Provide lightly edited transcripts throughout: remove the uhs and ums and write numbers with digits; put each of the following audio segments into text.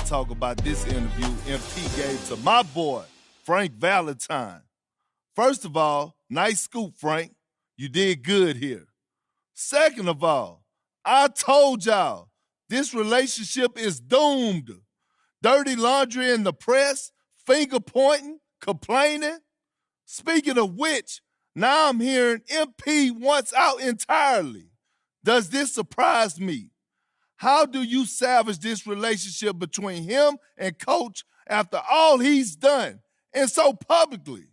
talk about this interview MP gave to my boy, Frank Valentine. First of all, nice scoop, Frank. You did good here. Second of all, I told y'all, this relationship is doomed. Dirty laundry in the press, finger pointing, complaining. Speaking of which, now I'm hearing MP wants out entirely. Does this surprise me? How do you salvage this relationship between him and Coach after all he's done, and so publicly?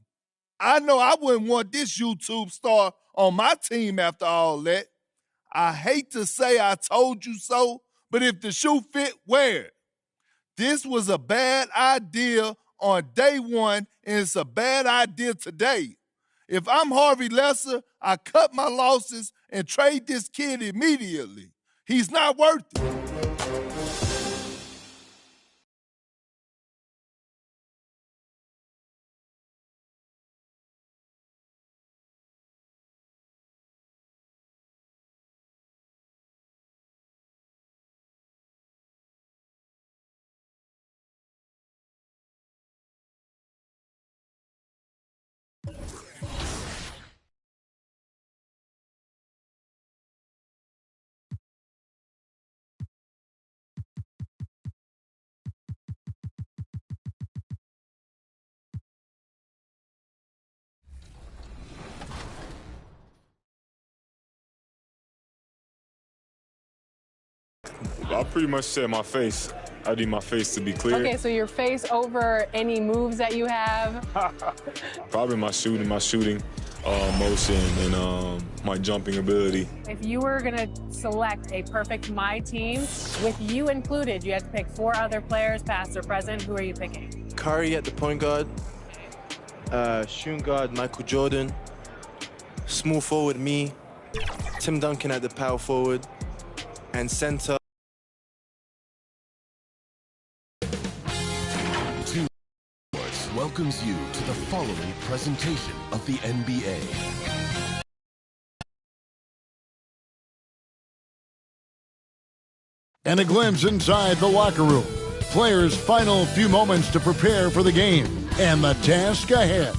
I know I wouldn't want this YouTube star on my team after all that. I hate to say I told you so, but if the shoe fit, wear it. This was a bad idea on day one, and it's a bad idea today. If I'm Harvey Lesser, I cut my losses and trade this kid immediately. He's not worth it. I pretty much said my face. I need my face to be clear. Okay, so your face over any moves that you have? Probably my shooting motion, and my jumping ability. If you were going to select a perfect My Team, with you included, you had to pick 4 other players, past or present. Who are you picking? Kyrie at the point guard, shooting guard Michael Jordan, small forward me, Tim Duncan at the power forward, and center. Welcomes you to the following presentation of the NBA. And a glimpse inside the locker room. Players' final few moments to prepare for the game and the task ahead.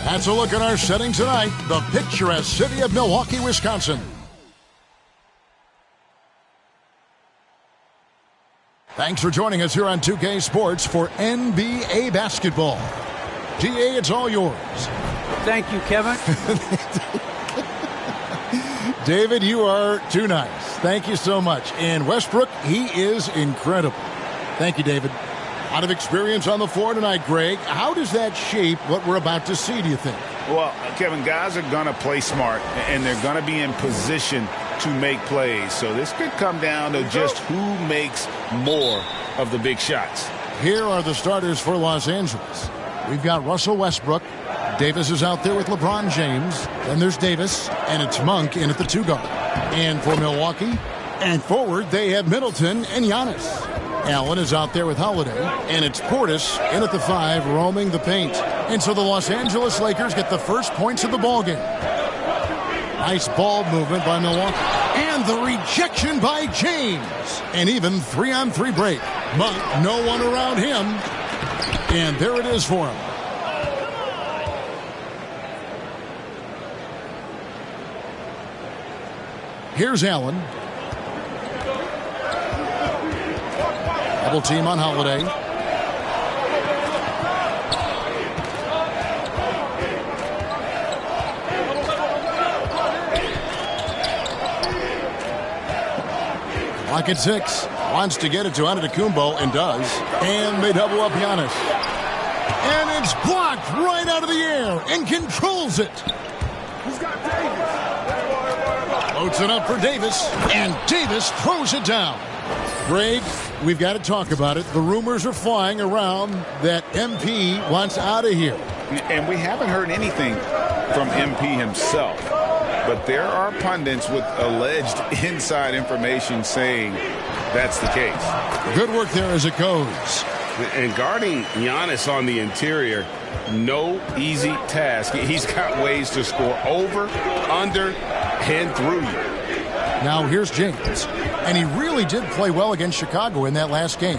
That's a look at our setting tonight, the picturesque city of Milwaukee, Wisconsin. Thanks for joining us here on 2K Sports for NBA basketball. GA, it's all yours. Thank you, Kevin. David, you are too nice. Thank you so much. And Westbrook, he is incredible. Thank you, David. A lot of experience on the floor tonight, Greg. How does that shape what we're about to see, do you think? Well, Kevin, guys are going to play smart, and they're going to be in position to make plays. So this could come down to just who makes more of the big shots. Here are the starters for Los Angeles. We've got Russell Westbrook. Davis is out there with LeBron James. Then there's Davis, and it's Monk in at the 2 guard. And for Milwaukee, and forward, they have Middleton and Giannis. Allen is out there with Holiday, and it's Portis in at the 5, roaming the paint. And so the Los Angeles Lakers get the first points of the ballgame. Nice ball movement by Milwaukee. And the rejection by James. And even 3-on-3 break. Monk, no one around him. And there it is for him. Here's Allen. Double team on Holiday. Clock at 6. Wants to get it to Antetokounmpo and does. And they double up Giannis. And it's blocked right out of the air and controls it. Who's got Davis? Floats it up for Davis. And Davis throws it down. Greg, we've got to talk about it. The rumors are flying around that MP wants out of here. And we haven't heard anything from MP himself. But there are pundits with alleged inside information saying that's the case. Good work there as it goes. And guarding Giannis on the interior, no easy task. He's got ways to score over, under, and through you. Now here's James. And he really did play well against Chicago in that last game.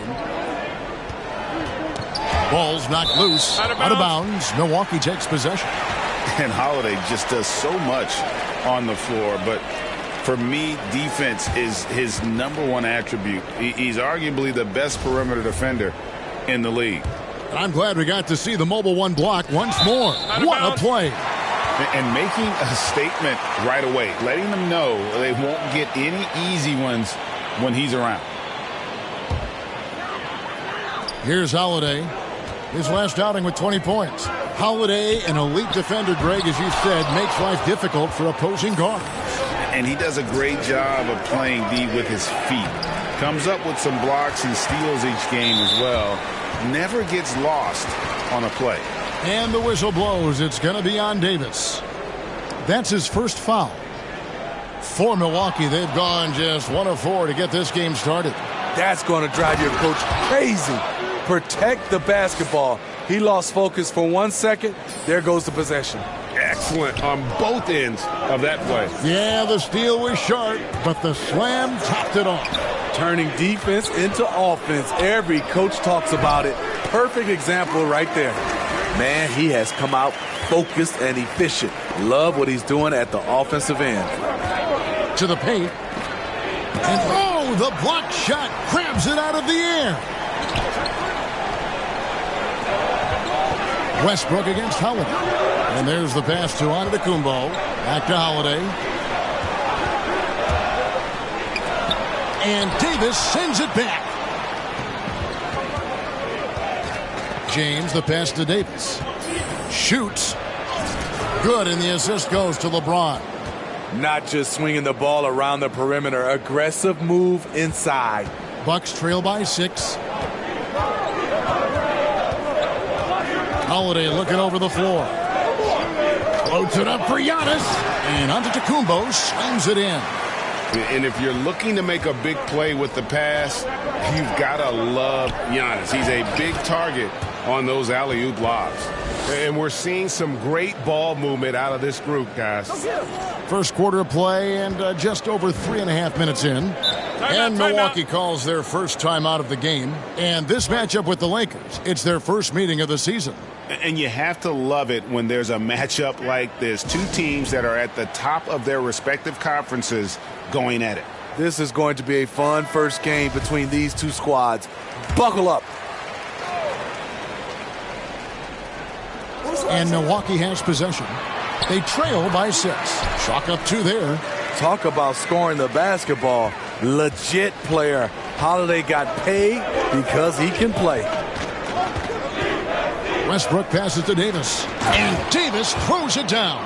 Ball's knocked loose. Out of bounds. Milwaukee takes possession. And Holiday just does so much on the floor. But for me, defense is his number one attribute. He's arguably the best perimeter defender in the league. I'm glad we got to see the mobile one block once more. What a play. And making a statement right away, letting them know they won't get any easy ones when he's around. Here's Holiday. His last outing with 20 points. Holiday, an elite defender, Greg, as you said, makes life difficult for opposing guards. And he does a great job of playing D with his feet. Comes up with some blocks and steals each game as well. Never gets lost on a play. And the whistle blows. It's going to be on Davis. That's his first foul. For Milwaukee, they've gone just 1 of 4 to get this game started. That's going to drive your coach crazy. Protect the basketball. He lost focus for 1 second. There goes the possession. Excellent on both ends of that play. Yeah, the steal was sharp, but the slam topped it off. Turning defense into offense. Every coach talks about it. Perfect example right there. Man, he has come out focused and efficient. Love what he's doing at the offensive end. To the paint. And oh, the block shot grabs it out of the air. Westbrook against Holiday. And there's the pass to Antetokounmpo. Back to Holiday. And Davis sends it back. James, the pass to Davis. Shoots. Good, and the assist goes to LeBron. Not just swinging the ball around the perimeter. Aggressive move inside. Bucks trail by 6. Holiday looking over the floor. Floats it up for Giannis. And Antetokounmpo slams it in. And if you're looking to make a big play with the pass, you've got to love Giannis. He's a big target on those alley-oop lobs. And we're seeing some great ball movement out of this group, guys. First quarter of play and just over 3.5 minutes in. And Milwaukee calls their first time out of the game. And this matchup with the Lakers, it's their first meeting of the season. And you have to love it when there's a matchup like this. Two teams that are at the top of their respective conferences going at it. This is going to be a fun first game between these two squads. Buckle up. And Milwaukee has possession. They trail by 6. Chalk up 2 there. Talk about scoring the basketball. Legit player. Holiday got paid because he can play. Westbrook passes to Davis. And Davis throws it down.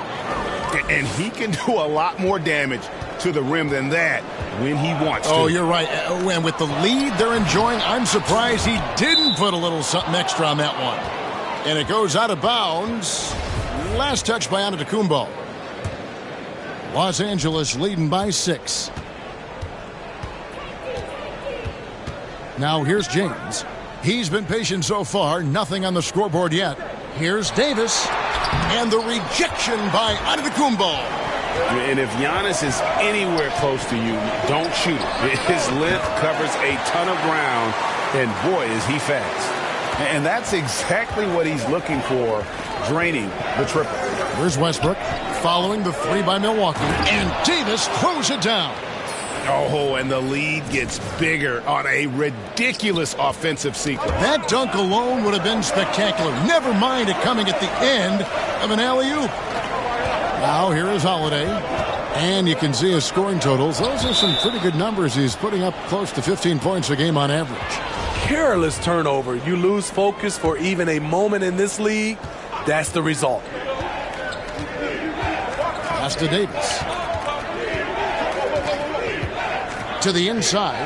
And he can do a lot more damage to the rim than that when he wants to. Oh, you're right. And with the lead they're enjoying, I'm surprised he didn't put a little something extra on that one. And it goes out of bounds. Last touch by Antetokounmpo. Los Angeles leading by 6. Now here's James. He's been patient so far. Nothing on the scoreboard yet. Here's Davis. And the rejection by Antetokounmpo. And if Giannis is anywhere close to you, don't shoot it. His length covers a ton of ground, and boy, is he fast. And that's exactly what he's looking for, draining the triple. Here's Westbrook following the 3 by Milwaukee. And Davis throws it down. Oh, and the lead gets bigger on a ridiculous offensive sequence. That dunk alone would have been spectacular. Never mind it coming at the end of an alley-oop. Now here is Holiday. And you can see his scoring totals. Those are some pretty good numbers. He's putting up close to 15 points a game on average. Careless turnover. You lose focus for even a moment in this league. That's the result. Pass to Davis. To the inside.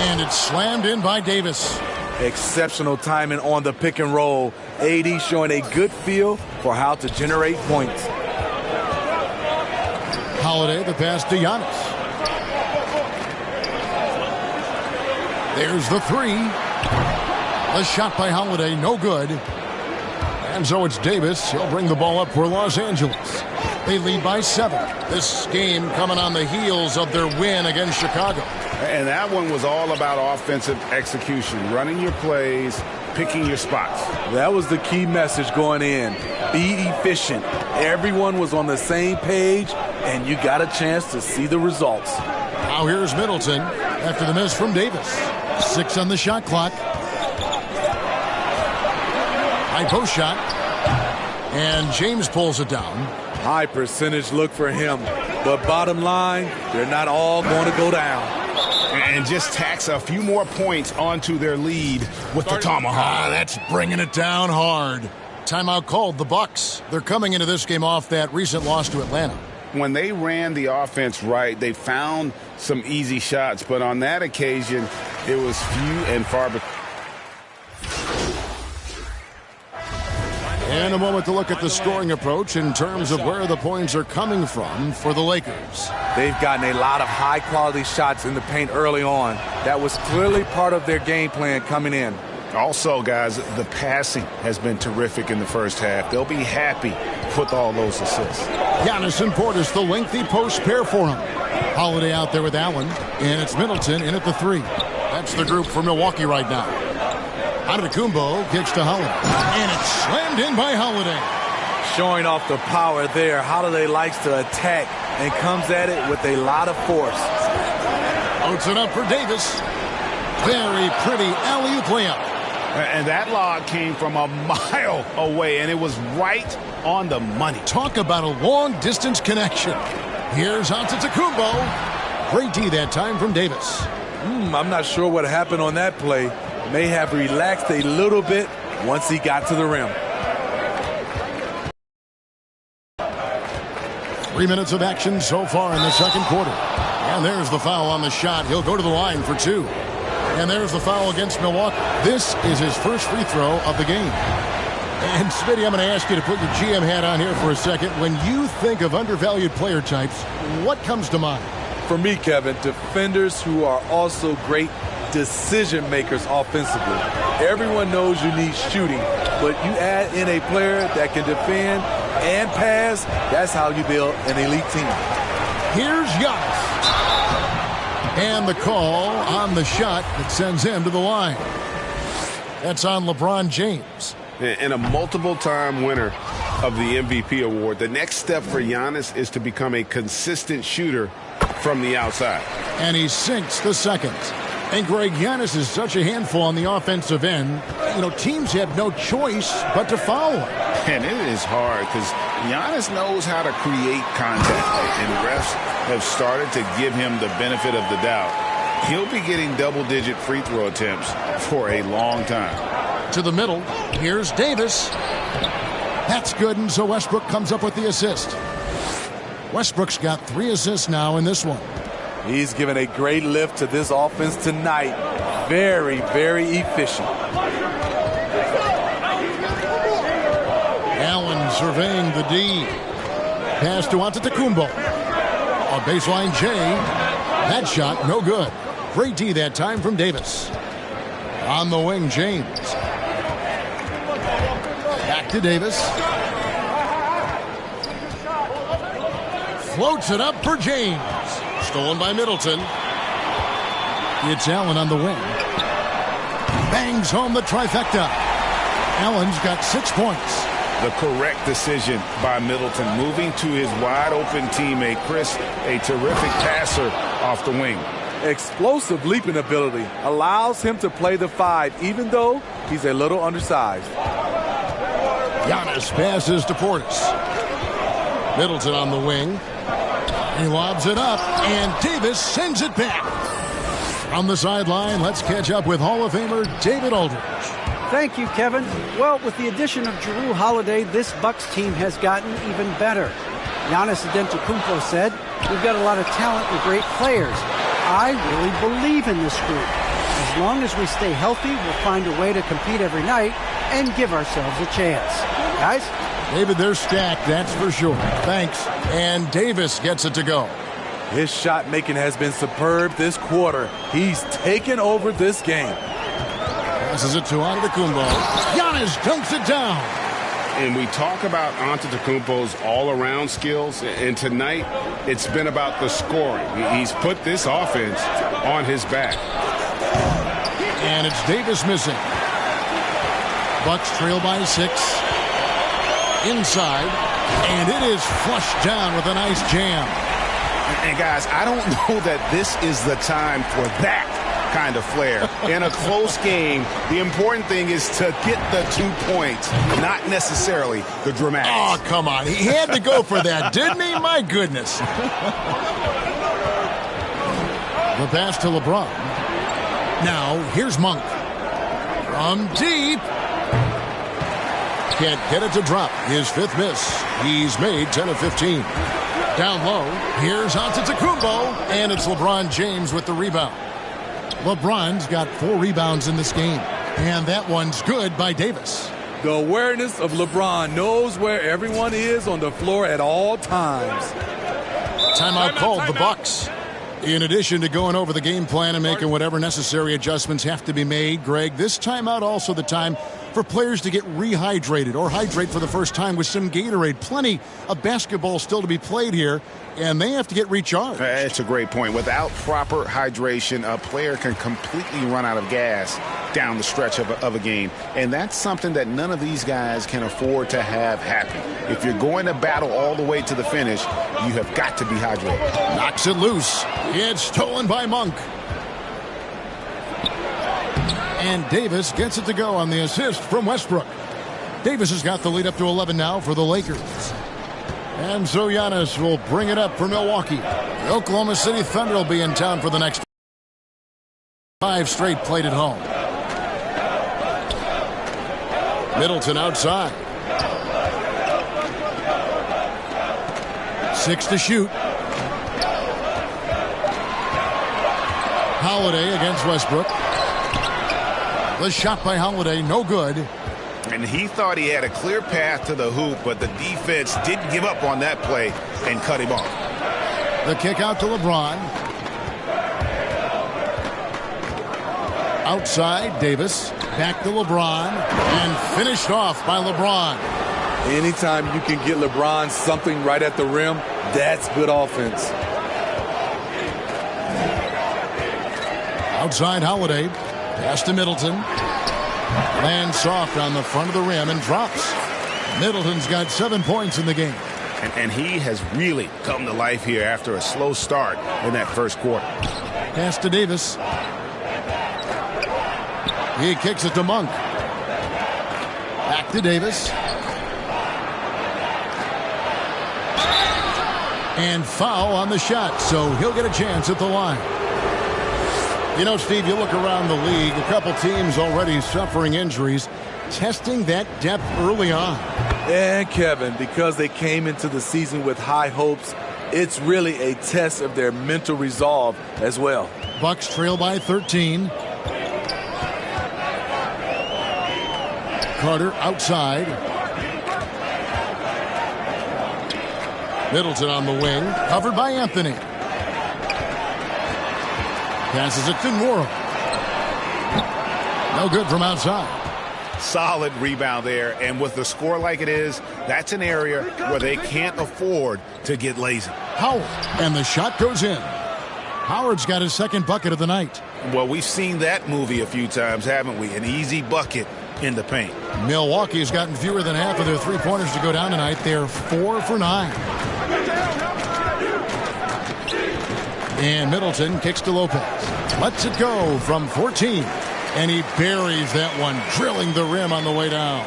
And it's slammed in by Davis. Exceptional timing on the pick and roll. AD showing a good feel for how to generate points. Holiday, the pass to Giannis. There's the 3. The shot by Holiday, no good. And so it's Davis. He'll bring the ball up for Los Angeles. They lead by 7. This game coming on the heels of their win against Chicago. And that one was all about offensive execution, running your plays, picking your spots. That was the key message going in. Be efficient. Everyone was on the same page, and you got a chance to see the results. Now here's Middleton after the miss from Davis. 6 on the shot clock. High post shot. And James pulls it down. High percentage look for him. But bottom line, they're not all going to go down. And just tax a few more points onto their lead with the tomahawk. That's bringing it down hard. Timeout called the Bucks. They're coming into this game off that recent loss to Atlanta. When they ran the offense right, they found some easy shots. But on that occasion, it was few and far between. And a moment to look at the scoring approach in terms of where the points are coming from for the Lakers. They've gotten a lot of high-quality shots in the paint early on. That was clearly part of their game plan coming in. Also, guys, the passing has been terrific in the first half. They'll be happy with all those assists. Giannis and Portis, the lengthy post pair for him. Holiday out there with Allen, and it's Middleton in at the 3. That's the group for Milwaukee right now. Antetokounmpo kicks to Holiday, and it's slammed in by Holiday. Showing off the power there. Holiday likes to attack and comes at it with a lot of force. Puts it up for Davis. Very pretty alley-oop layup. And that lob came from a mile away, and it was right on the money. Talk about a long-distance connection. Here's Antetokounmpo. Great D that time from Davis. I'm not sure what happened on that play. May have relaxed a little bit once he got to the rim. 3 minutes of action so far in the second quarter. And there's the foul on the shot. He'll go to the line for 2. And there's the foul against Milwaukee. This is his first free throw of the game. And Smitty, I'm going to ask you to put your GM hat on here for a second. When you think of undervalued player types, what comes to mind? For me, Kevin, defenders who are also great decision makers offensively. Everyone knows you need shooting, but you add in a player that can defend and pass, that's how you build an elite team. Here's Giannis. And the call on the shot that sends him to the line. That's on LeBron James. And a multiple-time winner of the MVP award. The next step for Giannis is to become a consistent shooter from the outside. And he sinks the second. And Greg, Giannis is such a handful on the offensive end. You know, teams have no choice but to foul him. And it is hard because Giannis knows how to create contact. And refs have started to give him the benefit of the doubt. He'll be getting double-digit free throw attempts for a long time. To the middle. Here's Davis. That's good, and so Westbrook comes up with the assist. Westbrook's got 3 assists now in this one. He's given a great lift to this offense tonight. Very, very efficient. Allen surveying the D. Pass to Antetokounmpo. A baseline J. That shot, no good. Great D that time from Davis. On the wing, James. Back to Davis. Floats it up for James. Stolen by Middleton. It's Allen on the wing. Bangs home the trifecta. Allen's got 6 points. The correct decision by Middleton, moving to his wide-open teammate, Chris, a terrific passer off the wing. Explosive leaping ability allows him to play the 5, even though he's a little undersized. Giannis passes to Portis. Middleton on the wing. He lobs it up, and Davis sends it back. On the sideline, let's catch up with Hall of Famer David Aldridge. Thank you, Kevin. Well, with the addition of Jrue Holiday, this Bucks team has gotten even better. Giannis Antetokounmpo said, "We've got a lot of talent and great players. I really believe in this group. As long as we stay healthy, we'll find a way to compete every night and give ourselves a chance." Guys? David, they're stacked, that's for sure. Thanks. And Davis gets it to go. His shot making has been superb this quarter. He's taken over this game. Passes it to Antetokounmpo. Giannis dunks it down. And we talk about Antetokounmpo's all-around skills, and tonight it's been about the scoring. He's put this offense on his back. And it's Davis missing. Bucks trail by 6. Inside. And it is flushed down with a nice jam. And guys, I don't know that this is the time for that kind of flair. In a close game, the important thing is to get the 2 points, not necessarily the dramatics. Oh, come on. He had to go for that, didn't he? My goodness. The pass to LeBron. Now, here's Monk. From deep. Can't get it to drop. His 5th miss. He's made 10 of 15. Down low, here's Antetokounmpo, and it's LeBron James with the rebound. LeBron's got 4 rebounds in this game, and that one's good by Davis. The awareness of LeBron, knows where everyone is on the floor at all times. Timeout called the Bucks. In addition to going over the game plan and making whatever necessary adjustments have to be made, Greg, this timeout also the time for players to get rehydrated or hydrate for the first time with some Gatorade. Plenty of basketball still to be played here, and they have to get recharged. That's a great point. Without proper hydration, a player can completely run out of gas down the stretch of a game. And that's something that none of these guys can afford to have happen. If you're going to battle all the way to the finish, you have got to be hydrated. Knocks it loose. It's stolen by Monk. And Davis gets it to go on the assist from Westbrook. Davis has got the lead up to 11 now for the Lakers. And so Giannis will bring it up for Milwaukee. The Oklahoma City Thunder will be in town for the next 5 straight played at home. Middleton outside. 6 to shoot. Holiday against Westbrook. The shot by Holiday, no good. And he thought he had a clear path to the hoop, but the defense didn't give up on that play and cut him off. The kick out to LeBron. Outside, Davis. Back to LeBron. And finished off by LeBron. Anytime you can get LeBron something right at the rim, that's good offense. Outside Holiday. Pass to Middleton. Lands soft on the front of the rim and drops. Middleton's got 7 points in the game. And he has really come to life here after a slow start in that first quarter. Pass to Davis. He kicks it to Monk. Back to Davis. And foul on the shot, so he'll get a chance at the line. You know, Steve, you look around the league, a couple teams already suffering injuries, testing that depth early on. And Kevin, because they came into the season with high hopes, it's really a test of their mental resolve as well. Bucks trail by 13. Carter outside. Middleton on the wing, covered by Anthony. Passes it to Morrow. No good from outside. Solid rebound there, and with the score like it is, that's an area where they can't afford to get lazy. Howard, and the shot goes in. Howard's got his 2nd bucket of the night. Well, we've seen that movie a few times, haven't we? An easy bucket in the paint. Milwaukee has gotten fewer than half of their 3-pointers to go down tonight. They're 4 for 9. And Middleton kicks to Lopez. Lets it go from 14. And he buries that one, drilling the rim on the way down.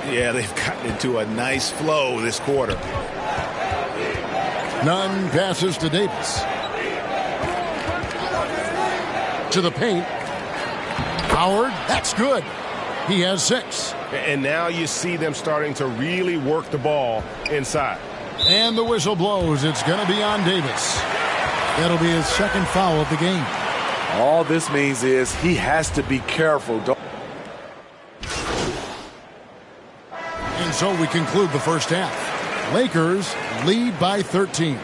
Yeah, they've gotten into a nice flow this quarter. Nunn passes to Davis. To the paint. Howard, that's good. He has 6. And now you see them starting to really work the ball inside. And the whistle blows. It's going to be on Davis. That'll be his 2nd foul of the game. All this means is he has to be careful. And so we conclude the first half. Lakers lead by 13.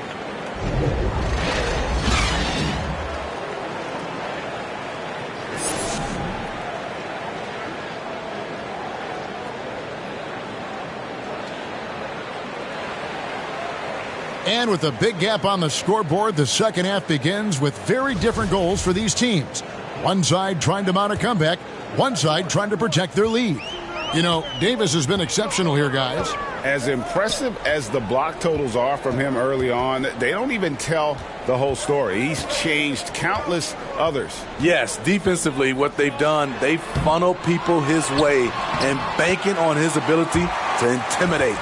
And with a big gap on the scoreboard, the second half begins with very different goals for these teams. One side trying to mount a comeback, one side trying to protect their lead. You know, Davis has been exceptional here, guys. As impressive as the block totals are from him early on, they don't even tell the whole story. He's changed countless others. Yes, defensively, what they've done, they've funneled people his way and banking on his ability to intimidate.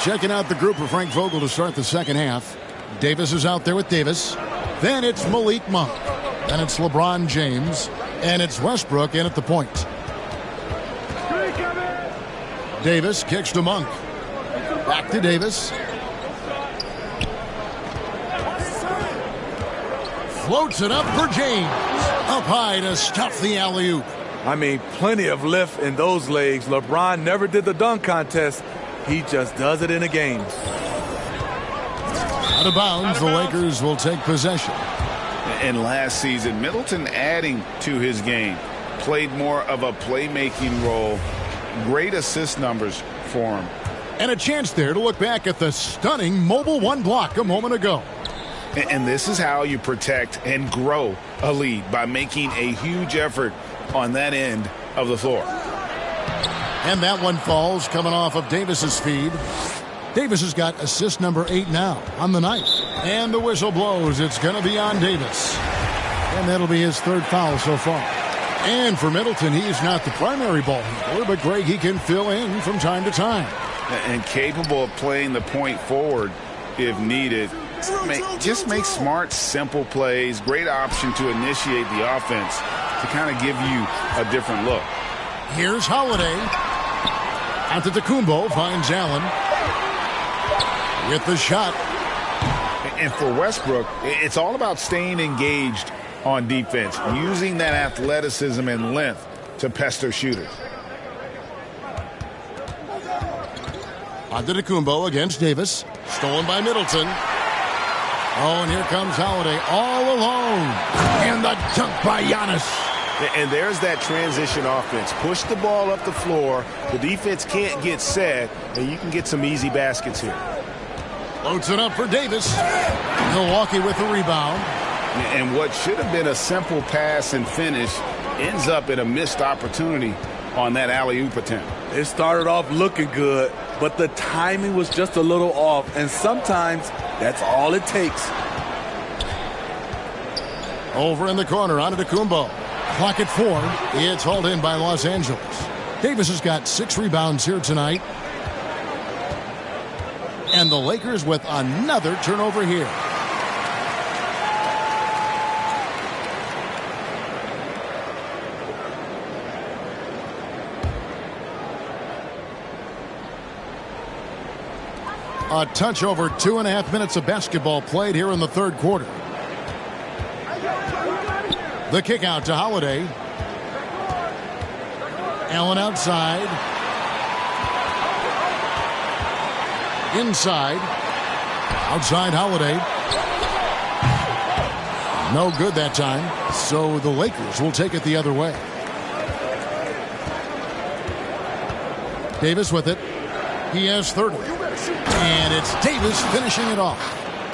Checking out the group for Frank Vogel to start the second half. Davis is out there with Davis. Then it's Malik Monk. Then it's LeBron James. And it's Westbrook in at the point. Davis kicks to Monk. Back to Davis. Floats it up for James. Up high to stuff the alley-oop. I mean, plenty of lift in those legs. LeBron never did the dunk contest. He just does it in a game. Out of bounds, the Lakers will take possession. And last season, Middleton adding to his game. Played more of a playmaking role. Great assist numbers for him. And a chance there to look back at the stunning mobile one block a moment ago. And this is how you protect and grow a lead, by making a huge effort on that end of the floor. And that one falls coming off of Davis's feed. Davis has got assist number 8 now on the night. And the whistle blows. It's going to be on Davis. And that'll be his third foul so far. And for Middleton, he's not the primary ball handler, but Greg, he can fill in from time to time. And capable of playing the point forward if needed. Just make smart, simple plays. Great option to initiate the offense to kind of give you a different look. Here's Holiday. Antetokounmpo finds Allen with the shot. And for Westbrook, it's all about staying engaged on defense, using that athleticism and length to pester shooters. Antetokounmpo against Davis. Stolen by Middleton. Oh, and here comes Holiday all alone. And the dunk by Giannis. And there's that transition offense. Push the ball up the floor. The defense can't get set, and you can get some easy baskets here. Floats it up for Davis. Milwaukee with the rebound. And what should have been a simple pass and finish ends up in a missed opportunity on that alley-oop attempt. It started off looking good, but the timing was just a little off, and sometimes that's all it takes. Over in the corner, Antetokounmpo. Clock at 4. It's hauled in by Los Angeles. Davis has got 6 rebounds here tonight. And the Lakers with another turnover here. A touch over 2.5 minutes of basketball played here in the third quarter. The kick out to Holiday. Allen outside. Inside. Outside Holiday. No good that time. So the Lakers will take it the other way. Davis with it. He has 30. And it's Davis finishing it off.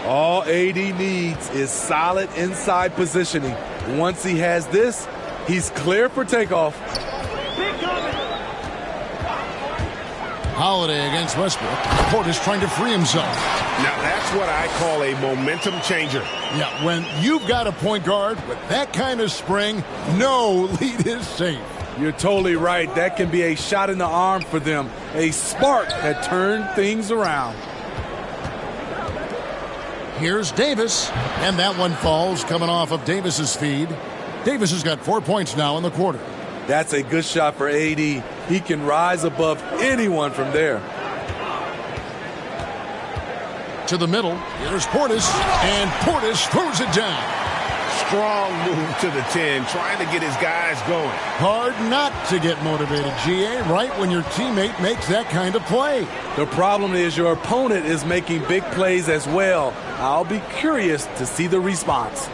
All AD needs is solid inside positioning. Once he has this, he's clear for takeoff. Holiday against Westbrook. Portis trying to free himself. Now that's what I call a momentum changer. Yeah, when you've got a point guard with that kind of spring, no lead is safe. You're totally right. That can be a shot in the arm for them. A spark that turned things around. Here's Davis, and that one falls coming off of Davis's feed. Davis has got 4 points now in the quarter. That's a good shot for AD. He can rise above anyone from there. To the middle, here's Portis, and Portis throws it down. Strong move to the 10, trying to get his guys going. Hard not to get motivated, GA, right when your teammate makes that kind of play. The problem is your opponent is making big plays as well. I'll be curious to see the response.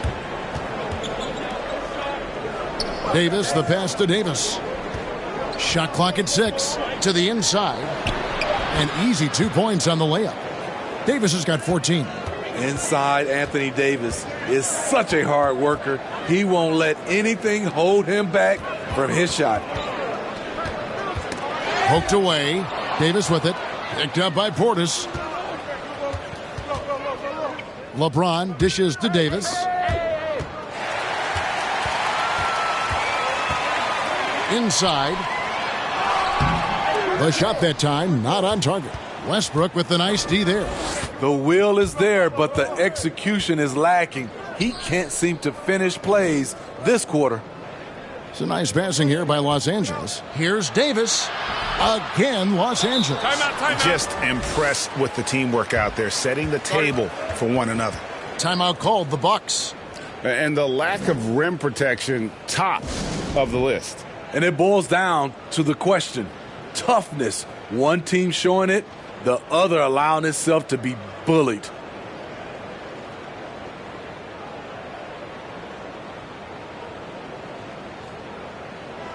Davis, the pass to Davis. Shot clock at 6. To the inside. An easy 2 points on the layup. Davis has got 14. Inside, Anthony Davis is such a hard worker. He won't let anything hold him back from his shot. Poked away. Davis with it. Picked up by Portis. LeBron dishes to Davis. Inside. The shot that time, not on target. Westbrook with the nice D there. The will is there, but the execution is lacking. He can't seem to finish plays this quarter. It's a nice passing here by Los Angeles. Here's Davis. Again, Los Angeles. Timeout. Just impressed with the teamwork out there, setting the table for one another. Timeout called, the Bucks. And the lack of rim protection, top of the list. And it boils down to the question, toughness. One team showing it, the other allowing itself to be bullied.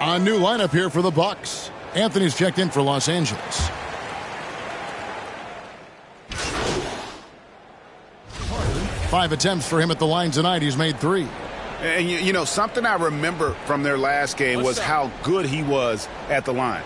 A new lineup here for the Bucks. Anthony's checked in for Los Angeles. Five attempts for him at the line tonight. He's made 3. And, you know, something I remember from their last game was how good he was at the line.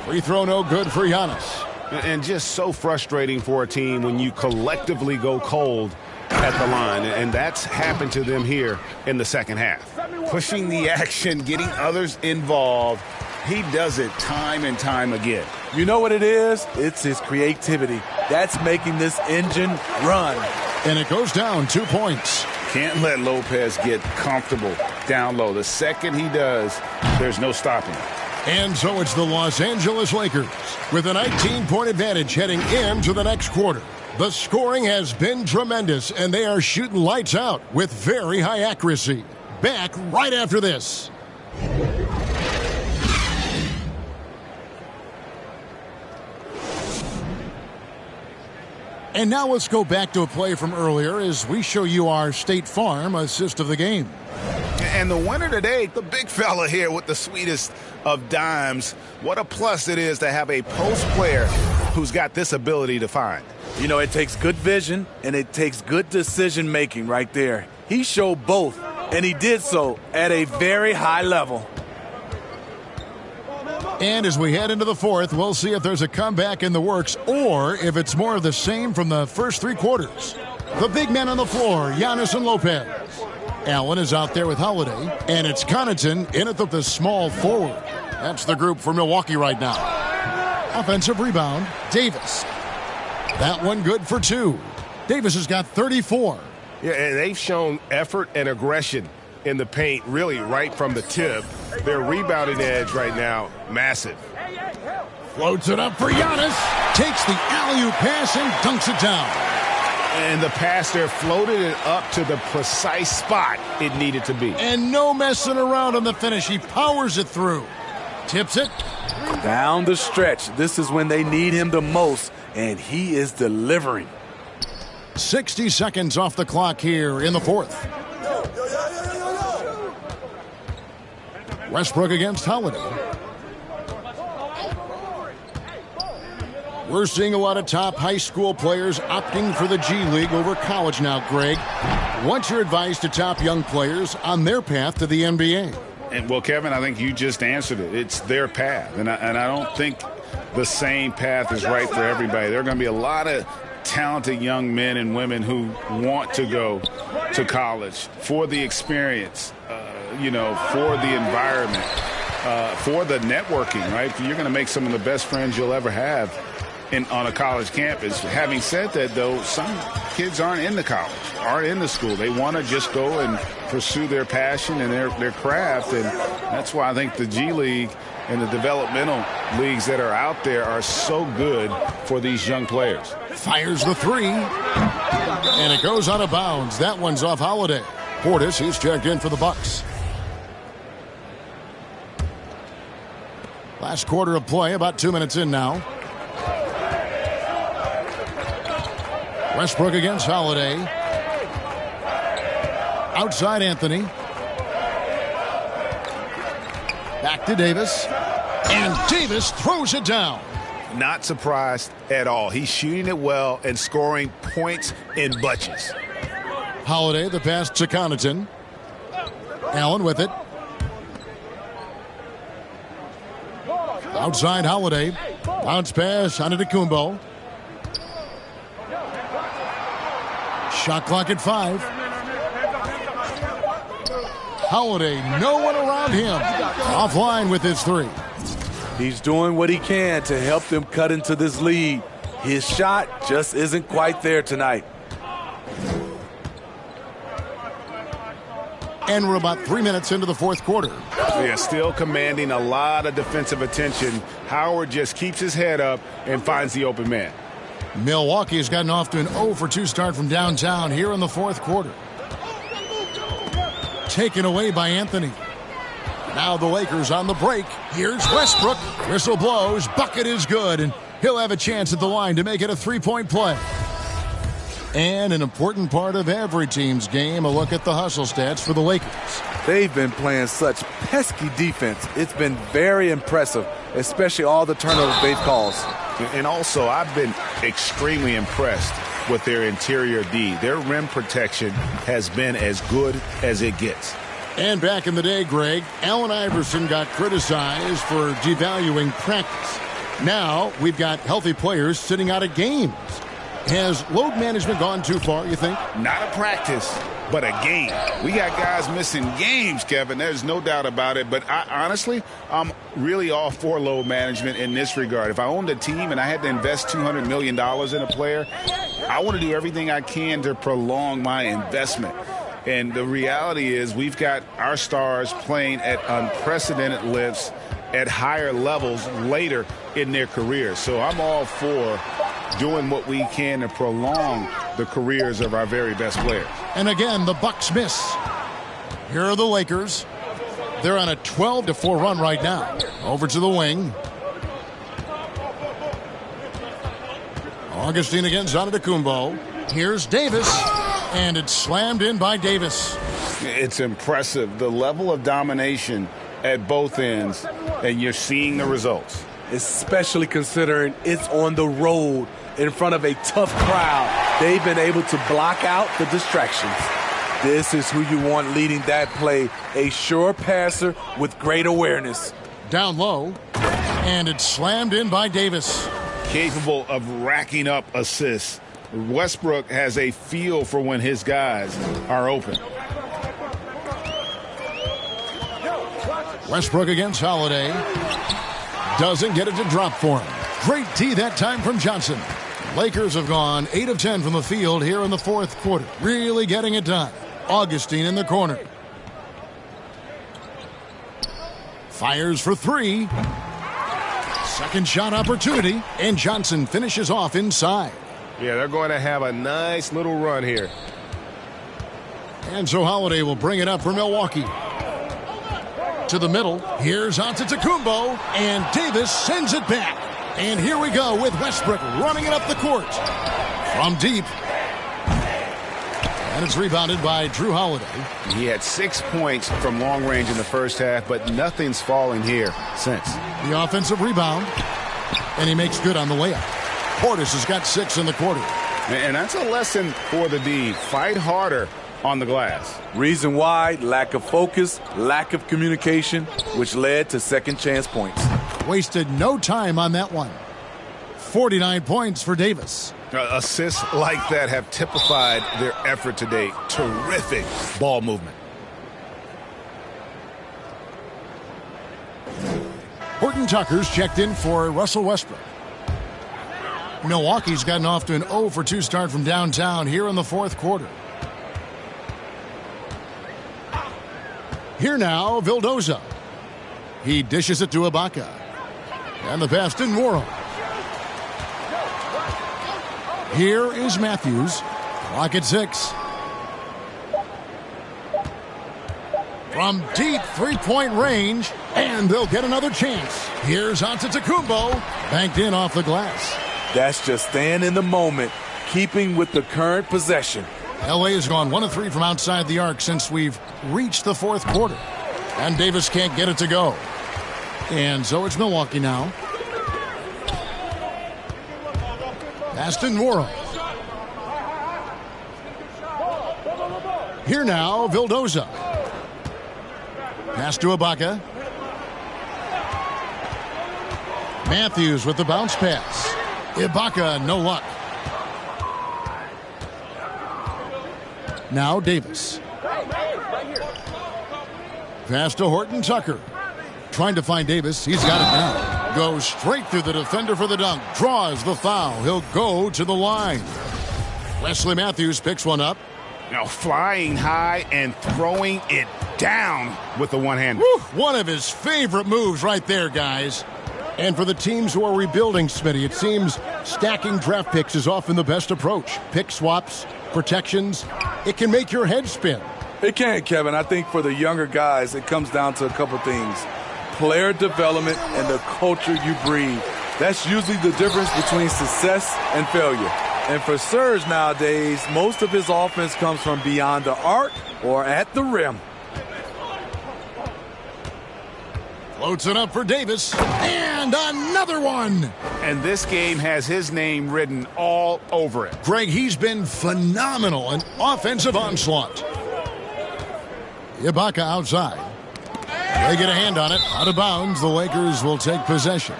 Free throw no good for Giannis. And just so frustrating for a team when you collectively go cold at the line. And that's happened to them here in the second half. Pushing the action, getting others involved. He does it time and time again. You know what it is? It's his creativity. That's making this engine run. And it goes down 2 points. Can't let Lopez get comfortable down low. The second he does, there's no stopping. And so it's the Los Angeles Lakers with a 19-point advantage heading into the next quarter. The scoring has been tremendous, and they are shooting lights out with very high accuracy. Back right after this. And now let's go back to a play from earlier as we show you our State Farm assist of the game. And the winner today, the big fella here with the sweetest of dimes. What a plus it is to have a post player who's got this ability to find. You know, it takes good vision and it takes good decision making right there. He showed both, and he did so at a very high level. And as we head into the fourth, we'll see if there's a comeback in the works or if it's more of the same from the first 3 quarters. The big men on the floor, Giannis and Lopez. Allen is out there with Holiday, and it's Connaughton in at the small forward. That's the group for Milwaukee right now. Offensive rebound, Davis. That one good for 2. Davis has got 34. Yeah, and they've shown effort and aggression in the paint, really right from the tip. Their rebounding edge right now, massive. Floats it up for Giannis. Takes the alley-oop pass and dunks it down. And the pass there floated it up to the precise spot it needed to be. And no messing around on the finish. He powers it through. Tips it. Down the stretch. This is when they need him the most, and he is delivering. 60 seconds off the clock here in the fourth. Westbrook against Holiday. We're seeing a lot of top high school players opting for the G League over college now, Greg. What's your advice to top young players on their path to the NBA? And, well, Kevin, I think you just answered it. It's their path. And I don't think the same path is right for everybody. There are going to be a lot of talented young men and women who want to go to college for the experience, for the environment, for the networking, right? You're going to make some of the best friends you'll ever have on a college campus. Having said that, though, some kids aren't in the college, aren't in the school. They want to just go and pursue their passion and their craft, and that's why I think the G League and the developmental leagues that are out there are so good for these young players. Fires the 3, and it goes out of bounds. That one's off Holiday. Portis, he's checked in for the Bucks. Last quarter of play, about 2 minutes in now. Westbrook against Holiday. Outside Anthony. Back to Davis. And Davis throws it down. Not surprised at all. He's shooting it well and scoring points in bunches. Holiday, the pass to Connaughton. Allen with it. Outside Holiday. Bounce pass onto Kumbo. Shot clock at 5. Holiday, no one around him. Offline with his 3. He's doing what he can to help them cut into this lead. His shot just isn't quite there tonight. And we're about 3 minutes into the fourth quarter. Yeah, still commanding a lot of defensive attention. Howard just keeps his head up and finds the open man. Milwaukee has gotten off to an 0-for-2 start from downtown here in the fourth quarter. Taken away by Anthony. Now the Lakers on the break. Here's Westbrook. Whistle blows. Bucket is good, and he'll have a chance at the line to make it a 3-point play. And an important part of every team's game, a look at the hustle stats for the Lakers. They've been playing such pesky defense. It's been very impressive, especially all the turnovers they've caused. And also, I've been extremely impressed with their interior D. Their rim protection has been as good as it gets. And back in the day, Greg, Allen Iverson got criticized for devaluing practice. Now we've got healthy players sitting out of games. Has load management gone too far, you think? Not a practice, but a game. We got guys missing games, Kevin. There's no doubt about it. But honestly, I'm really all for load management in this regard. If I owned a team and I had to invest $200 million in a player, I want to do everything I can to prolong my investment. And the reality is we've got our stars playing at unprecedented lifts at higher levels later in their careers. So I'm all for doing what we can to prolong the careers of our very best players. And again, the Bucks miss. Here are the Lakers. They're on a 12-4 run right now. Over to the wing. Augustine against Antetokounmpo. Here's Davis. And it's slammed in by Davis. It's impressive, the level of domination at both ends, and you're seeing the results. Especially considering it's on the road in front of a tough crowd. They've been able to block out the distractions. This is who you want leading that play, a sure passer with great awareness. Down low, and it's slammed in by Davis. Capable of racking up assists. Westbrook has a feel for when his guys are open. Westbrook against Holiday. Doesn't get it to drop for him. Great D that time from Johnson. Lakers have gone 8 of 10 from the field here in the fourth quarter. Really getting it done. Augustine in the corner. Fires for 3. Second shot opportunity, and Johnson finishes off inside. Yeah, they're going to have a nice little run here. And so Holiday will bring it up for Milwaukee. To the middle. Here's Antetokounmpo, and Davis sends it back. And here we go with Westbrook running it up the court. From deep. And it's rebounded by Drew Holiday. He had 6 points from long range in the first half, but nothing's falling here since. The offensive rebound. And he makes good on the layup. Portis has got 6 in the quarter. And that's a lesson for the D. Fight harder on the glass. Reason why, lack of focus, lack of communication, which led to second chance points. Wasted no time on that one. 49 points for Davis. Assists like that have typified their effort today. Terrific ball movement. Horton Tucker's checked in for Russell Westbrook. Milwaukee's gotten off to an 0-for-2 start from downtown here in the fourth quarter. Here now, Vildoza. He dishes it to Ibaka. And the pass to Nwora. Here is Matthews. Clock at 6. From deep three-point range, and they'll get another chance. Here's Antetokounmpo, banked in off the glass. That's just staying in the moment, keeping with the current possession. LA has gone 1 of 3 from outside the arc since we've reached the fourth quarter. And Davis can't get it to go. And so it's Milwaukee now. Aston Worrell. Here now, Vildoza. Pass to Ibaka. Matthews with the bounce pass. Ibaka, no luck. Now Davis. Pass to Horton Tucker. Trying to find Davis. He's got it now. Goes straight through the defender for the dunk. Draws the foul. He'll go to the line. Wesley Matthews picks one up. Now flying high and throwing it down with the one-hander. One of his favorite moves right there, guys. And for the teams who are rebuilding, Smitty, it seems stacking draft picks is often the best approach. Pick swaps, protections. It can make your head spin. It can, Kevin. I think for the younger guys, it comes down to a couple things. Player development and the culture you breed. That's usually the difference between success and failure. And for Serge nowadays, most of his offense comes from beyond the arc or at the rim. Floats it up for Davis. And another one. And this game has his name written all over it. Greg, he's been phenomenal. An offensive onslaught. Ibaka outside. They get a hand on it. Out of bounds. The Lakers will take possession.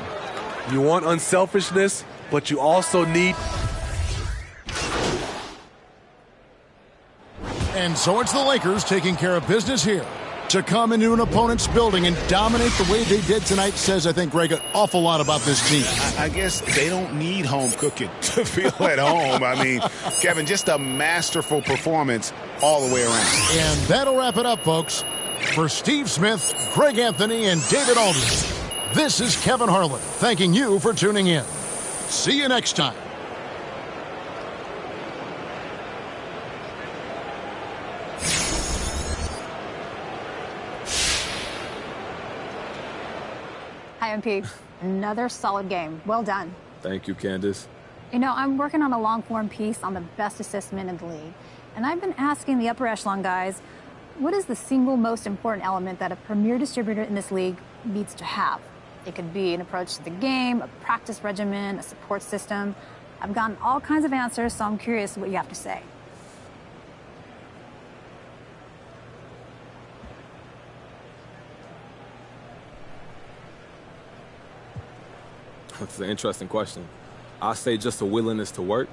You want unselfishness, but you also need... And so it's the Lakers taking care of business here. To come into an opponent's building and dominate the way they did tonight says, I think, Greg, an awful lot about this team. I guess they don't need home cooking to feel at home. I mean, Kevin, just a masterful performance all the way around. And that'll wrap it up, folks. For Steve Smith, Greg Anthony, and David Aldridge, this is Kevin Harlan thanking you for tuning in. See you next time. Hi, MP. Another solid game. Well done. Thank you, Candace. You know, I'm working on a long-form piece on the best assessment in the league. And I've been asking the upper echelon guys, what is the single most important element that a premier distributor in this league needs to have? It could be an approach to the game, a practice regimen, a support system. I've gotten all kinds of answers, so I'm curious what you have to say. That's an interesting question. I say just a willingness to work,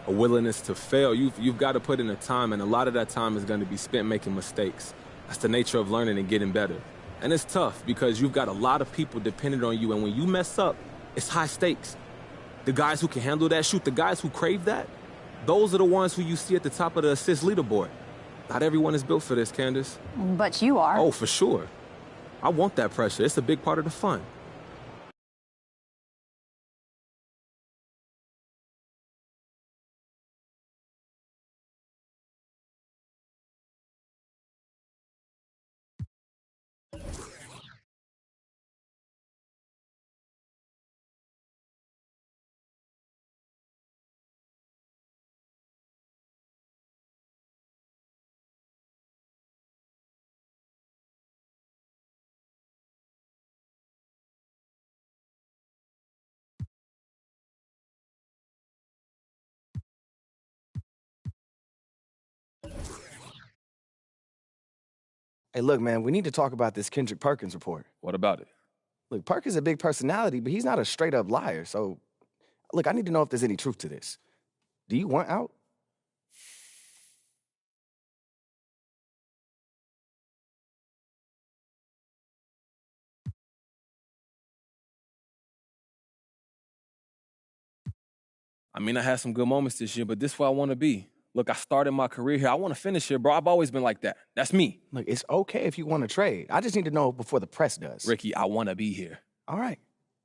a willingness to fail. You've got to put in the time, and a lot of that time is going to be spent making mistakes. That's the nature of learning and getting better. And it's tough because you've got a lot of people dependent on you, and when you mess up, it's high stakes. The guys who can handle that, shoot, the guys who crave that, those are the ones who you see at the top of the assist leaderboard. Not everyone is built for this, Candace. But you are. Oh, for sure. I want that pressure. It's a big part of the fun. Hey, look, man, we need to talk about this Kendrick Perkins report. What about it? Look, Perkins is a big personality, but he's not a straight-up liar. So, look, I need to know if there's any truth to this. Do you want out? I mean, I had some good moments this year, but this is where I want to be. Look, I started my career here. I want to finish here, bro. I've always been like that. That's me. Look, it's okay if you want to trade. I just need to know before the press does. Ricky, I want to be here. All right.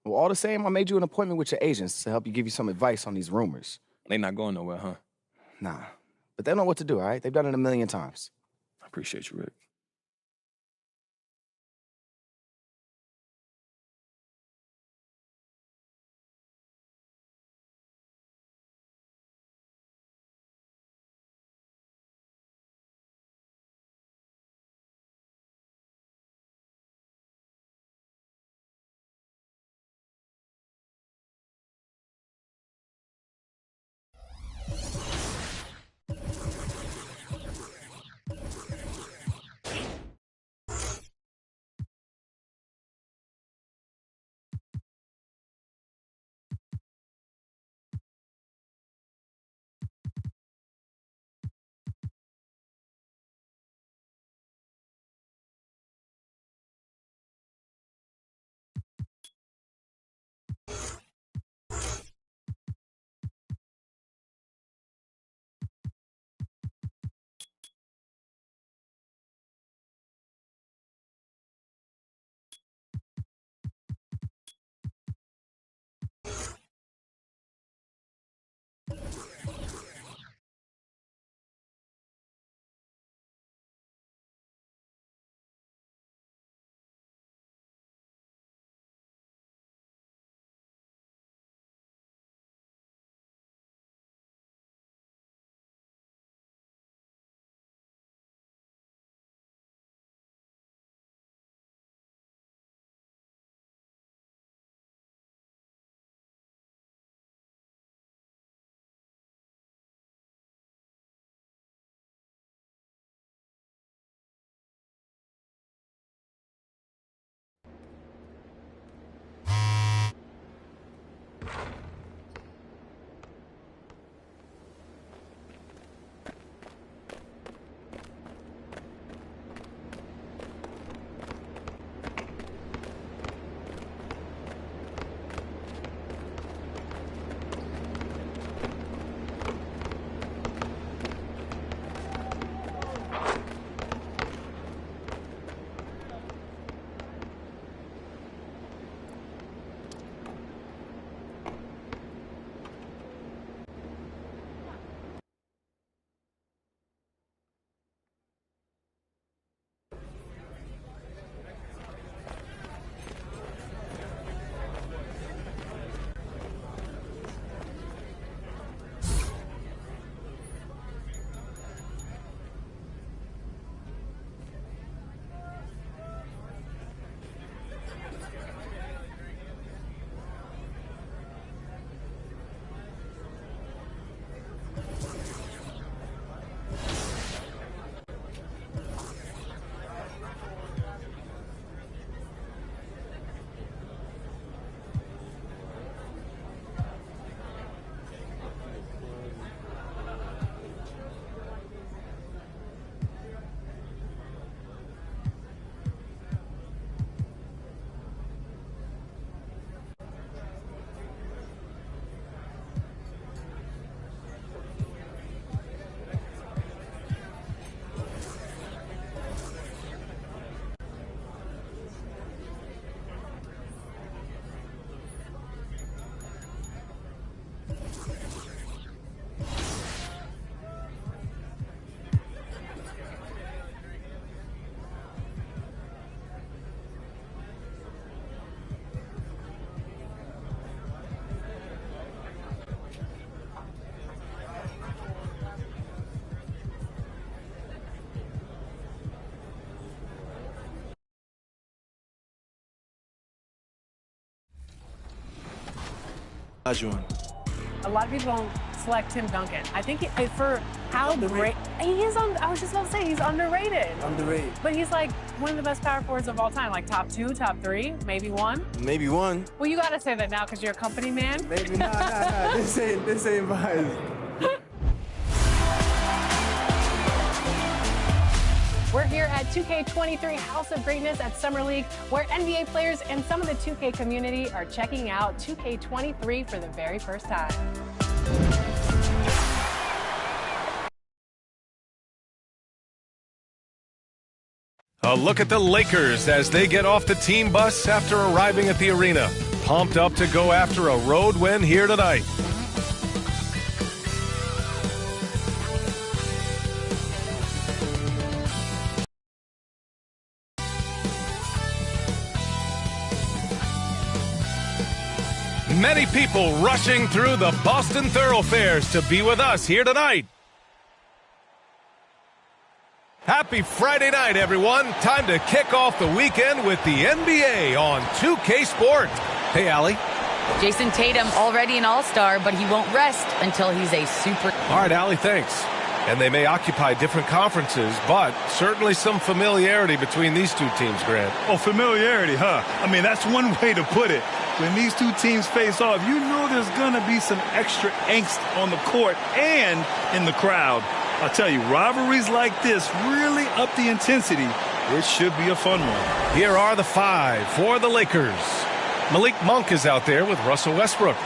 Well, all the same, I made you an appointment with your agents to help you give you some advice on these rumors. They not going nowhere, huh? Nah. But they know what to do, all right? They've done it a million times. I appreciate you, Rick. A lot of people don't select Tim Duncan. I think for how great he is I was just about to say he's underrated. Underrated. But he's like one of the best power forwards of all time, like top 2, top 3, maybe 1. Maybe 1. Well, you got to say that now because you're a company man. Maybe nah. This ain't mine. We're here at 2K23 House of Greatness at Summer League, where NBA players and some of the 2K community are checking out 2K23 for the very first time. A look at the Lakers as they get off the team bus after arriving at the arena. Pumped up to go after a road win here tonight. Many people rushing through the Boston thoroughfares to be with us here tonight. Happy Friday night, everyone. Time to kick off the weekend with the NBA on 2K Sports. Hey, Allie. Jason Tatum already an all-star, but he won't rest until he's a super... All right, Allie, thanks. And they may occupy different conferences, but certainly some familiarity between these two teams, Grant. Oh, familiarity, huh? I mean, that's one way to put it. When these two teams face off, you know there's going to be some extra angst on the court and in the crowd. I'll tell you, rivalries like this really up the intensity. It should be a fun one. Here are the 5 for the Lakers. Malik Monk is out there with Russell Westbrook.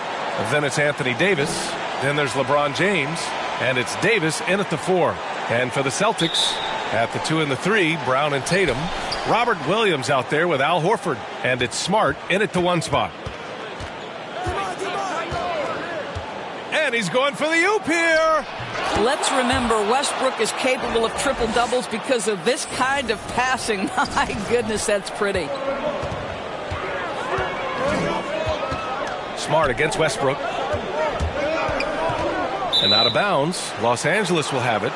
Then it's Anthony Davis. Then there's LeBron James. And it's Davis in at the 4. And for the Celtics, at the 2 and the 3, Brown and Tatum. Robert Williams out there with Al Horford. And it's Smart in at the 1 spot. And he's going for the oop here. Let's remember, Westbrook is capable of triple-doubles because of this kind of passing. My goodness, that's pretty. Smart against Westbrook. And out of bounds, Los Angeles will have it.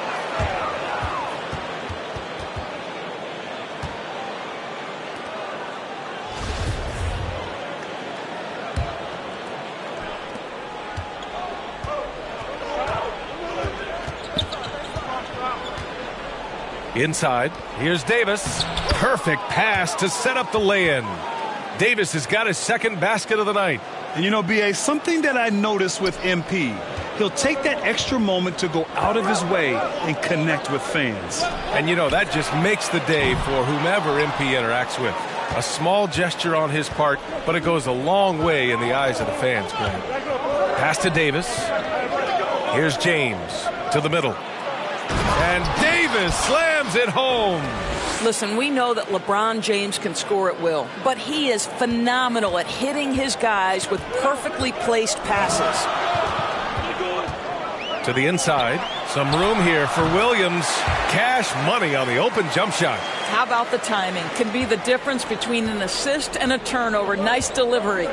Inside, here's Davis. Perfect pass to set up the lay-in. Davis has got his second basket of the night. And you know, B.A., something that I noticed with MP, he'll take that extra moment to go out of his way and connect with fans. And you know, that just makes the day for whomever MP interacts with. A small gesture on his part, but it goes a long way in the eyes of the fans, Grant. Pass to Davis. Here's James to the middle. And Davis slams it home. Listen, we know that LeBron James can score at will, but he is phenomenal at hitting his guys with perfectly placed passes. To the inside, some room here for Williams. Cash money on the open jump shot. How about the timing? Can be the difference between an assist and a turnover. Nice delivery.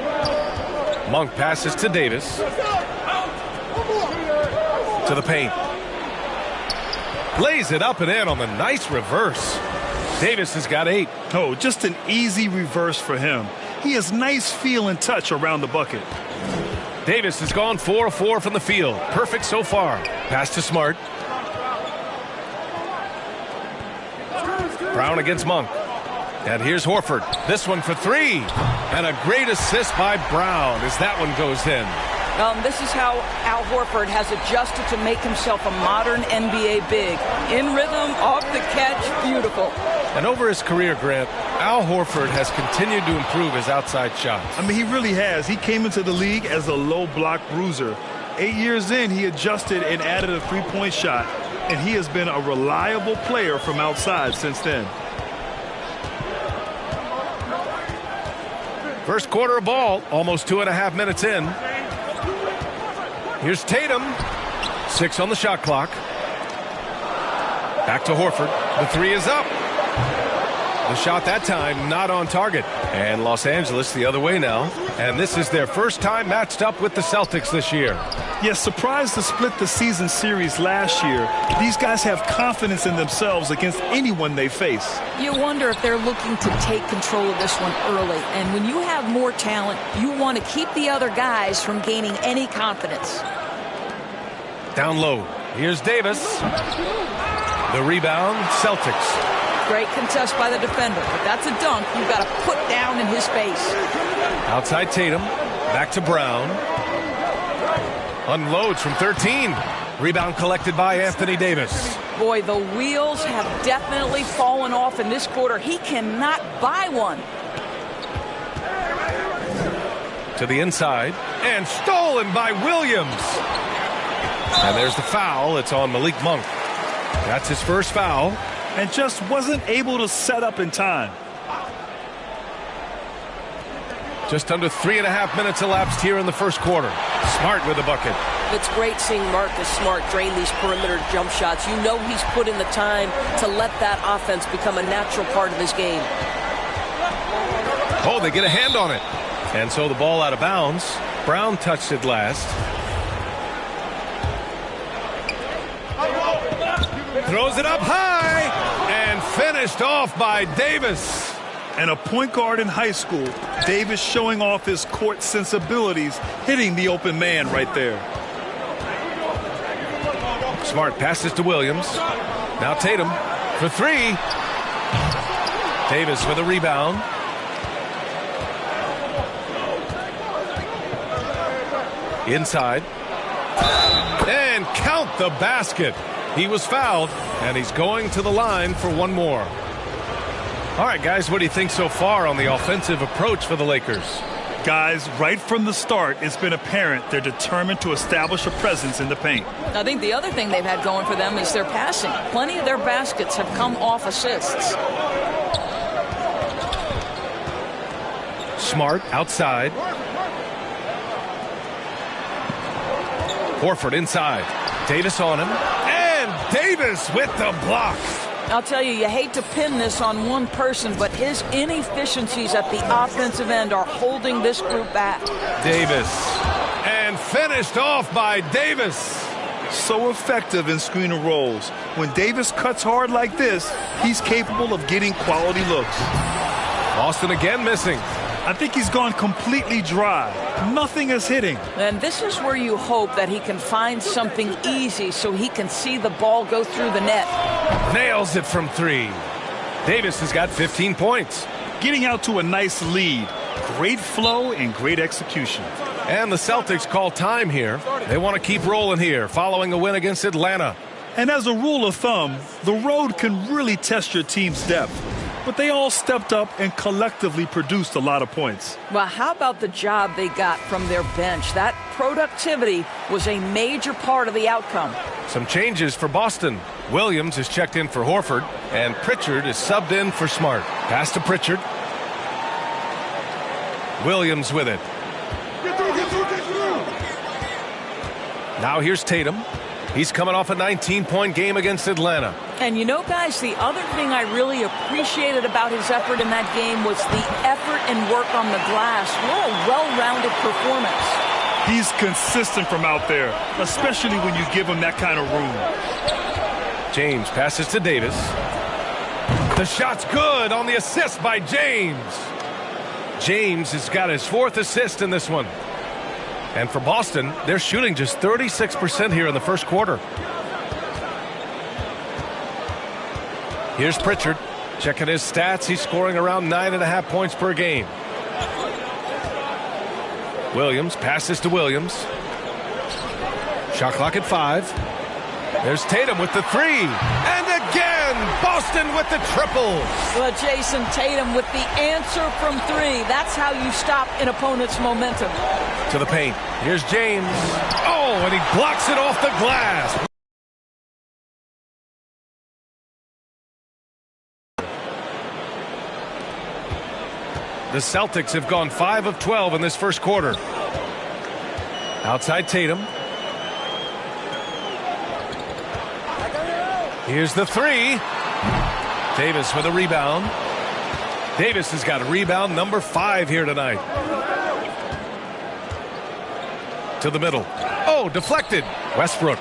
Monk passes to Davis. To the paint. Lays it up and in on the nice reverse. Davis has got 8. Oh, just an easy reverse for him. He has nice feel and touch around the bucket. Davis has gone 4 of 4 from the field. Perfect so far. Pass to Smart. Brown against Monk. And here's Horford. This one for 3. And a great assist by Brown as that one goes in. This is how Al Horford has adjusted to make himself a modern NBA big. In rhythm, off the catch, beautiful. And over his career, Grant, Al Horford has continued to improve his outside shots. I mean, he really has. He came into the league as a low block bruiser. 8 years in, he adjusted and added a three-point shot. And he has been a reliable player from outside since then. First quarter of ball, almost 2.5 minutes in. Here's Tatum. 6 on the shot clock. Back to Horford. The 3 is up. The shot that time not on target. And Los Angeles the other way now. And this is their first time matched up with the Celtics this year. Yes, surprised to split the season series last year. These guys have confidence in themselves against anyone they face. You wonder if they're looking to take control of this one early. And when you have more talent, you want to keep the other guys from gaining any confidence. Down low. Here's Davis. The rebound, Celtics. Great contest by the defender. If that's a dunk, you've got to put down in his face. Outside Tatum. Back to Brown. Unloads from 13. Rebound collected by Anthony Davis. Boy, the wheels have definitely fallen off in this quarter. He cannot buy one. To the inside. And stolen by Williams. And there's the foul. It's on Malik Monk. That's his first foul. And just wasn't able to set up in time. Just under 3.5 minutes elapsed here in the first quarter. Smart with the bucket. It's great seeing Marcus Smart drain these perimeter jump shots. You know he's put in the time to let that offense become a natural part of his game. Oh, they get a hand on it. And so the ball out of bounds. Brown touched it last. Throws it up high and finished off by Davis. And a point guard in high school, Davis showing off his court sensibilities, hitting the open man right there. Smart passes to Williams. Now Tatum for three. Davis with a rebound. Inside. And count the basket. He was fouled, and he's going to the line for one more. All right, guys, what do you think so far on the offensive approach for the Lakers? Guys, right from the start, it's been apparent they're determined to establish a presence in the paint. I think the other thing they've had going for them is their passing. Plenty of their baskets have come off assists. Smart outside. Horford inside. Davis on him. And Davis with the block. I'll tell you, you hate to pin this on one person, but his inefficiencies at the offensive end are holding this group back. Davis. And finished off by Davis. So effective in screen and rolls. When Davis cuts hard like this, he's capable of getting quality looks. Boston again missing. I think he's gone completely dry. Nothing is hitting. And this is where you hope that he can find something easy so he can see the ball go through the net. Nails it from three. Davis has got 15 points. Getting out to a nice lead. Great flow and great execution. And the Celtics call time here. They want to keep rolling here following a win against Atlanta. And as a rule of thumb, the road can really test your team's depth. But they all stepped up and collectively produced a lot of points. Well, how about the job they got from their bench? That productivity was a major part of the outcome. Some changes for Boston. Williams is checked in for Horford, and Pritchard is subbed in for Smart. Pass to Pritchard. Williams with it. Now here's Tatum. He's coming off a 19-point game against Atlanta. And you know, guys, the other thing I really appreciated about his effort in that game was the effort and work on the glass. What a well-rounded performance. He's consistent from out there, especially when you give him that kind of room. James passes to Davis. The shot's good on the assist by James. James has got his 4th assist in this one. And for Boston, they're shooting just 36% here in the first quarter. Here's Pritchard. Checking his stats. He's scoring around 9.5 points per game. Williams passes to Williams. Shot clock at 5. There's Tatum with the 3. And again, Boston with the triple. Well, Jason, Tatum with the answer from 3. That's how you stop an opponent's momentum. To the paint. Here's James. Oh, and he blocks it off the glass. The Celtics have gone 5 of 12 in this first quarter. Outside Tatum. Here's the 3. Davis with a rebound. Davis has got a rebound number 5 here tonight. To the middle. Oh, Oh, deflected. Westbrook.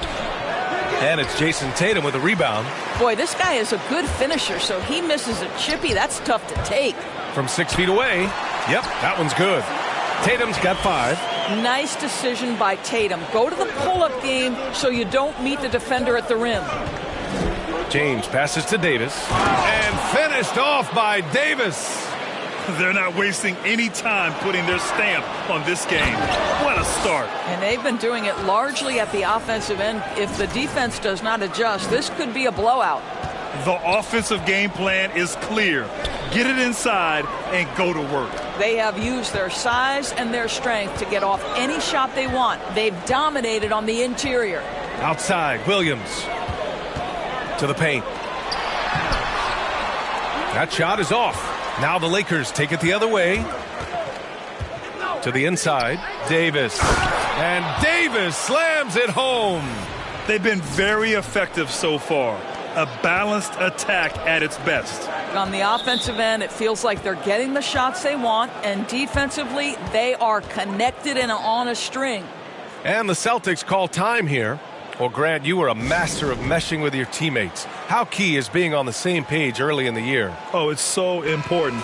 And it's Jason Tatum with a rebound. Boy, this guy is a good finisher, so he misses a chippy. That's tough to take. From 6 feet away. Yep, that one's good. Tatum's got 5. Nice decision by Tatum. Go to the pull-up game so you don't meet the defender at the rim. James passes to Davis. And finished off by Davis. They're not wasting any time putting their stamp on this game. What a start. And they've been doing it largely at the offensive end. If the defense does not adjust, this could be a blowout. The offensive game plan is clear. Get it inside and go to work. They have used their size and their strength to get off any shot they want. They've dominated on the interior. Outside, Williams. To the paint. That shot is off. Now the Lakers take it the other way. To the inside, Davis. And Davis slams it home. They've been very effective so far. A balanced attack at its best. On the offensive end, it feels like they're getting the shots they want, and defensively, they are connected and on a string. And the Celtics call time here. Well, Grant, you were a master of meshing with your teammates. How key is being on the same page early in the year? Oh, it's so important.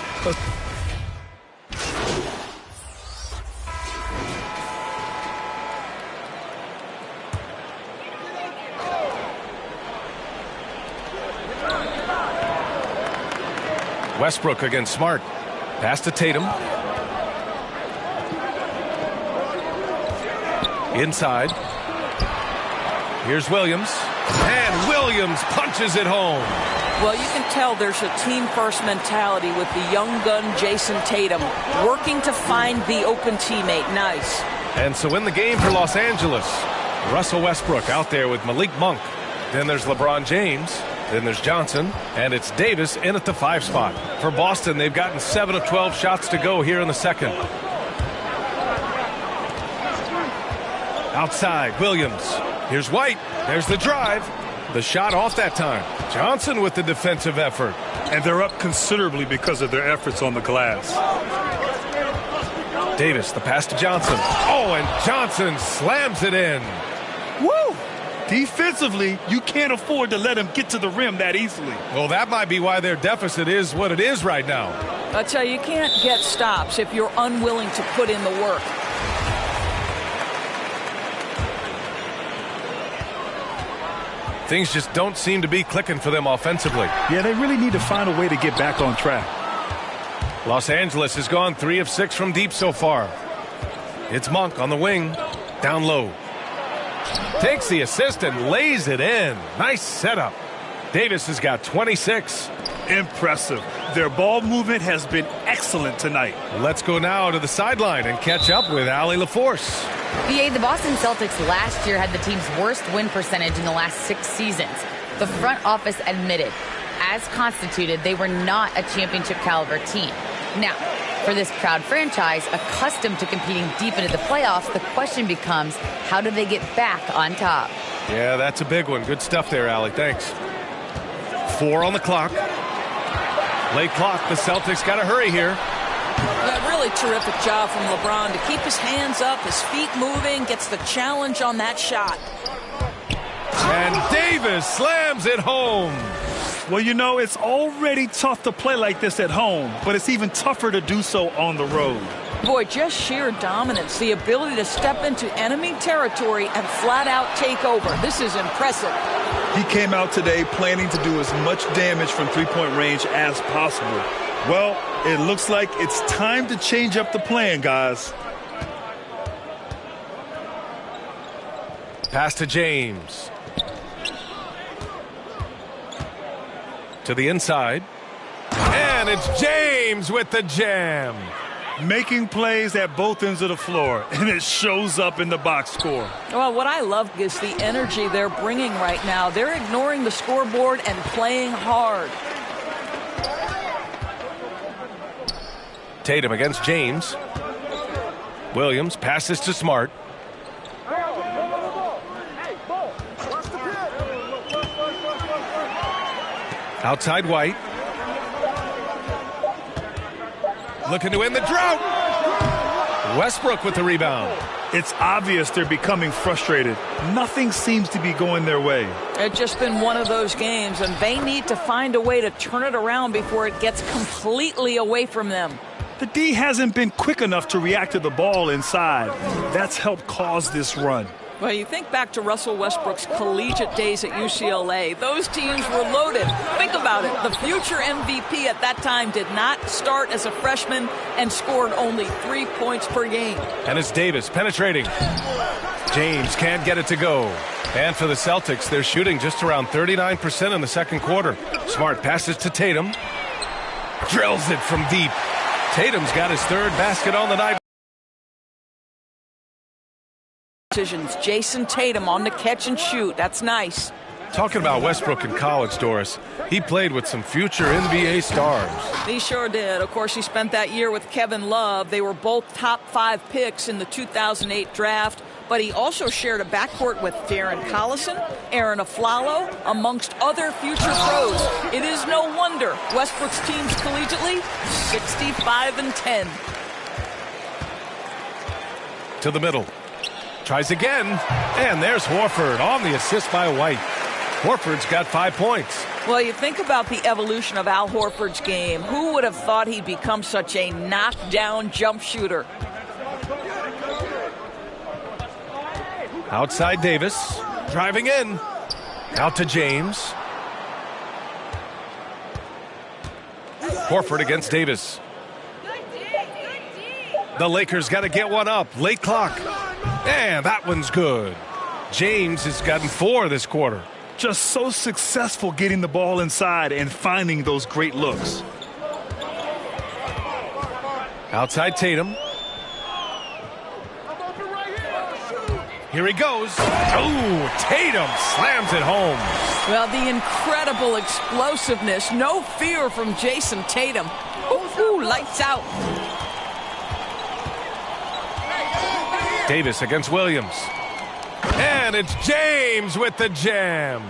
Westbrook against Smart. Pass to Tatum. Inside. Here's Williams. And Williams punches it home. Well, you can tell there's a team-first mentality with the young gun Jason Tatum working to find the open teammate. Nice. And so in the game for Los Angeles, Russell Westbrook out there with Malik Monk. Then there's LeBron James. Then there's Johnson. And it's Davis in at the 5 spot. For Boston, they've gotten 7 of 12 shots to go here in the second. Outside, Williams. Here's White. There's the drive. The shot off that time. Johnson with the defensive effort. And they're up considerably because of their efforts on the glass. Davis, the pass to Johnson. Oh, and Johnson slams it in. Woo! Defensively, you can't afford to let him get to the rim that easily. Well, that might be why their deficit is what it is right now. I tell you, you can't get stops if you're unwilling to put in the work. Things just don't seem to be clicking for them offensively. Yeah, they really need to find a way to get back on track. Los Angeles has gone 3 of 6 from deep so far. It's Monk on the wing. Down low. Takes the assist and lays it in. Nice setup. Davis has got 26. Impressive. Their ball movement has been excellent tonight. Let's go now to the sideline and catch up with Allie LaForce. BA, the Boston Celtics last year had the team's worst win percentage in the last 6 seasons. The front office admitted, as constituted, they were not a championship caliber team. Now, for this proud franchise, accustomed to competing deep into the playoffs, the question becomes, how do they get back on top? Yeah, that's a big one. Good stuff there, Allie. Thanks. 4 on the clock. Late clock. The Celtics got to hurry here. Yeah, really terrific job from LeBron to keep his hands up, his feet moving, gets the challenge on that shot. And Davis slams it home. Well, you know, it's already tough to play like this at home, but it's even tougher to do so on the road. Boy, just sheer dominance, the ability to step into enemy territory and flat out take over. This is impressive. He came out today planning to do as much damage from three-point range as possible. Well, it looks like it's time to change up the plan, guys. Pass to James. To the inside. And it's James with the jam. Making plays at both ends of the floor, and it shows up in the box score. Well, what I love is the energy they're bringing right now. They're ignoring the scoreboard and playing hard. Tatum against James. Williams passes to Smart. Outside White. Looking to end the drought. Westbrook with the rebound. It's obvious they're becoming frustrated. Nothing seems to be going their way. It's just been one of those games, and they need to find a way to turn it around before it gets completely away from them. The D hasn't been quick enough to react to the ball inside. That's helped cause this run. Well, you think back to Russell Westbrook's collegiate days at UCLA. Those teams were loaded. Think about it. The future MVP at that time did not start as a freshman and scored only 3 points per game. And it's Davis penetrating. James can't get it to go. And for the Celtics, they're shooting just around 39% in the second quarter. Smart passes to Tatum. Drills it from deep. Tatum's got his third basket on the night. Jason Tatum on the catch and shoot. That's nice. Talking about Westbrook in college, Doris, he played with some future NBA stars. He sure did. Of course, he spent that year with Kevin Love. They were both top 5 picks in the 2008 draft. But he also shared a backcourt with Darren Collison, Aaron Aflalo, amongst other future pros. It is no wonder Westbrook's teams collegiately 65-10. To the middle. Tries again, and there's Horford on the assist by White. Horford's got 5 points. Well, you think about the evolution of Al Horford's game. Who would have thought he'd become such a knockdown jump shooter? Outside Davis, driving in. Out to James. Horford against Davis. The Lakers got to get one up. Late clock. And that one's good. James has gotten 4 this quarter. Just so successful getting the ball inside and finding those great looks. Outside Tatum. Here he goes. Oh, Tatum slams it home. Well, the incredible explosiveness. No fear from Jason Tatum. Ooh, lights out. Davis against Williams. And it's James with the jam.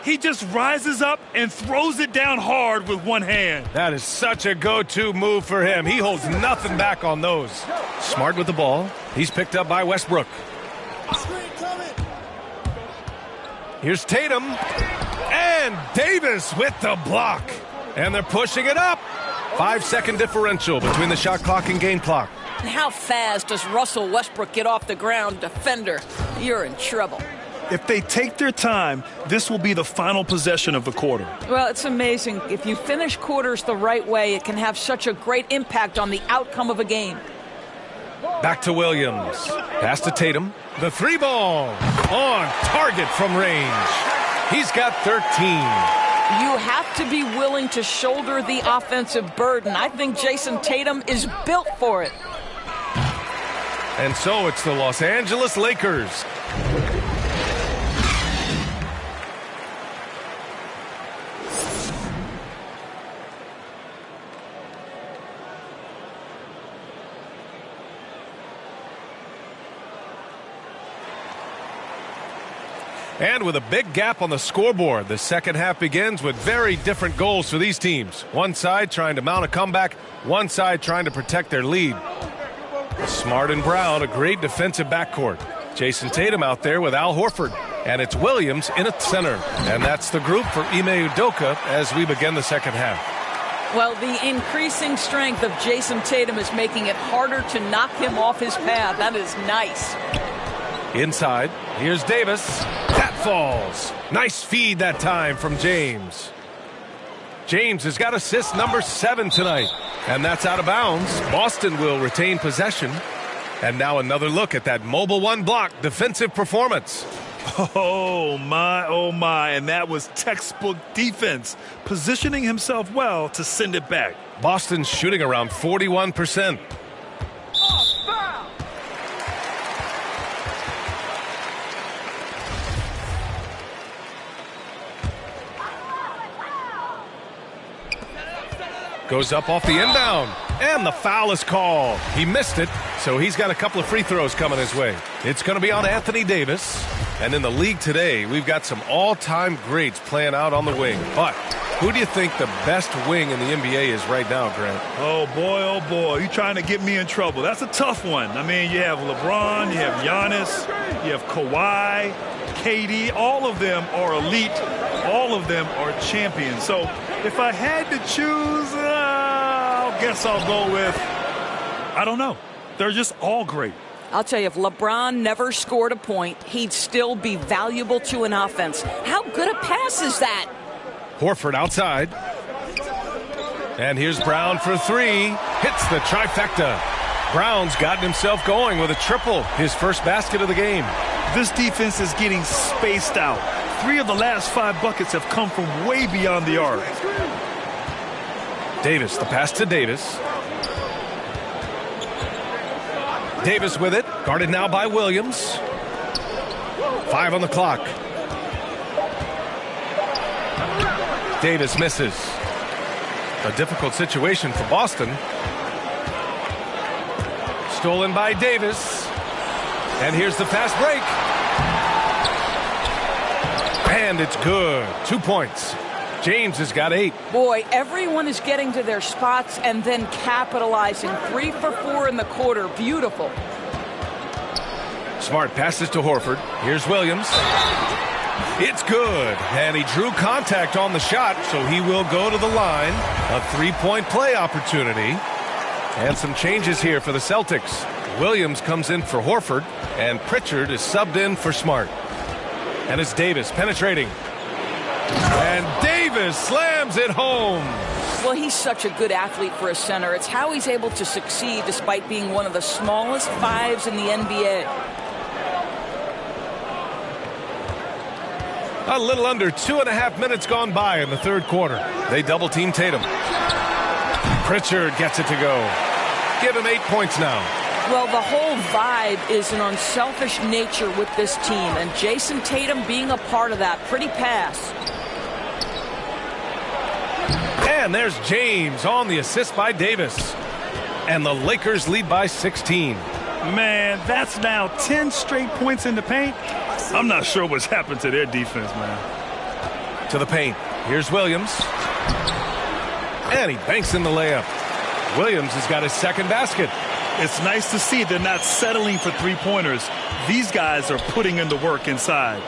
He just rises up and throws it down hard with one hand. That is such a go-to move for him. He holds nothing back on those. Smart with the ball. He's picked up by Westbrook. Here's Tatum. And Davis with the block. And they're pushing it up. 5-second differential between the shot clock and game clock. How fast does Russell Westbrook get off the ground, defender? You're in trouble. If they take their time, this will be the final possession of the quarter. Well, it's amazing. If you finish quarters the right way, it can have such a great impact on the outcome of a game. Back to Williams. Pass to Tatum. The 3-ball. On target from range. He's got 13. You have to be willing to shoulder the offensive burden. I think Jason Tatum is built for it. And so it's the Los Angeles Lakers. And with a big gap on the scoreboard, the second half begins with very different goals for these teams. One side trying to mount a comeback, one side trying to protect their lead. Smart and Brown, a great defensive backcourt. Jason Tatum out there with Al Horford. And it's Williams in at center. And that's the group for Ime Udoka as we begin the second half. Well, the increasing strength of Jason Tatum is making it harder to knock him off his path. That is nice. Inside, here's Davis. That falls. Nice feed that time from James. James has got assist number 7 tonight. And that's out of bounds. Boston will retain possession. And now another look at that mobile one block defensive performance. Oh, my. And that was textbook defense. Positioning himself well to send it back. Boston's shooting around 41%. Goes up off the inbound, and the foul is called. He missed it, so he's got a couple of free throws coming his way. It's going to be on Anthony Davis. And in the league today, we've got some all-time greats playing out on the wing. But Who do you think the best wing in the NBA is right now, Grant? Oh, boy. You're trying to get me in trouble. That's a tough one. I mean, you have LeBron, you have Giannis, you have Kawhi, KD. All of them are elite. All of them are champions. So if I had to choose, I guess I'll go with, I don't know. They're just all great. I'll tell you, if LeBron never scored a point, he'd still be valuable to an offense. How good a pass is that? Horford outside. And here's Brown for three. Hits the trifecta. Brown's gotten himself going with a triple. His first basket of the game. This defense is getting spaced out. 3 of the last 5 buckets have come from way beyond the arc. Davis, the pass to Davis. Davis with it, guarded now by Williams. 5 on the clock. Davis misses. A difficult situation for Boston. Stolen by Davis. And here's the fast break. And it's good. 2 points. James has got 8. Boy, everyone is getting to their spots and then capitalizing. 3 for 4 in the quarter. Beautiful. Smart passes to Horford. Here's Williams. It's good. And he drew contact on the shot, so he will go to the line. A 3-point play opportunity. And some changes here for the Celtics. Williams comes in for Horford, and Pritchard is subbed in for Smart. And it's Davis penetrating. And Davis slams it home. Well, he's such a good athlete for a center. It's how he's able to succeed despite being one of the smallest 5s in the NBA. A little under 2.5 minutes gone by in the third quarter. They double-team Tatum. Pritchard gets it to go. Give him 8 points now. Well, the whole vibe is an unselfish nature with this team, and Jason Tatum being a part of that. Pretty pass. And there's James on the assist by Davis. And the Lakers lead by 16. Man, that's now 10 straight points in the paint. I'm not sure what's happened to their defense, man. To the paint. Here's Williams. And he banks in the layup. Williams has got his second basket. It's nice to see they're not settling for 3-pointers. These guys are putting in the work inside.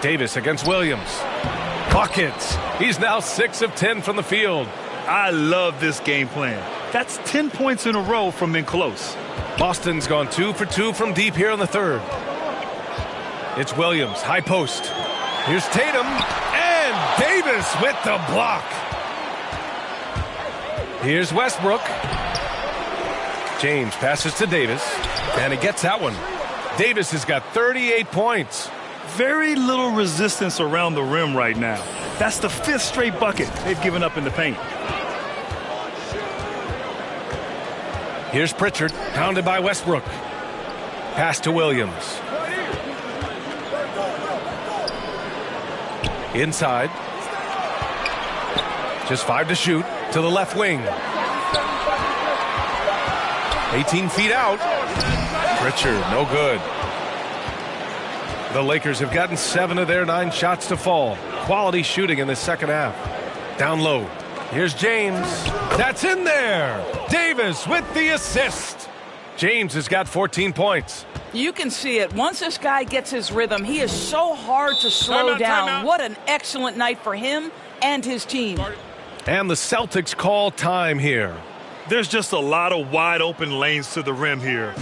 Davis against Williams. Buckets. He's now 6 of 10 from the field. I love this game plan. That's 10 points in a row from in close. Boston's gone 2 for 2 from deep here in the third. It's Williams, high post. Here's Tatum, and Davis with the block. Here's Westbrook. James passes to Davis, and he gets that one. Davis has got 38 points. Very little resistance around the rim right now. That's the 5th straight bucket they've given up in the paint. Here's Pritchard, pounded by Westbrook. Pass to Williams. Inside. Just 5 to shoot. To the left wing. 18 feet out. Pritchard, no good. The Lakers have gotten 7 of their 9 shots to fall. Quality shooting in the second half. Down low. Here's James. That's in there. Davis with the assist. James has got 14 points. You can see it. Once this guy gets his rhythm, he is so hard to slow down. What an excellent night for him and his team. And the Celtics call time here. There's just a lot of wide open lanes to the rim here.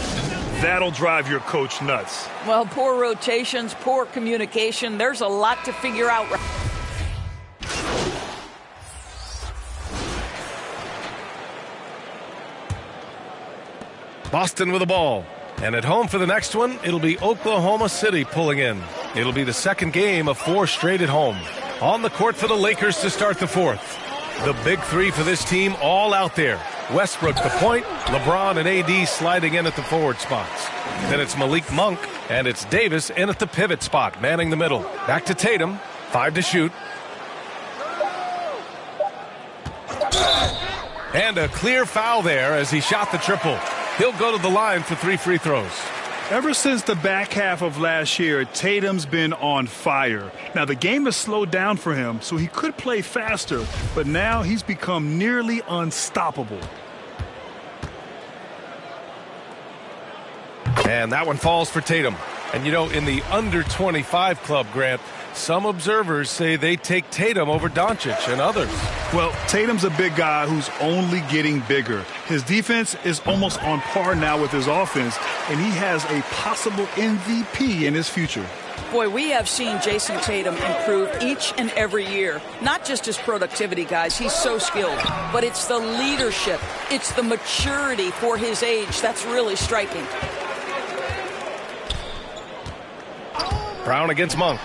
That'll drive your coach nuts. Well, poor rotations, poor communication. There's a lot to figure out. Boston with the ball. And at home for the next one, it'll be Oklahoma City pulling in. It'll be the second game of 4 straight at home. On the court for the Lakers to start the fourth. The big 3 for this team all out there. Westbrook the point, LeBron and AD sliding in at the forward spots. Then it's Malik Monk, and it's Davis in at the pivot spot, manning the middle. Back to Tatum, 5 to shoot. And a clear foul there as he shot the triple. He'll go to the line for 3 free throws. Ever since the back half of last year, Tatum's been on fire. Now, the game has slowed down for him, so he could play faster, but now he's become nearly unstoppable. And that one falls for Tatum. And, you know, in the under 25 club, Grant, some observers say they take Tatum over Doncic and others. Well, Tatum's a big guy who's only getting bigger. His defense is almost on par now with his offense, and he has a possible MVP in his future. Boy, we have seen Jason Tatum improve each and every year. Not just his productivity, guys. He's so skilled. But it's the leadership. It's the maturity for his age that's really striking. Brown against Monk.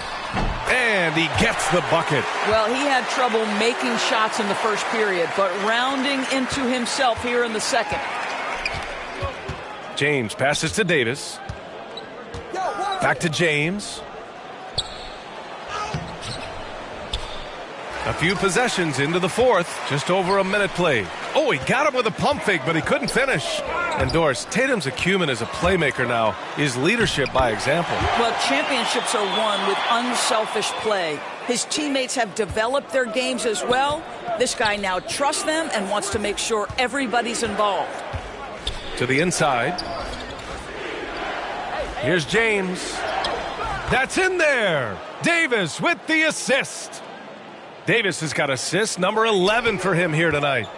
And he gets the bucket. Well, he had trouble making shots in the first period, but rounding into himself here in the second. James passes to Davis. Back to James. A few possessions into the fourth. Just over a minute played. Oh, he got him with a pump fake, but he couldn't finish. And Doris, Tatum's acumen as a playmaker now is leadership by example. Well, championships are won with unselfish play. His teammates have developed their games as well. This guy now trusts them and wants to make sure everybody's involved. To the inside. Here's James. That's in there. Davis with the assist. Davis has got assist number 11 for him here tonight.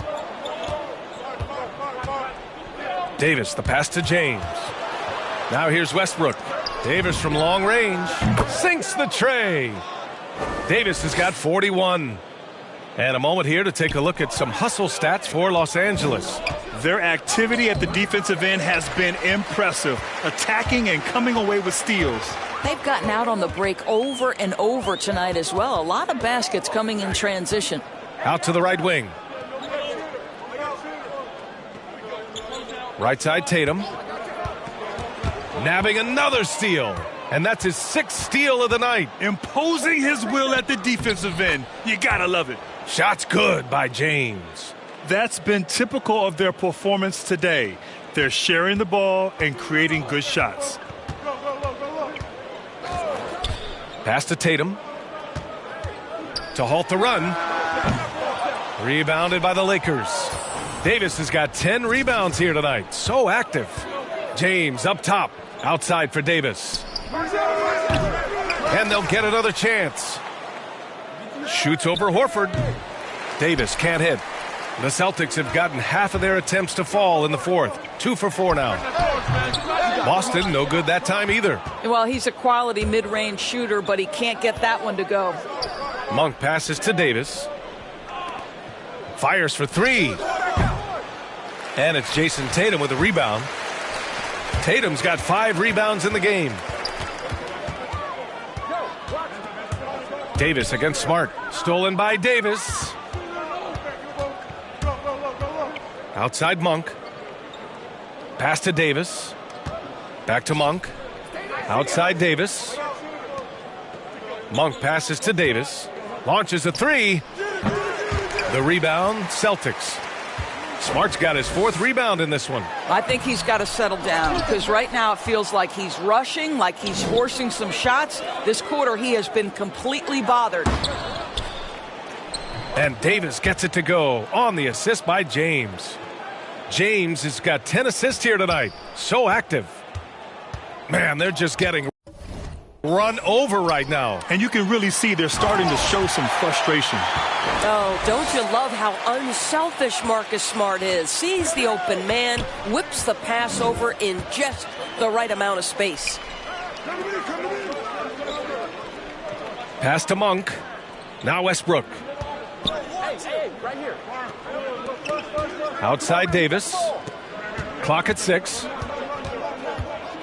Davis, the pass to James. Now here's Westbrook. Davis from long range sinks the tray. Davis has got 41. And a moment here to take a look at some hustle stats for Los Angeles. Their activity at the defensive end has been impressive, attacking and coming away with steals. They've gotten out on the break over and over tonight as well. A lot of baskets coming in transition. Out to the right wing. Right side Tatum. Nabbing another steal. And that's his 6th steal of the night. Imposing his will at the defensive end. You gotta love it. Shots good by James. That's been typical of their performance today. They're sharing the ball and creating good shots. Pass to Tatum. To halt the run. Rebounded by the Lakers. Davis has got 10 rebounds here tonight. So active. James up top. Outside for Davis. And they'll get another chance. Shoots over Horford. Davis can't hit. The Celtics have gotten half of their attempts to fall in the fourth. 2 for 4 now. Boston, no good that time either. Well, he's a quality mid-range shooter, but he can't get that one to go. Monk passes to Davis. Fires for 3. And it's Jason Tatum with a rebound. Tatum's got 5 rebounds in the game. Davis against Smart. Stolen by Davis. Outside Monk. Pass to Davis. Back to Monk. Outside Davis. Monk passes to Davis. Launches a 3. The rebound, Celtics. Smart's got his 4th rebound in this one. I think he's got to settle down because right now it feels like he's rushing, like he's forcing some shots. This quarter he has been completely bothered. And Davis gets it to go on the assist by James. James has got 10 assists here tonight. So active. Man, they're just getting run over right now. And you can really see they're starting to show some frustration. Oh, don't you love how unselfish Marcus Smart is? Sees the open man, whips the pass over in just the right amount of space. Pass to Monk. Now Westbrook. Right here. Outside Davis. Clock at 6.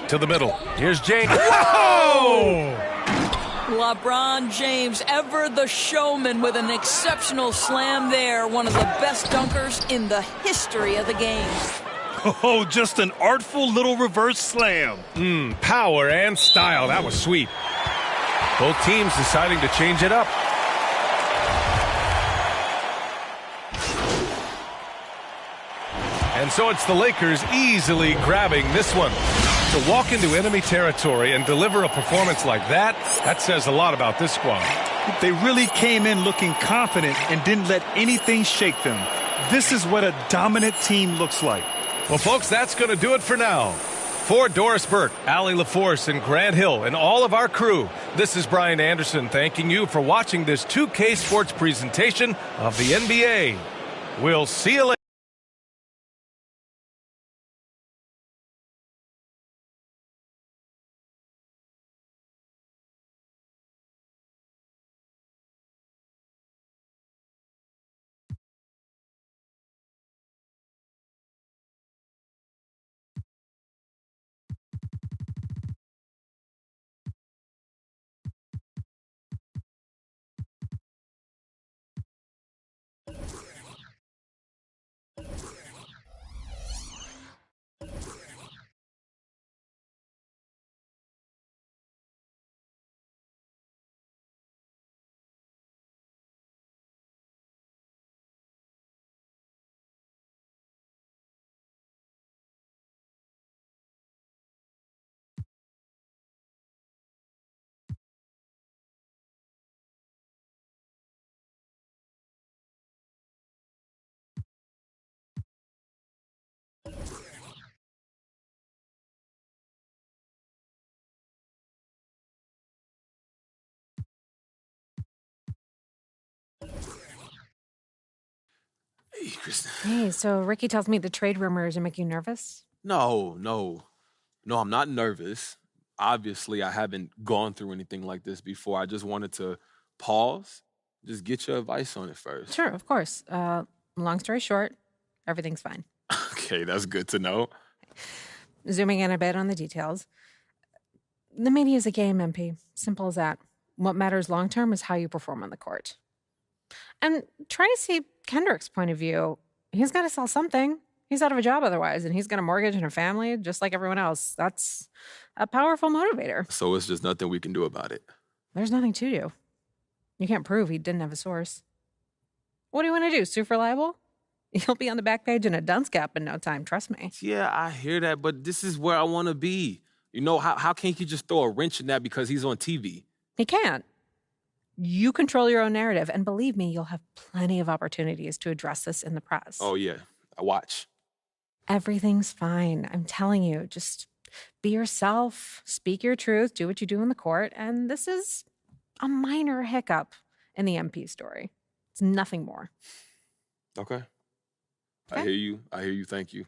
To the middle. Here's James. Whoa! LeBron James, ever the showman, with an exceptional slam there. One of the best dunkers in the history of the game. Oh, just an artful little reverse slam. Power and style. That was sweet. Both teams deciding to change it up. And so it's the Lakers easily grabbing this one. To walk into enemy territory and deliver a performance like that says a lot about this squad. They really came in looking confident and didn't let anything shake them. This is what a dominant team looks like. Well, folks, that's going to do it for now. For Doris Burke, Allie LaForce, and Grant Hill, and all of our crew, this is Brian Anderson thanking you for watching this 2K Sports presentation of the NBA. We'll see you later. Hey, Krista. Hey, so Ricky tells me the trade rumors are making you nervous? No, I'm not nervous. Obviously, I haven't gone through anything like this before. I just wanted to pause, just get your advice on it first. Sure, of course. Long story short, everything's fine. Okay, that's good to know. Zooming in a bit on the details. The media is a game, MP. Simple as that. What matters long term is how you perform on the court. And try to see Kendrick's point of view. He's got to sell something. He's out of a job otherwise, and he's got a mortgage and a family just like everyone else. That's a powerful motivator. So it's just nothing we can do about it. There's nothing to do. You can't prove he didn't have a source. What do you want to do, sue for libel? You'll be on the back page in a dunce cap in no time, trust me. Yeah, I hear that, but this is where I want to be. You know, how can't you just throw a wrench in that because he's on TV? He can't. You control your own narrative, and believe me, you'll have plenty of opportunities to address this in the press. Oh, yeah. I watch. Everything's fine. I'm telling you, just be yourself, speak your truth, do what you do in the court, and this is a minor hiccup in the MP story. It's nothing more. Okay. I hear you. Thank you.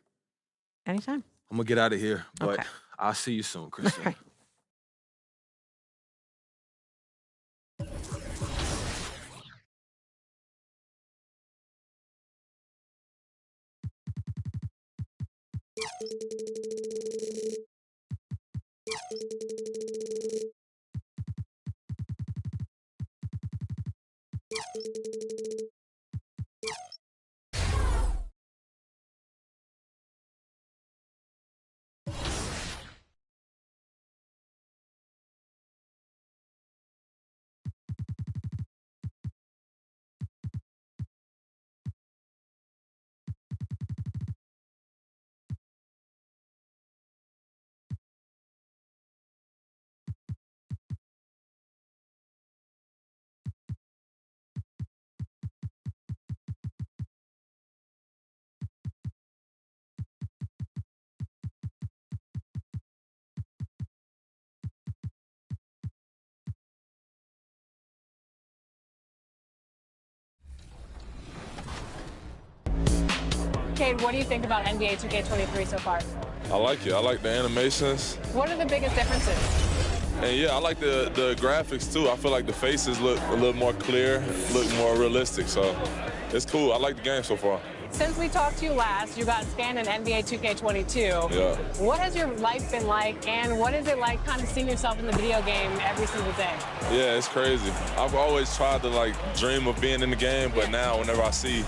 Anytime. I'm going to get out of here, but Okay. I'll see you soon, Krista. All right. Cade, what do you think about NBA 2K23 so far? I like it. I like the animations. What are the biggest differences? And yeah, I like the graphics too. I feel like the faces look a little more clear, look more realistic. So it's cool. I like the game so far. Since we talked to you last, you got scanned in NBA 2K22. Yeah. What has your life been like, and what is it like kind of seeing yourself in the video game every single day? Yeah, it's crazy. I've always tried to like dream of being in the game, but now whenever I see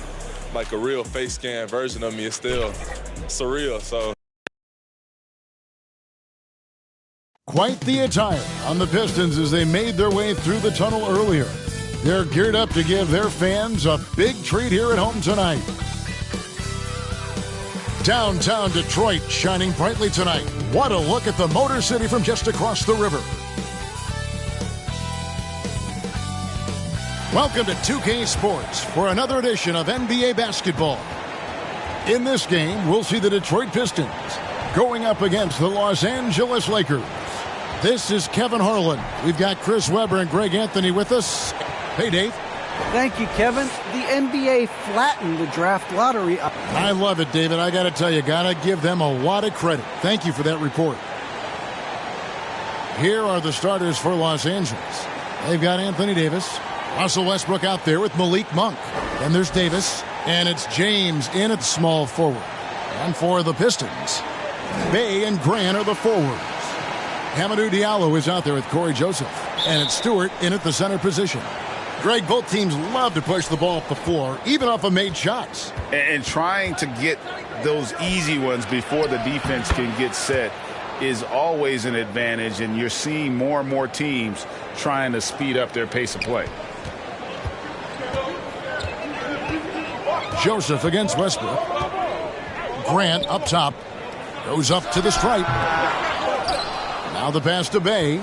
like a real face scan version of me, it's still surreal. So. Quite the attire on the Pistons as they made their way through the tunnel earlier. They're geared up to give their fans a big treat here at home tonight. Downtown Detroit shining brightly tonight. What a look at the Motor City from just across the river. Welcome to 2K Sports for another edition of NBA basketball. In this game, we'll see the Detroit Pistons going up against the Los Angeles Lakers. This is Kevin Harlan. We've got Chris Webber and Greg Anthony with us. Hey, Dave. Thank you, Kevin. The NBA flattened the draft lottery. I love it, David. I got to tell you, got to give them a lot of credit. Thank you for that report. Here are the starters for Los Angeles. They've got Anthony Davis, Russell Westbrook out there with Malik Monk. Then there's Davis, and it's James in at small forward. And for the Pistons, Bay and Grant are the forwards. Hamidou Diallo is out there with Corey Joseph, and it's Stewart in at the center position. Greg, both teams love to push the ball up the floor, even off of made shots. And trying to get those easy ones before the defense can get set is always an advantage, and you're seeing more and more teams trying to speed up their pace of play. Joseph against Westbrook. Grant up top. Goes up to the stripe. Now the pass to Bay.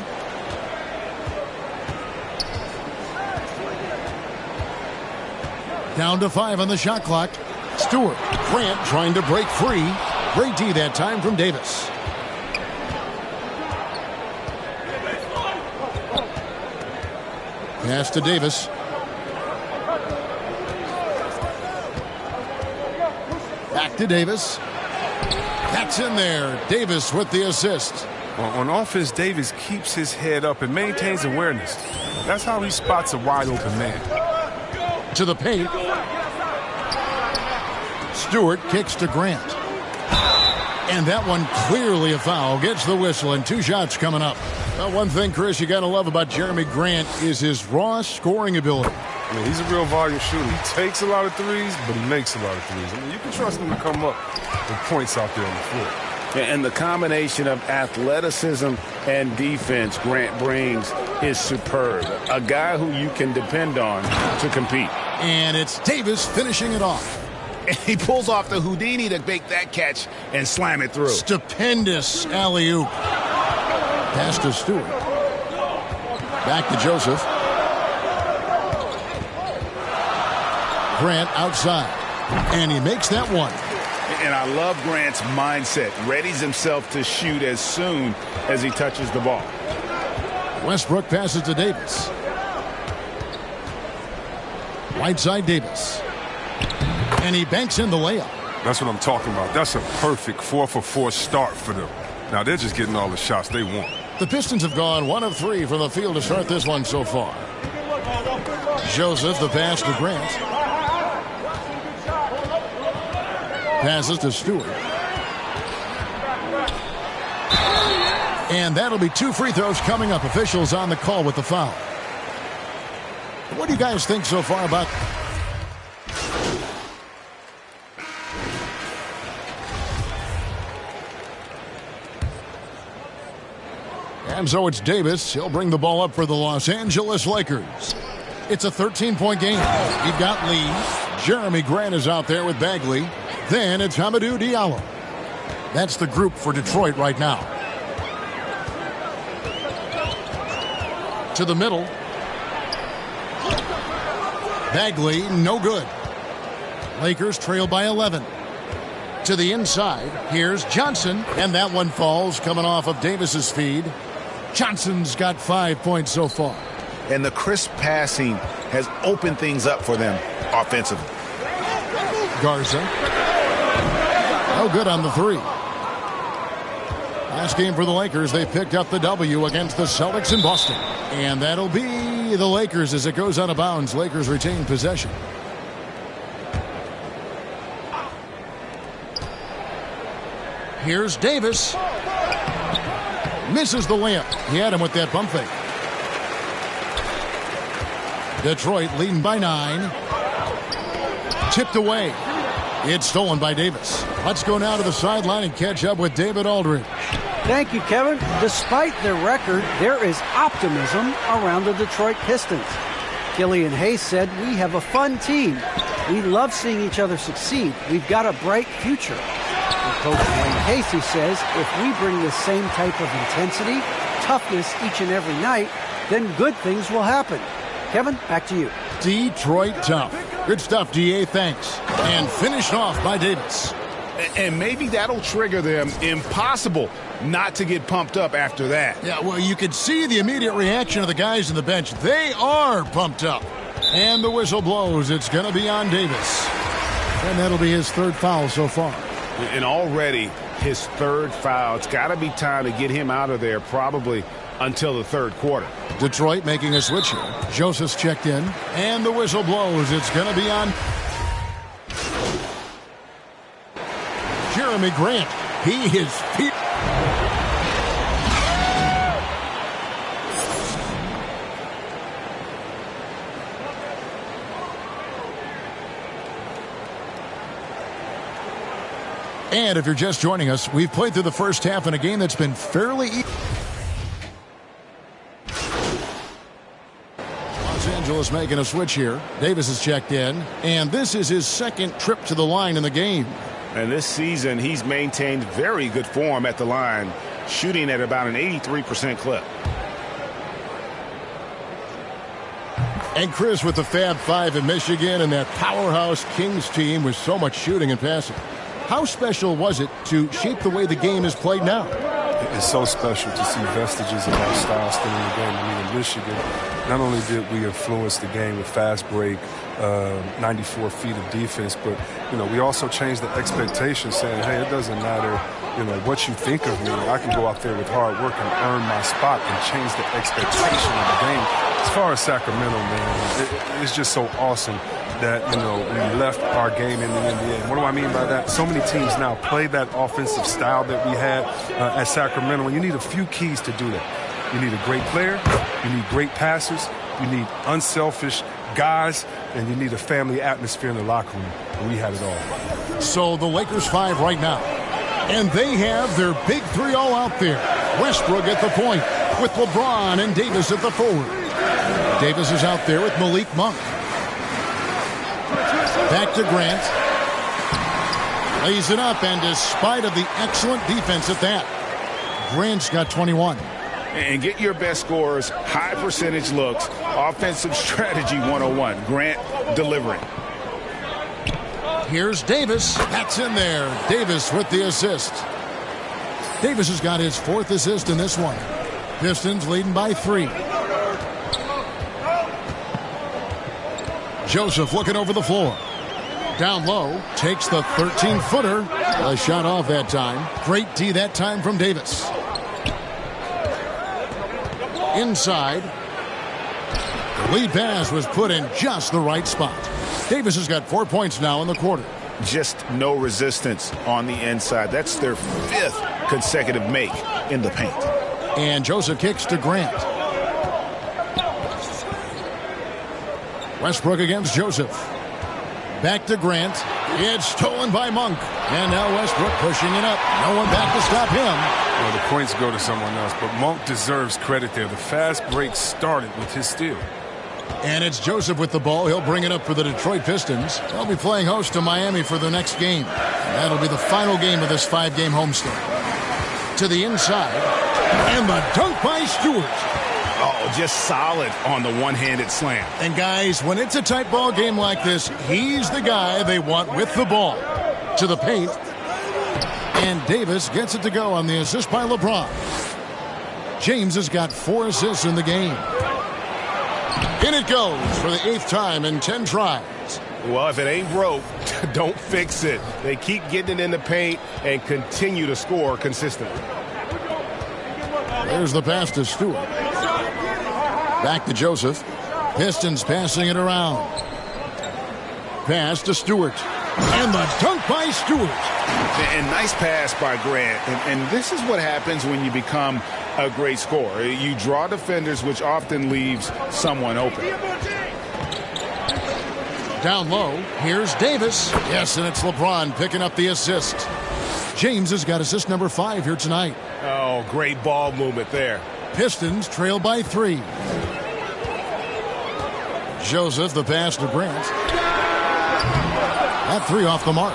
Down to 5 on the shot clock. Stewart. Grant trying to break free. Great D that time from Davis. Pass to Davis. Back to Davis. That's in there. Davis with the assist. On offense, Davis keeps his head up and maintains awareness. That's how he spots a wide open man. To the paint. Stewart kicks to Grant. And that one clearly a foul. Gets the whistle, and 2 shots coming up. Well, one thing, Chris, you got to love about Jeremy Grant is his raw scoring ability. I mean, he's a real volume shooter. He takes a lot of threes, but he makes a lot of threes. I mean, you can trust him to come up with points out there on the floor. And the combination of athleticism and defense Grant brings is superb. A guy who you can depend on to compete. And it's Davis finishing it off. And he pulls off the Houdini to make that catch and slam it through. Stupendous alley-oop. Pass to Stewart. Back to Joseph. Grant outside. And he makes that one. And I love Grant's mindset. Readies himself to shoot as soon as he touches the ball. Westbrook passes to Davis. Right side Davis. And he banks in the layup. That's what I'm talking about. That's a perfect 4-for-4 start for them. Now they're just getting all the shots they want. The Pistons have gone 1 of 3 from the field to start this one so far. Joseph, the pass to Grant. Passes to Stewart. And that'll be 2 free throws coming up. Officials on the call with the foul. What do you guys think so far about... And so it's Davis. He'll bring the ball up for the Los Angeles Lakers. It's a 13-point game. You've got Lee. Jeremy Grant is out there with Bagley. Then it's Hamidou Diallo. That's the group for Detroit right now. To the middle. Bagley, no good. Lakers trail by 11. To the inside, here's Johnson. And that one falls coming off of Davis's feed. Johnson's got 5 points so far. And the crisp passing has opened things up for them offensively. Garza. No good on the 3. Last game for the Lakers, they picked up the W against the Celtics in Boston. And that'll be the Lakers as it goes out of bounds. Lakers retain possession. Here's Davis. Misses the layup. He had him with that pump fake. Detroit leading by 9. Tipped away. It's stolen by Davis. Let's go now to the sideline and catch up with David Aldridge. Thank you, Kevin. Despite their record, there is optimism around the Detroit Pistons. Killian Hayes said, "We have a fun team. We love seeing each other succeed. We've got a bright future." Coach Wayne Casey says if we bring the same type of intensity, toughness each and every night, then good things will happen. Kevin, back to you. Detroit tough. Good stuff, DA. Thanks. And finished off by Davis. And maybe that'll trigger them. Impossible not to get pumped up after that. Yeah, well, you could see the immediate reaction of the guys on the bench. They are pumped up. And the whistle blows. It's going to be on Davis. And that'll be his third foul so far. And already his third foul. It's got to be time to get him out of there probably until the third quarter. Detroit making a switch here. Joseph's checked in. And the whistle blows. It's going to be on Jeremy Grant. He is... And if you're just joining us, we've played through the first half in a game that's been fairly easy. Los Angeles making a switch here. Davis is checked in, and this is his second trip to the line in the game. And this season, he's maintained very good form at the line, shooting at about an 83% clip. And Chris with the Fab Five in Michigan and that powerhouse Kings team with so much shooting and passing. How special was it to shape the way the game is played now? It's so special to see vestiges of our style still in the game. I mean, in Michigan, not only did we influence the game with fast break, 94 feet of defense, but, you know, we also changed the expectation, saying, hey, it doesn't matter, you know, what you think of me. I can go out there with hard work and earn my spot and change the expectation of the game. As far as Sacramento, man, it's just so awesome that, you know, we left our game in the NBA. And what do I mean by that? So many teams now play that offensive style that we had at Sacramento, and you need a few keys to do that. You need a great player, you need great passers, you need unselfish guys, and you need a family atmosphere in the locker room. And we had it all. So the Lakers 5 right now. And they have their big three all out there. Westbrook at the point with LeBron and Davis at the forward. Davis is out there with Malik Monk. Back to Grant. Lays it up, and despite of the excellent defense at that, Grant's got 21. And get your best scorers, high percentage looks, offensive strategy 101. Grant delivering. Here's Davis. That's in there. Davis with the assist. Davis has got his fourth assist in this one. Pistons leading by 3. Joseph looking over the floor. Down low, takes the 13-footer. A shot off that time. Great D that time from Davis. Inside. The lead pass was put in just the right spot. Davis has got 4 points now in the quarter. Just no resistance on the inside. That's their 5th consecutive make in the paint. And Joseph kicks to Grant. Westbrook against Joseph. Back to Grant. It's stolen by Monk. And now Westbrook pushing it up. No one back to stop him. Well, the points go to someone else, but Monk deserves credit there. The fast break started with his steal. And it's Joseph with the ball. He'll bring it up for the Detroit Pistons. They'll be playing host to Miami for the next game. And that'll be the final game of this 5-game homestand. To the inside. And the dunk by Stewart. Oh, just solid on the one-handed slam. And guys, when it's a tight ball game like this, he's the guy they want with the ball. To the paint. And Davis gets it to go on the assist by LeBron. James has got 4 assists in the game. In it goes for the 8th time in 10 tries. Well, if it ain't broke, don't fix it. They keep getting it in the paint and continue to score consistently. There's the pass to Stewart. Back to Joseph. Pistons passing it around. Pass to Stewart. And the dunk by Stewart. And nice pass by Grant. And this is what happens when you become a great scorer. You draw defenders, which often leaves someone open. Down low, here's Davis. Yes, and it's LeBron picking up the assist. James has got assist number 5 here tonight. Oh, great ball movement there. Pistons trail by 3. Joseph, the pass to Grant. That 3 off the mark.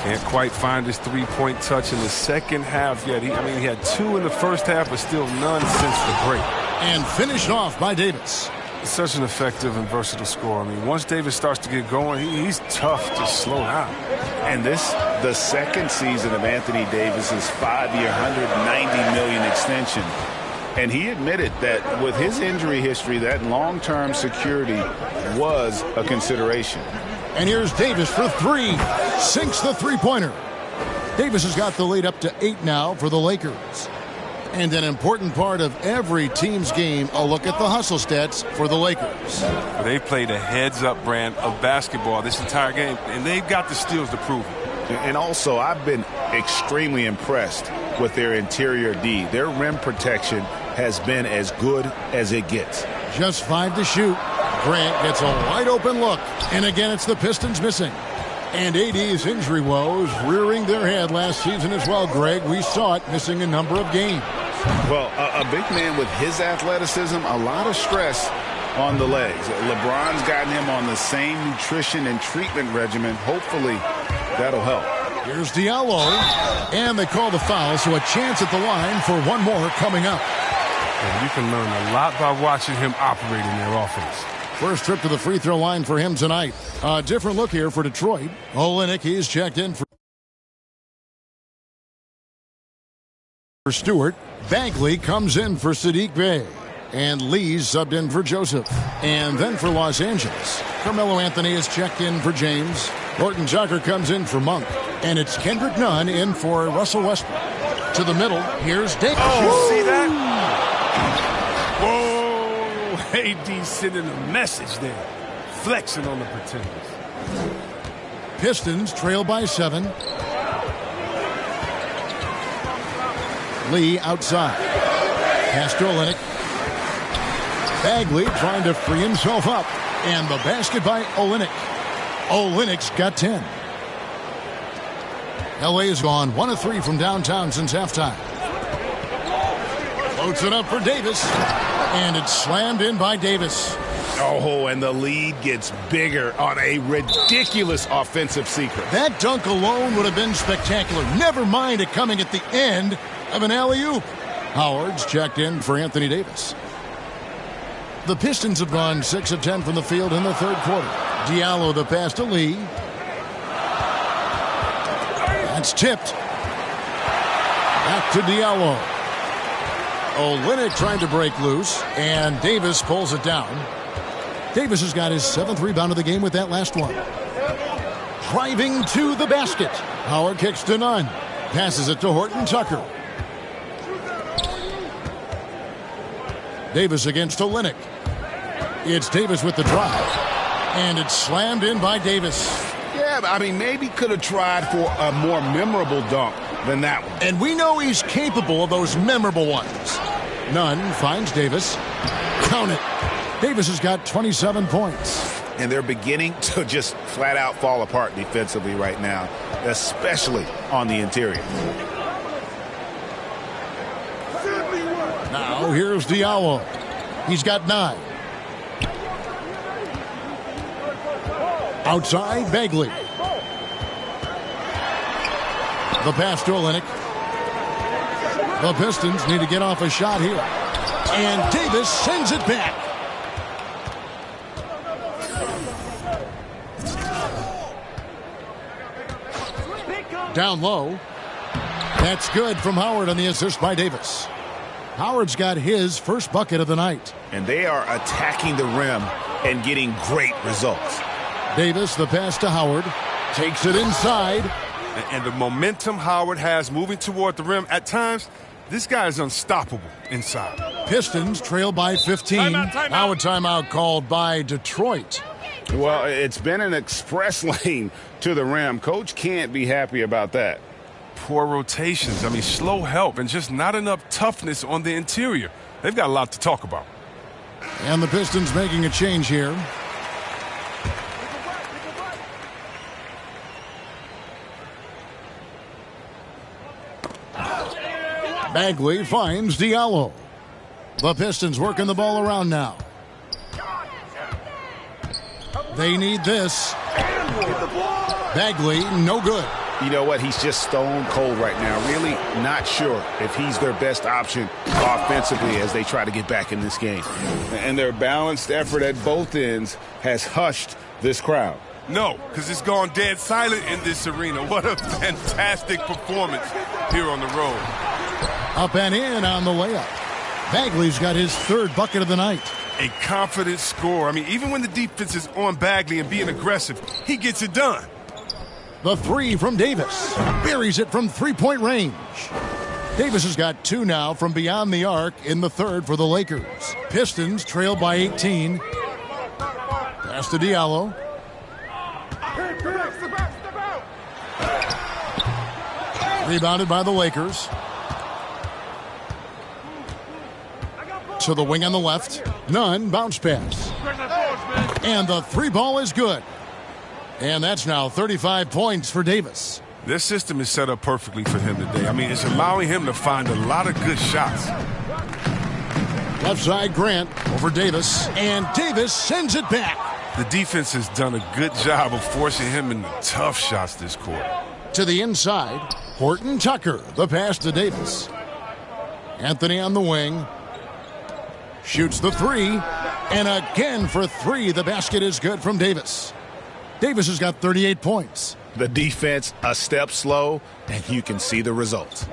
Can't quite find his three-point touch in the second half yet. He had 2 in the first half, but still none since the break. And finished off by Davis. Such an effective and versatile scorer. I mean, once Davis starts to get going, he's tough to slow down. And this, the second season of Anthony Davis's 5-year, $190 million extension. And he admitted that with his injury history, that long-term security was a consideration. And here's Davis for 3. Sinks the three-pointer. Davis has got the lead up to 8 now for the Lakers. And an important part of every team's game, a look at the hustle stats for the Lakers. They played a heads-up brand of basketball this entire game, and they've got the steals to prove it. And also, I've been extremely impressed with their interior D. Their rim protection has been as good as it gets. Just 5 to shoot. Grant gets a wide-open look. And again, it's the Pistons missing. And AD's injury woes rearing their head last season as well, Greg. We saw it missing a number of games. Well, a big man with his athleticism, a lot of stress on the legs. LeBron's gotten him on the same nutrition and treatment regimen. Hopefully, that'll help. Here's Diallo, and they call the foul, so a chance at the line for one more coming up. And you can learn a lot by watching him operate in their offense. First trip to the free throw line for him tonight. A different look here for Detroit. Olynyk, he's checked in for Stewart. Bagley comes in for Sadiq Bey. And Lee's subbed in for Joseph. And then for Los Angeles, Carmelo Anthony is checked in for James. Horton Tucker comes in for Monk. And it's Kendrick Nunn in for Russell Westbrook. To the middle, here's Davis. Oh, see that? Whoa! AD sending a message there. Flexing on the pretenders. Pistons trail by 7. Lee outside. Pass to Olynyk. Bagley trying to free himself up. And the basket by Olynyk. Olynyk's got 10. LA has gone 1 of 3 from downtown since halftime. Floats it up for Davis. And it's slammed in by Davis. Oh, and the lead gets bigger on a ridiculous offensive secret. That dunk alone would have been spectacular. Never mind it coming at the end of an alley-oop. Howard's checked in for Anthony Davis. The Pistons have gone 6 of 10 from the field in the third quarter. Diallo the pass to Lee. That's tipped. Back to Diallo. Olynyk trying to break loose, and Davis pulls it down. Davis has got his 7th rebound of the game with that last one. Driving to the basket. Howard kicks to Nunn. Passes it to Horton Tucker. Davis against Olynyk. It's Davis with the drive. And it's slammed in by Davis. Yeah, I mean, maybe could have tried for a more memorable dunk than that one. And we know he's capable of those memorable ones. Nunn finds Davis. Count it. Davis has got 27 points. And they're beginning to just flat out fall apart defensively right now, especially on the interior. Now here's Diallo. He's got 9. Outside, Bagley. The pass to Olynyk. The Pistons need to get off a shot here. And Davis sends it back. Down low. That's good from Howard on the assist by Davis. Howard's got his first bucket of the night. And they are attacking the rim and getting great results. Davis, the pass to Howard. Takes it inside. And the momentum Howard has moving toward the rim, at times, this guy is unstoppable inside. Pistons trail by 15. Now a timeout called by Detroit. Well, it's been an express lane to the rim. Coach can't be happy about that. Poor rotations. I mean, slow help and just not enough toughness on the interior. They've got a lot to talk about. And the Pistons making a change here. Bagley finds Diallo. The Pistons working the ball around now. They need this. Bagley, no good. You know what? He's just stone cold right now. Really not sure if he's their best option offensively as they try to get back in this game. And their balanced effort at both ends has hushed this crowd. No, because it's gone dead silent in this arena. What a fantastic performance here on the road. Up and in on the layup. Bagley's got his third bucket of the night. A confident scorer. I mean, even when the defense is on Bagley and being aggressive, he gets it done. The three from Davis. Buries it from three-point range. Davis has got 2 now from beyond the arc in the third for the Lakers. Pistons trail by 18. Pass to Diallo. Rebounded by the Lakers. To the wing on the left. Nunn, bounce pass. And the 3-ball is good. And that's now 35 points for Davis. This system is set up perfectly for him today. I mean, it's allowing him to find a lot of good shots. Left side, Grant over Davis. And Davis sends it back. The defense has done a good job of forcing him into tough shots this quarter. To the inside, Horton Tucker, the pass to Davis. Anthony on the wing. Shoots the 3. And again for 3, the basket is good from Davis. Davis has got 38 points. The defense a step slow, and you can see the results.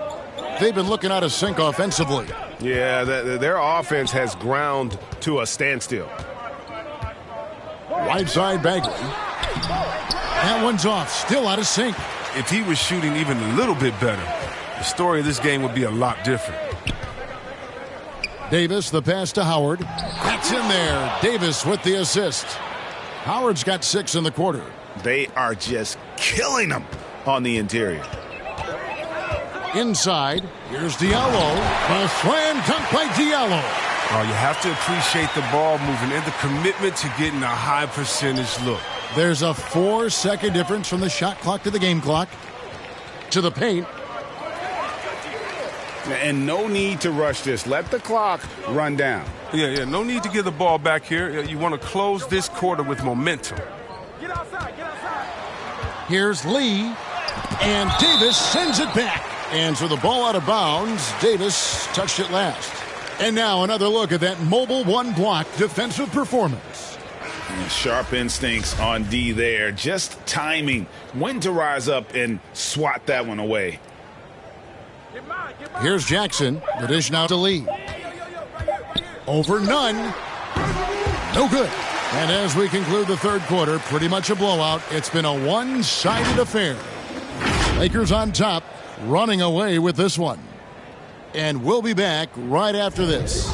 They've been looking out of sync offensively. Yeah, their offense has ground to a standstill. Right side, Bagley. That one's off, still out of sync. If he was shooting even a little bit better, the story of this game would be a lot different. Davis, the pass to Howard. That's in there. Davis with the assist. Howard's got 6 in the quarter. They are just killing them on the interior. Inside, here's Diallo. A slam dunk by Diallo. Oh, you have to appreciate the ball moving and the commitment to getting a high percentage look. There's a 4-second difference from the shot clock to the game clock. To the paint. And no need to rush this. Let the clock run down. Yeah, no need to get the ball back here. You want to close this quarter with momentum. Here's Lee. And Davis sends it back. And so the ball out of bounds. Davis touched it last. And now another look at that mobile one-block defensive performance. And sharp instincts on D there. Just timing when to rise up and swat that one away. Here's Jackson. The dish now to Lee. Over Nunn. No good. And as we conclude the third quarter, pretty much a blowout. It's been a one-sided affair. Lakers on top, running away with this one. And we'll be back right after this.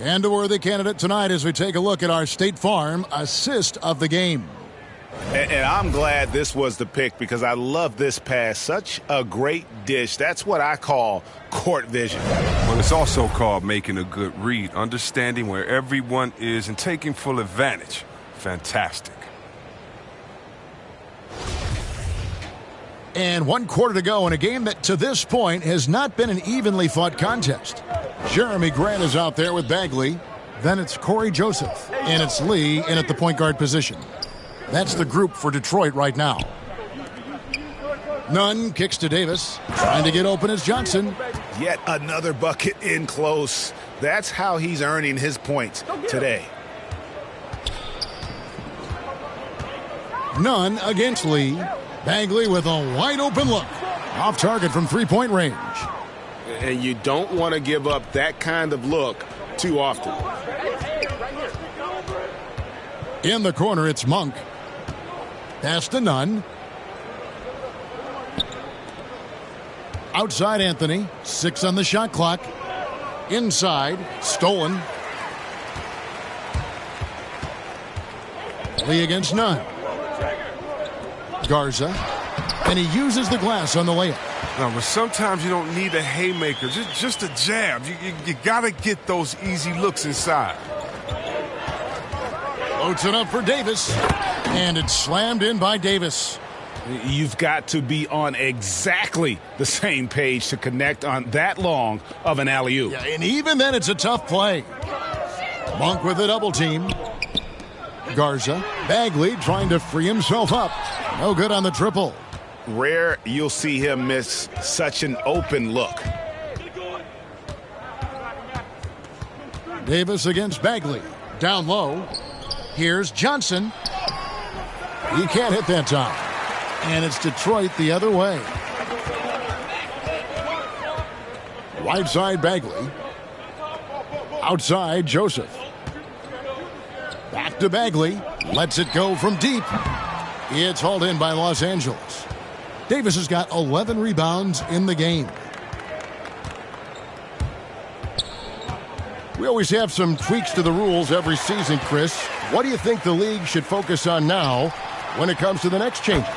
And a worthy candidate tonight as we take a look at our State Farm assist of the game. And I'm glad this was the pick because I love this pass. Such a great dish. That's what I call court vision. Well, it's also called making a good read, understanding where everyone is and taking full advantage. Fantastic. And 1 quarter to go in a game that to this point has not been an evenly fought contest. Jeremy Grant is out there with Bagley. Then it's Corey Joseph. And it's Lee in at the point guard position. That's the group for Detroit right now. Nunn kicks to Davis. Trying to get open is Johnson. Yet another bucket in close. That's how he's earning his points today. Nunn against Lee. Bagley with a wide open look. Off target from three-point range. And you don't want to give up that kind of look too often. In the corner, it's Monk. Pass to Nunn. Outside Anthony. 6 on the shot clock. Inside. Stolen. Lee against Nunn. Garza. And he uses the glass on the layup. No, but sometimes you don't need a haymaker. Just a jab. You got to get those easy looks inside. Floats it up for Davis. And it's slammed in by Davis. You've got to be on exactly the same page to connect on that long of an alley-oop. Yeah, and even then, it's a tough play. Monk with a double team. Garza. Bagley trying to free himself up. No good on the triple. Rare you'll see him miss such an open look. Davis against Bagley. Down low. Here's Johnson. He can't hit that time. And it's Detroit the other way. Right side Bagley. Outside Joseph. Back to Bagley. Lets it go from deep. It's hauled in by Los Angeles. Davis has got 11 rebounds in the game. We always have some tweaks to the rules every season, Chris. What do you think the league should focus on now when it comes to the next changes?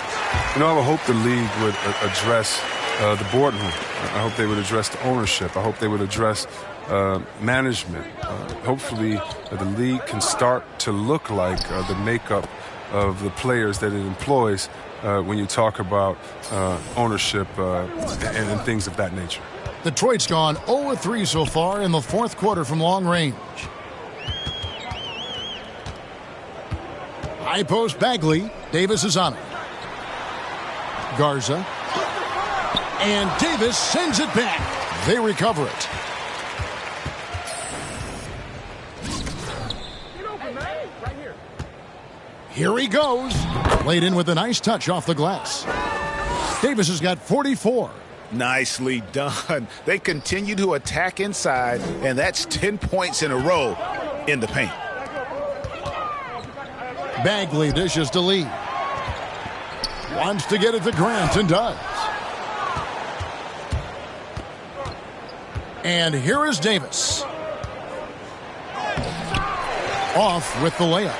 You know, I would hope the league would address the boardroom. I hope they would address the ownership. I hope they would address management. Hopefully, the league can start to look like the makeup of the players that it employs when you talk about ownership and things of that nature. Detroit's gone 0-3 so far in the fourth quarter from long range. High post Bagley. Davis is on it. Garza. And Davis sends it back. They recover it. Here he goes. Laid in with a nice touch off the glass. Davis has got 44. Nicely done. They continue to attack inside, and that's 10 points in a row in the paint. Bagley dishes to Lee. Wants to get it to Grant and does. And here is Davis. Off with the layup.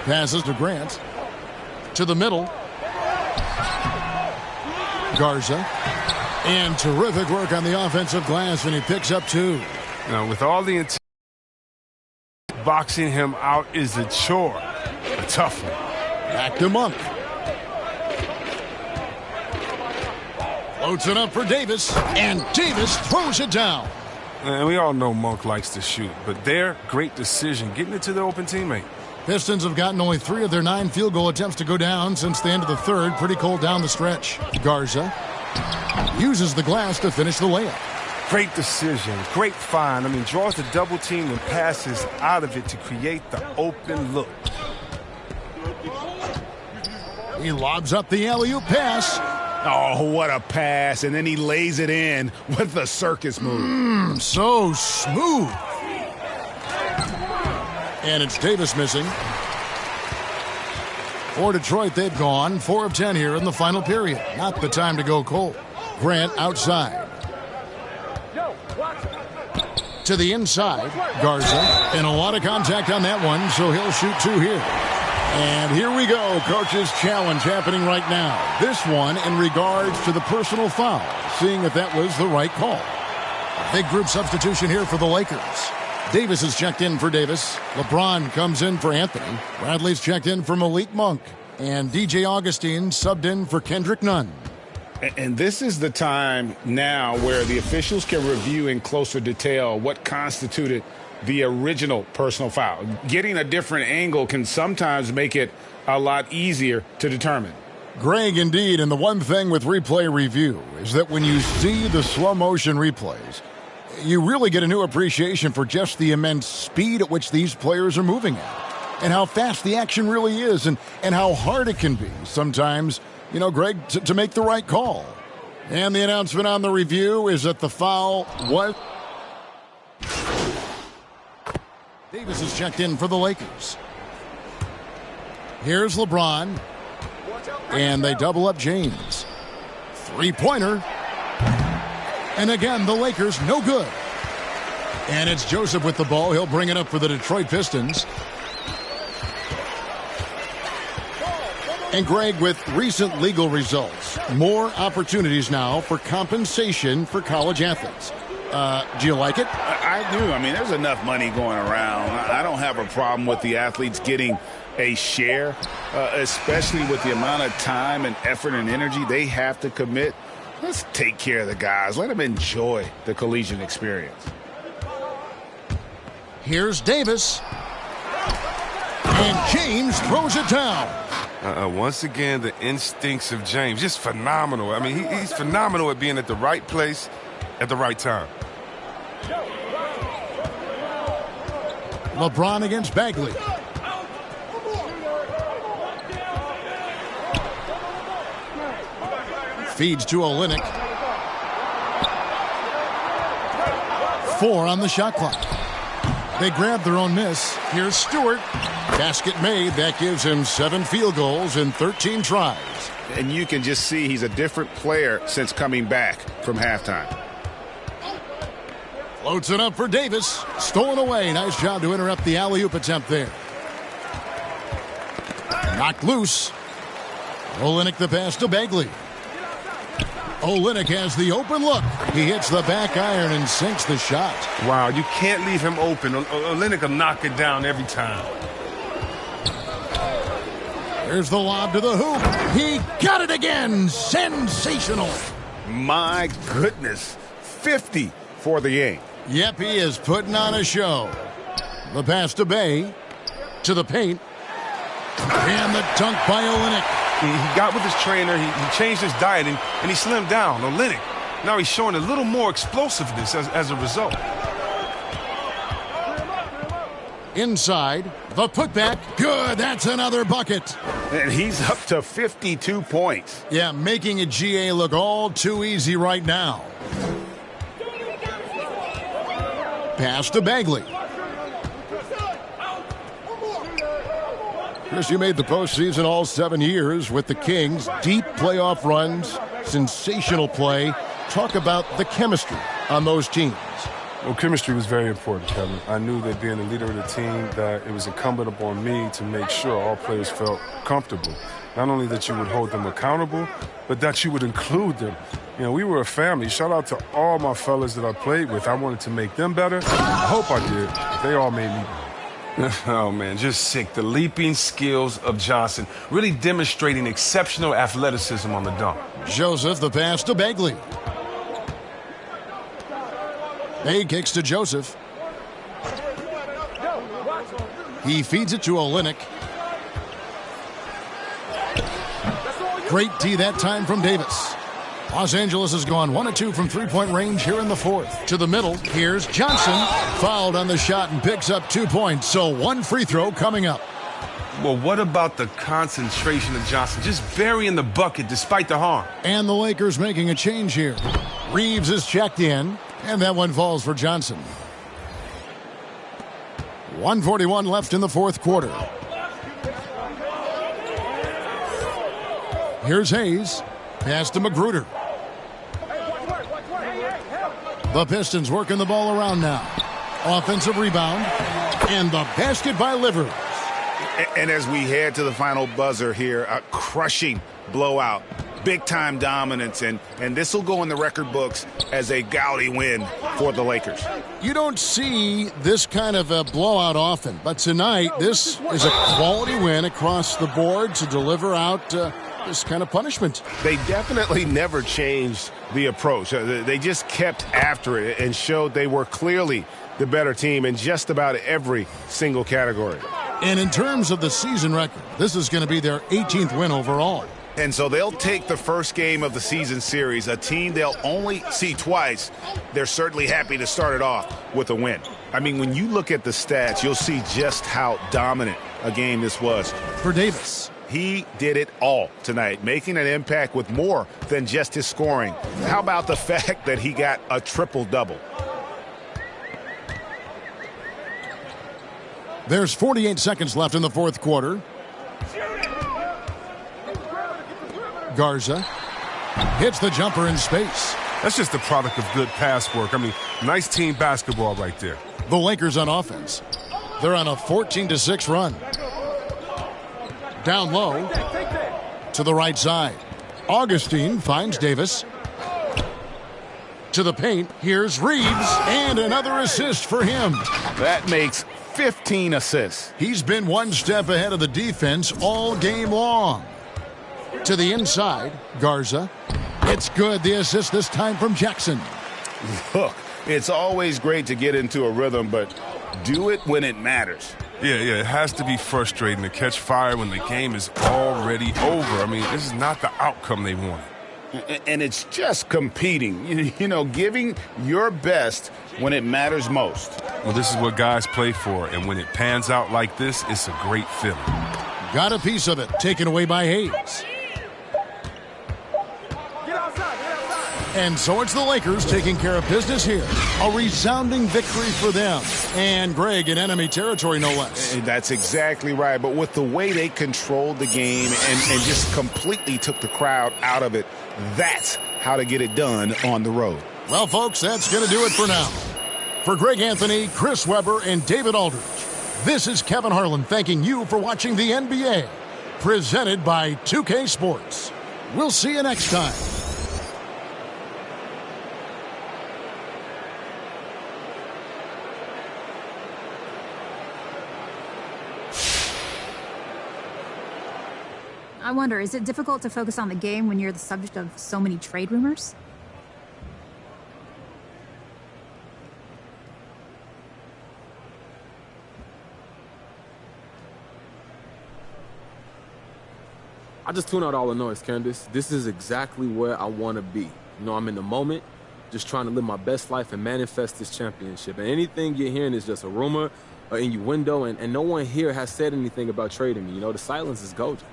Passes to Grant. To the middle. Garza. And terrific work on the offensive glass, and he picks up 2. Now, with all the intent, boxing him out is a chore. A tough one. Back to Monk. Floats it up for Davis, and Davis throws it down. And we all know Monk likes to shoot, but their great decision getting it to the open teammate. Pistons have gotten only 3 of their 9 field goal attempts to go down since the end of the third. Pretty cold down the stretch. Garza uses the glass to finish the layup. Great decision. Great find. I mean, draws the double team and passes out of it to create the open look. He lobs up the alley-oop pass. Oh, what a pass. And then he lays it in with the circus move. So smooth. And it's Davis missing. For Detroit, they've gone 4 of 10 here in the final period. Not the time to go cold. Grant outside. To the inside. Garza. And a lot of contact on that one, so he'll shoot 2 here. And here we go. Coach's challenge happening right now. This one in regards to the personal foul. Seeing if that was the right call. Big group substitution here for the Lakers. Davis is checked in for Davis. LeBron comes in for Anthony. Bradley's checked in for Malik Monk. And DJ Augustine subbed in for Kendrick Nunn. And this is the time now where the officials can review in closer detail what constituted the original personal foul. Getting a different angle can sometimes make it a lot easier to determine. Greg, indeed, and the one thing with replay review is that when you see the slow motion replays, you really get a new appreciation for just the immense speed at which these players are moving at, and how fast the action really is, and how hard it can be sometimes, you know, Greg, to make the right call. And the announcement on the review is that the foul was... Davis is checked in for the Lakers. Here's LeBron. And they double up James. 3-pointer. And again, the Lakers, no good. And it's Joseph with the ball. He'll bring it up for the Detroit Pistons. And Greg, with recent legal results, more opportunities now for compensation for college athletes. Do you like it? I do. I mean, there's enough money going around. I don't have a problem with the athletes getting a share, especially with the amount of time and effort and energy they have to commit. Let's take care of the guys. Let them enjoy the collegiate experience. Here's Davis. And James throws it down. Once again, the instincts of James, just phenomenal. I mean, he's phenomenal at being at the right place at the right time. LeBron against Bagley. Feeds to Olynyk. 4 on the shot clock. They grab their own miss. Here's Stewart. Basket made. That gives him 7 field goals in 13 tries. And you can just see he's a different player since coming back from halftime. Floats it up for Davis. Stolen away. Nice job to interrupt the alley-oop attempt there. Knocked loose. Olynyk the pass to Bagley. Olynyk has the open look. He hits the back iron and sinks the shot. Wow, you can't leave him open. Olynyk will knock it down every time. There's the lob to the hoop. He got it again. Sensational. My goodness. 50 for the game. Yep, he is putting on a show. The pass to Bay. To the paint. And the dunk by Olynyk. He got with his trainer, he changed his diet, and he slimmed down. Olynyk, now he's showing a little more explosiveness as a result. Inside, the putback. Good, that's another bucket. And he's up to 52 points. Yeah, making a GA look all too easy right now. Pass to Bagley. Chris, you made the postseason all 7 years with the Kings. Deep playoff runs, sensational play. Talk about the chemistry on those teams. Well, chemistry was very important, Kevin. I knew that being the leader of the team, that it was incumbent upon me to make sure all players felt comfortable. Not only that you would hold them accountable, but that you would include them. You know, we were a family. Shout out to all my fellas that I played with. I wanted to make them better. I hope I did. They all made me better. Oh, man, just sick. The leaping skills of Johnson, really demonstrating exceptional athleticism on the dunk. Joseph, the pass to Bagley. Bay kicks to Joseph. He feeds it to Olynyk. Great D that time from Davis. Los Angeles has gone 1 of 2 from three-point range here in the fourth. To the middle, here's Johnson. Fouled on the shot and picks up 2 points. So 1 free throw coming up. Well, what about the concentration of Johnson? Just burying the bucket despite the harm. And the Lakers making a change here. Reeves is checked in, and that one falls for Johnson. 1:41 left in the fourth quarter. Here's Hayes. Pass to Magruder. The Pistons working the ball around now. Offensive rebound. And the basket by Livers. And as we head to the final buzzer here, a crushing blowout. Big-time dominance. And this will go in the record books as a gaudy win for the Lakers. You don't see this kind of a blowout often. But tonight, this is a quality win across the board to deliver out this kind of punishment. They definitely never changed the approach. They just kept after it and showed they were clearly the better team in just about every single category. And in terms of the season record, this is going to be their 18th win overall. And so they'll take the first game of the season series, a team they'll only see twice. They're certainly happy to start it off with a win. I mean, when you look at the stats, you'll see just how dominant a game this was. For Davis. He did it all tonight, making an impact with more than just his scoring. How about the fact that he got a triple-double? There's 48 seconds left in the fourth quarter. Garza hits the jumper in space. That's just the product of good pass work. I mean, nice team basketball right there. The Lakers on offense. They're on a 14-6 run. Down low to the right side. Augustine finds Davis. To the paint. Here's Reeves. And another assist for him. That makes 15 assists. He's been one step ahead of the defense all game long. To the inside. Garza. It's good. The assist this time from Jackson. Look, it's always great to get into a rhythm, but Do it when it matters. Yeah, it has to be frustrating to catch fire when the game is already over. I mean, this is not the outcome they wanted. And it's just competing, giving your best when it matters most. Well, this is what guys play for, and when it pans out like this, it's a great feeling. Got a piece of it, taken away by Hayes. And so it's the Lakers taking care of business here. A resounding victory for them. And Greg in enemy territory, no less. That's exactly right. But with the way they controlled the game and just completely took the crowd out of it, that's how to get it done on the road. Well, folks, that's going to do it for now. For Greg Anthony, Chris Webber, and David Aldridge, this is Kevin Harlan thanking you for watching the NBA, presented by 2K Sports. We'll see you next time. I wonder, is it difficult to focus on the game when you're the subject of so many trade rumors? I just tune out all the noise, Candace. This is exactly where I want to be. I'm in the moment, just trying to live my best life and manifest this championship. And anything you're hearing is just a rumor, an innuendo, and no one here has said anything about trading me. The silence is golden.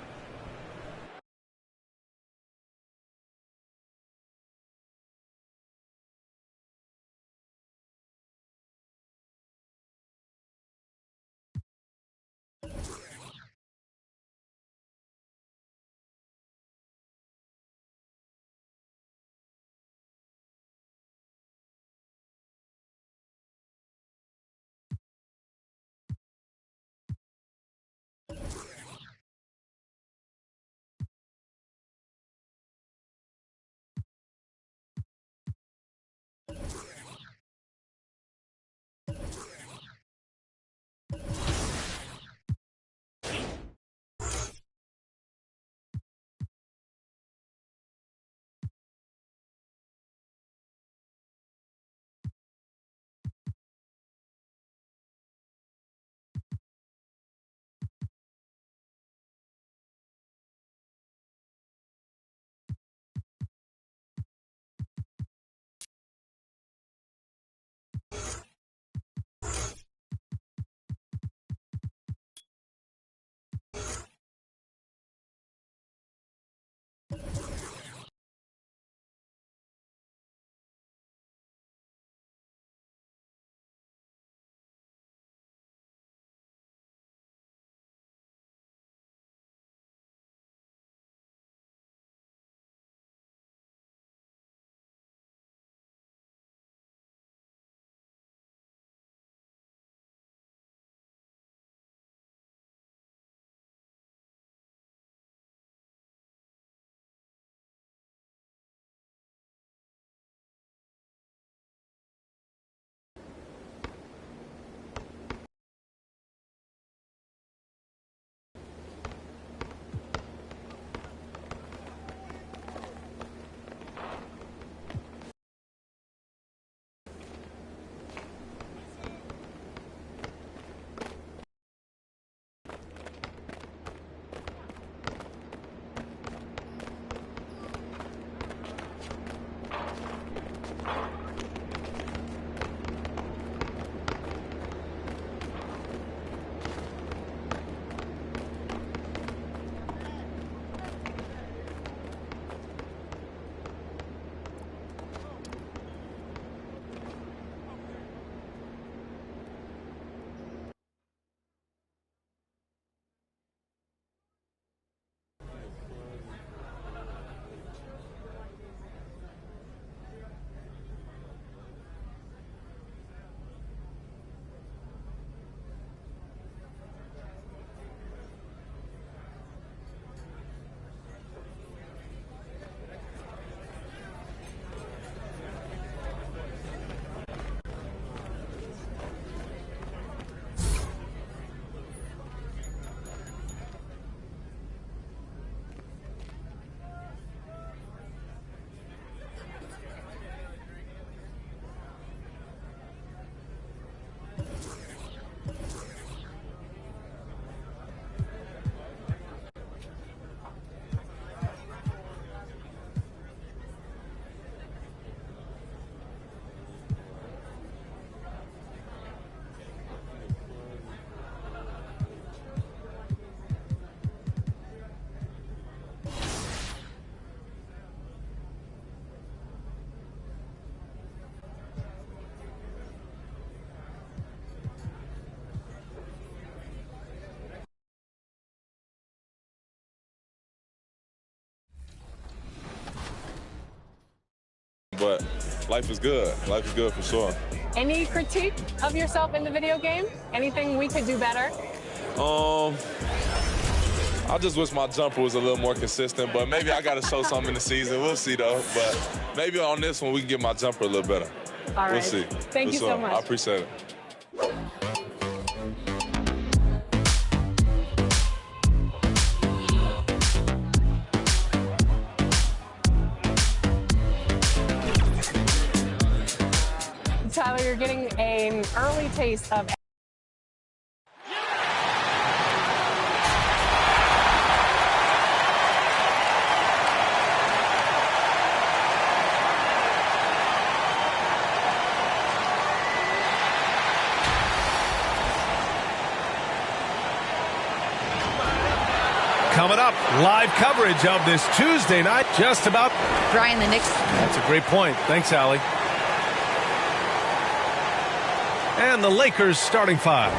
life is good. Life is good for sure. Any critique of yourself in the video game? Anything we could do better? I just wish my jumper was a little more consistent, but maybe I got to show something in the season. We'll see, though. But maybe on this one, we can get my jumper a little better. All right. We'll see. Thank you so much. I appreciate it. Tyler, you're getting an early taste of Coming up, live coverage of this Tuesday night, just about. Brian, the Knicks. That's a great point. Thanks, Allie. And the Lakers starting five.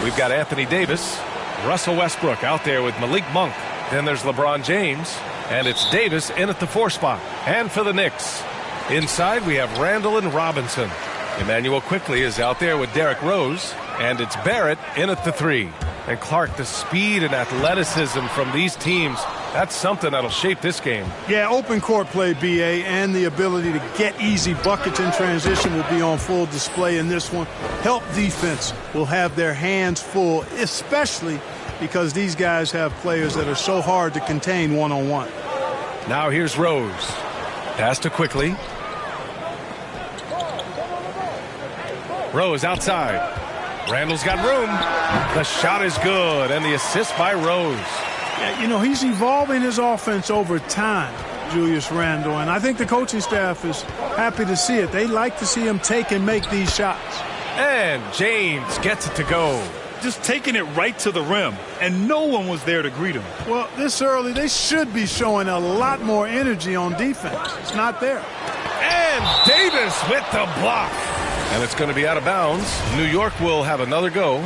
We've got Anthony Davis, Russell Westbrook out there with Malik Monk. Then there's LeBron James, and it's Davis in at the 4 spot. And for the Knicks, inside we have Randall and Robinson. Emmanuel Quickley is out there with Derrick Rose, and it's Barrett in at the 3. And Clark, the speed and athleticism from these teams, that's something that'll shape this game. Yeah, open court play, BA, and the ability to get easy buckets in transition will be on full display in this one. Help defense will have their hands full, especially because these guys have players that are so hard to contain one-on-one. Now here's Rose. Pass to Quickley. Rose outside. Randall's got room. The shot is good, and the assist by Rose. Yeah, you know, he's evolving his offense over time, Julius Randle, and I think the coaching staff is happy to see it. They like to see him take and make these shots. And James gets it to go. Just taking it right to the rim, and no one was there to greet him. Well, this early, they should be showing a lot more energy on defense. It's not there. And Davis with the block. And it's going to be out of bounds. New York will have another go.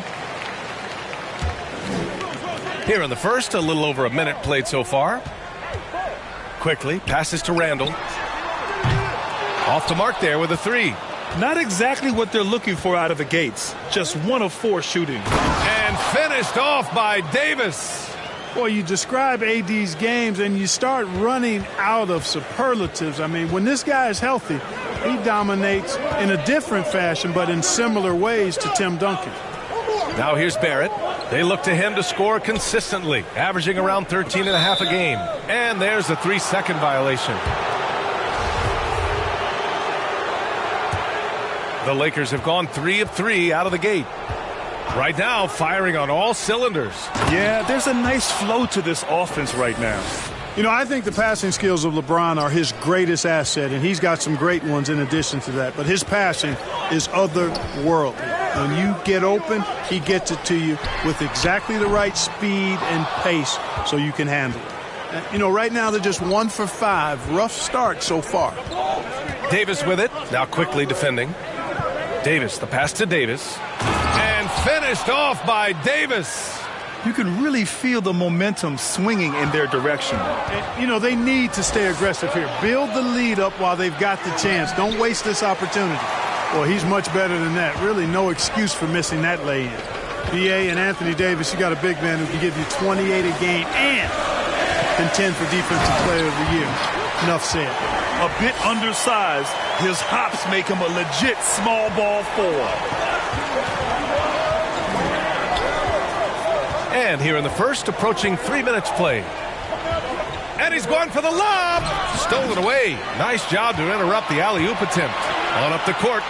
Here in the first, a little over a minute played so far. Quickly, passes to Randall. Off the mark there with a 3. Not exactly what they're looking for out of the gates. Just 1 of 4 shooting. And finished off by Davis. Well, you describe AD's games and you start running out of superlatives. I mean, when this guy is healthy, he dominates in a different fashion, but in similar ways to Tim Duncan. Now here's Barrett. They look to him to score consistently, averaging around 13.5 a game. And there's a 3-second violation. The Lakers have gone 3 of 3 out of the gate. Right now, firing on all cylinders. Yeah, there's a nice flow to this offense right now. You know, I think the passing skills of LeBron are his greatest asset, and he's got some great ones in addition to that. But his passing is otherworldly. When you get open, he gets it to you with exactly the right speed and pace so you can handle it. You know, right now they're just 1 for 5. Rough start so far. Davis with it. Now quickly defending. Davis, the pass to Davis. And finished off by Davis. You can really feel the momentum swinging in their direction. And, you know, they need to stay aggressive here. Build the lead up while they've got the chance. Don't waste this opportunity. Well, he's much better than that. Really no excuse for missing that lay-in. BA and Anthony Davis, you got a big man who can give you 28 a game and contend for Defensive Player of the Year. Enough said. A bit undersized, his hops make him a legit small ball forward. And here in the first, approaching 3 minutes played. And he's going for the lob. Stolen away. Nice job to interrupt the alley-oop attempt. On up the court.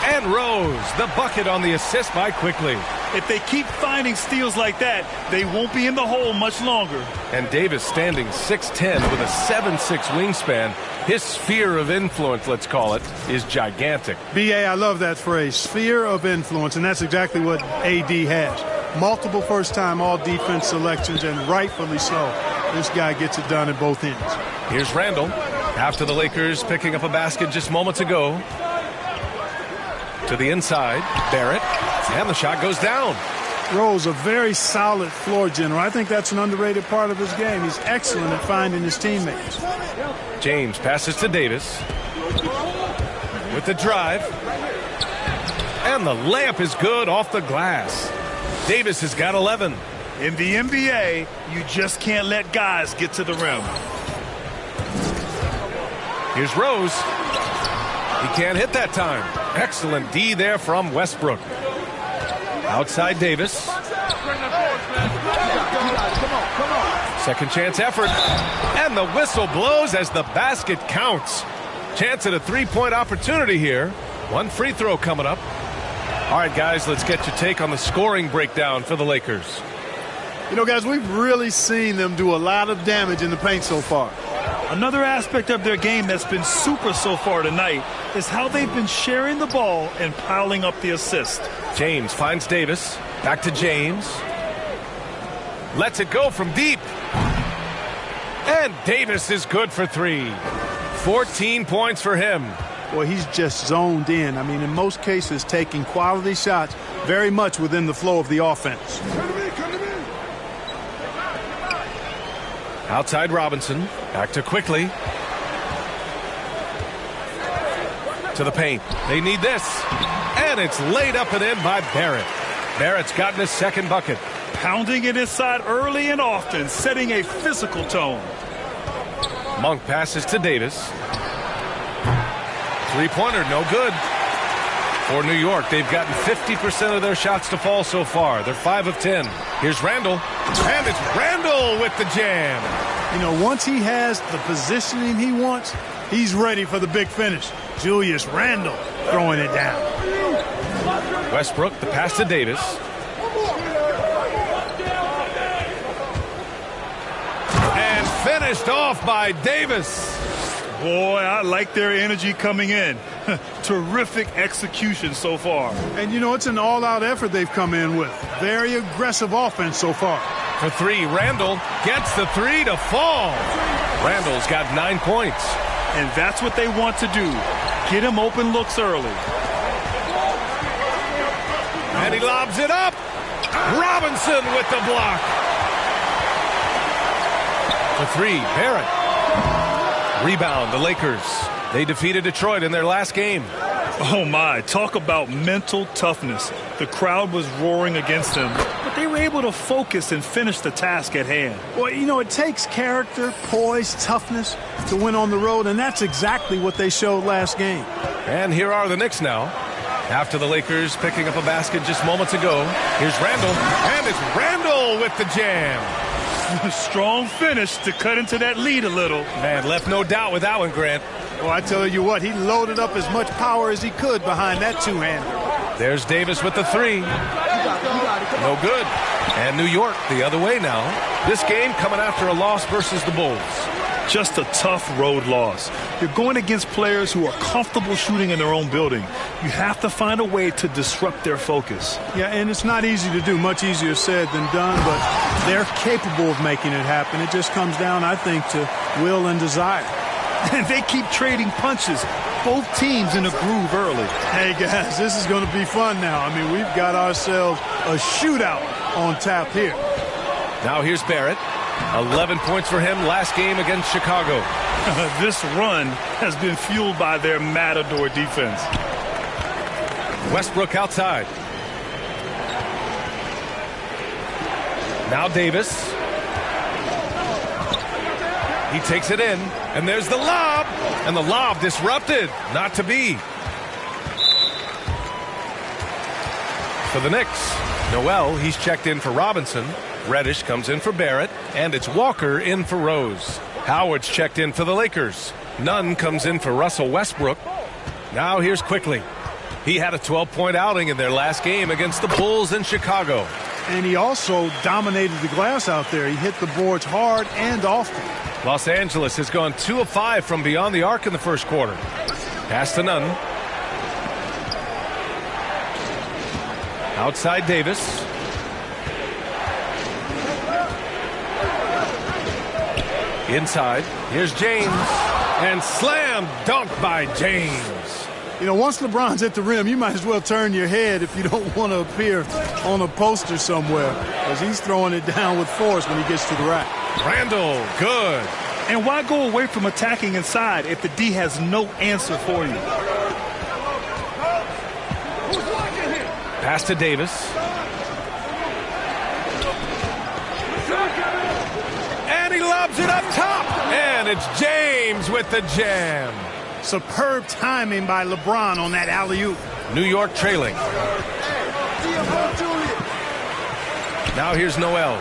And Rose, the bucket on the assist by Quickley. If they keep finding steals like that, they won't be in the hole much longer. And Davis standing 6'10" with a 7'6" wingspan. His sphere of influence, let's call it, is gigantic. BA, I love that phrase, sphere of influence, and that's exactly what AD has. Multiple first-time all-defense selections, and rightfully so. This guy gets it done at both ends. Here's Randall. After the Lakers picking up a basket just moments ago. To the inside, Barrett, and the shot goes down. Rose, a very solid floor general. I think that's an underrated part of his game. He's excellent at finding his teammates. James passes to Davis. with the drive. And the layup is good off the glass. Davis has got 11. In the NBA, you just can't let guys get to the rim. Here's Rose. He can't hit that time. Excellent D there from Westbrook. Outside Davis. Second chance effort. And the whistle blows as the basket counts. Chance at a three-point opportunity here. One free throw coming up. All right, guys, let's get your take on the scoring breakdown for the Lakers. You know, guys, we've really seen them do a lot of damage in the paint so far. Another aspect of their game that's been super so far tonight is how they've been sharing the ball and piling up the assist. James finds Davis. Back to James. Lets it go from deep. And Davis is good for 3. 14 points for him. Well, he's just zoned in. I mean, in most cases, taking quality shots very much within the flow of the offense. Outside Robinson. Back to Quickly. To the paint. They need this. And it's laid up and in by Barrett. Barrett's gotten his second bucket. Pounding it inside early and often, setting a physical tone. Monk passes to Davis. Three-pointer, no good. For New York, they've gotten 50% of their shots to fall so far. They're 5 of 10. Here's Randall. And it's Randall with the jam. You know, once he has the positioning he wants, he's ready for the big finish. Julius Randle throwing it down. Westbrook, the pass to Davis. And finished off by Davis. Boy, I like their energy coming in. Terrific execution so far. And, you know, it's an all-out effort they've come in with. Very aggressive offense so far. For 3, Randall gets the 3 to fall. Randall's got 9 points. And that's what they want to do. Get him open looks early. And he lobs it up. Robinson with the block. For 3, Barrett. Rebound, the Lakers. They defeated Detroit in their last game. Oh, my. Talk about mental toughness. The crowd was roaring against them, but they were able to focus and finish the task at hand. Well, you know, it takes character, poise, toughness to win on the road, and that's exactly what they showed last game. And here are the Knicks now. After the Lakers picking up a basket just moments ago, here's Randall, and it's Randall with the jam. Strong finish to cut into that lead a little. Man, left no doubt with that one, Grant. Well, I tell you what, he loaded up as much power as he could behind that two-hander. There's Davis with the 3. No good. And New York the other way now. This game coming after a loss versus the Bulls. Just a tough road loss. You're going against players who are comfortable shooting in their own building. You have to find a way to disrupt their focus. Yeah, and it's not easy to do. Much easier said than done, but they're capable of making it happen. It just comes down, I think, to will and desire. And they keep trading punches. Both teams in a groove early. Hey, guys, this is going to be fun now. I mean, we've got ourselves a shootout on tap here. Now here's Barrett. 11 points for him last game against Chicago. This run has been fueled by their Matador defense. Westbrook outside. Now Davis. He takes it in, and there's the lob. And the lob disrupted. Not to be. For the Knicks, Noel, he's checked in for Robinson. Reddish comes in for Barrett, and it's Walker in for Rose. Howard's checked in for the Lakers. Nunn comes in for Russell Westbrook. Now here's Quickly. He had a 12-point outing in their last game against the Bulls in Chicago. And he also dominated the glass out there. He hit the boards hard and often. Los Angeles has gone 2 of 5 from beyond the arc in the first quarter. Pass to Nunn. Outside Davis. Inside, here's James, and slam dunk by James. You know, once LeBron's at the rim, you might as well turn your head if you don't want to appear on a poster somewhere, because he's throwing it down with force when he gets to the rack. Randall, good. And why go away from attacking inside if the D has no answer for you? Pass to Davis. And he lobs it up top. And it's James with the jam. Superb timing by LeBron on that alley-oop. New York trailing. Now here's Noel.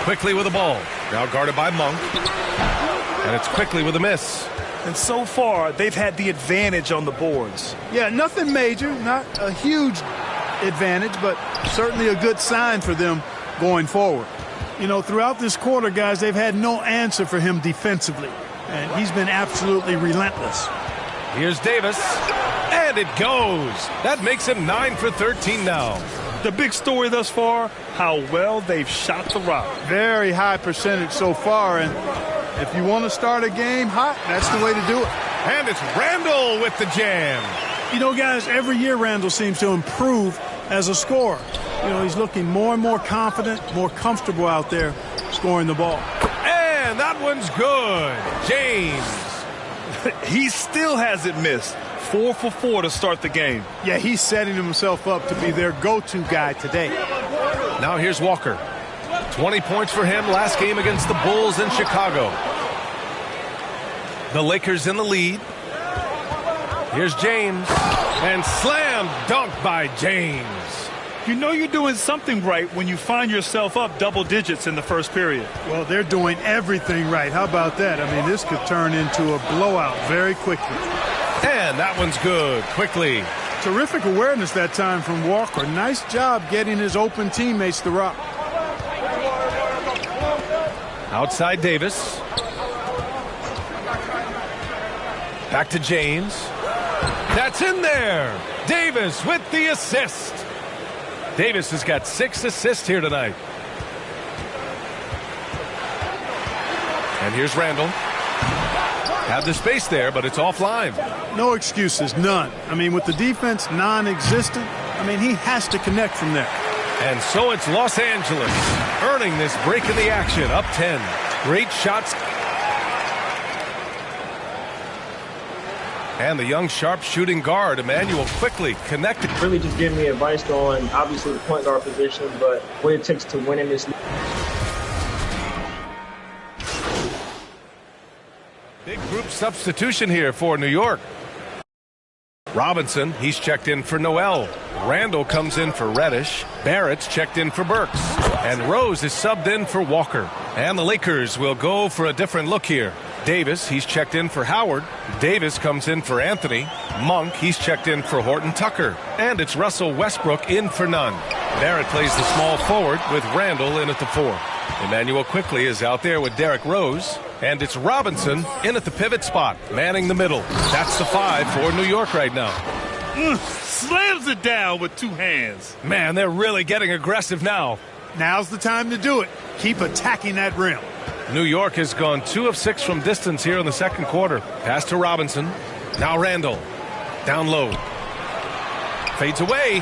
Quickly with the ball. Now guarded by Monk. And it's Quickly with a miss. And so far, they've had the advantage on the boards. Yeah, nothing major, not a huge advantage, but certainly a good sign for them going forward. You know, throughout this quarter, guys, they've had no answer for him defensively, and he's been absolutely relentless. Here's Davis, and it goes. That makes him 9 for 13 now. The big story thus far, how well they've shot the rock. Very high percentage so far, and if you want to start a game hot, that's the way to do it. And it's Randall with the jam. You know, guys, every year Randall seems to improve as a scorer. You know, he's looking more and more confident, more comfortable out there scoring the ball. And that one's good. James. He still hasn't missed. 4 for 4 to start the game. Yeah, he's setting himself up to be their go-to guy today. Now here's Walker. 20 points for him last game against the Bulls in Chicago. The Lakers in the lead. Here's James. And slam dunk by James. You know you're doing something right when you find yourself up double digits in the first period. Well, they're doing everything right. How about that? I mean, this could turn into a blowout very quickly. And that one's good. Quickly. Terrific awareness that time from Walker. Nice job getting his open teammates the rock. Outside Davis. Back to James. That's in there. Davis with the assist. Davis has got 6 assists here tonight. And here's Randall. Have the space there, but it's offline. No excuses, none. I mean, with the defense non-existent, I mean, he has to connect from there. And so it's Los Angeles earning this break in the action, up 10. Great shots. And the young sharp shooting guard, Emmanuel, quickly connected. Really just giving me advice on, obviously, the point guard position, but what it takes to win in this league. Big group substitution here for New York. Robinson, he's checked in for Noel. Randall comes in for Reddish. Barrett's checked in for Burks. And Rose is subbed in for Walker. And the Lakers will go for a different look here. Davis, he's checked in for Howard. Davis comes in for Anthony. Monk, he's checked in for Horton Tucker. And it's Russell Westbrook in for none. Barrett plays the small forward with Randall in at the 4. Emmanuel Quickly is out there with Derrick Rose. And it's Robinson in at the pivot spot, manning the middle. That's the 5 for New York right now. Slams it down with 2 hands. Man, they're really getting aggressive now. Now's the time to do it. Keep attacking that rim. New York has gone 2 of 6 from distance here in the second quarter. Pass to Robinson. Now Randall. Down low. Fades away.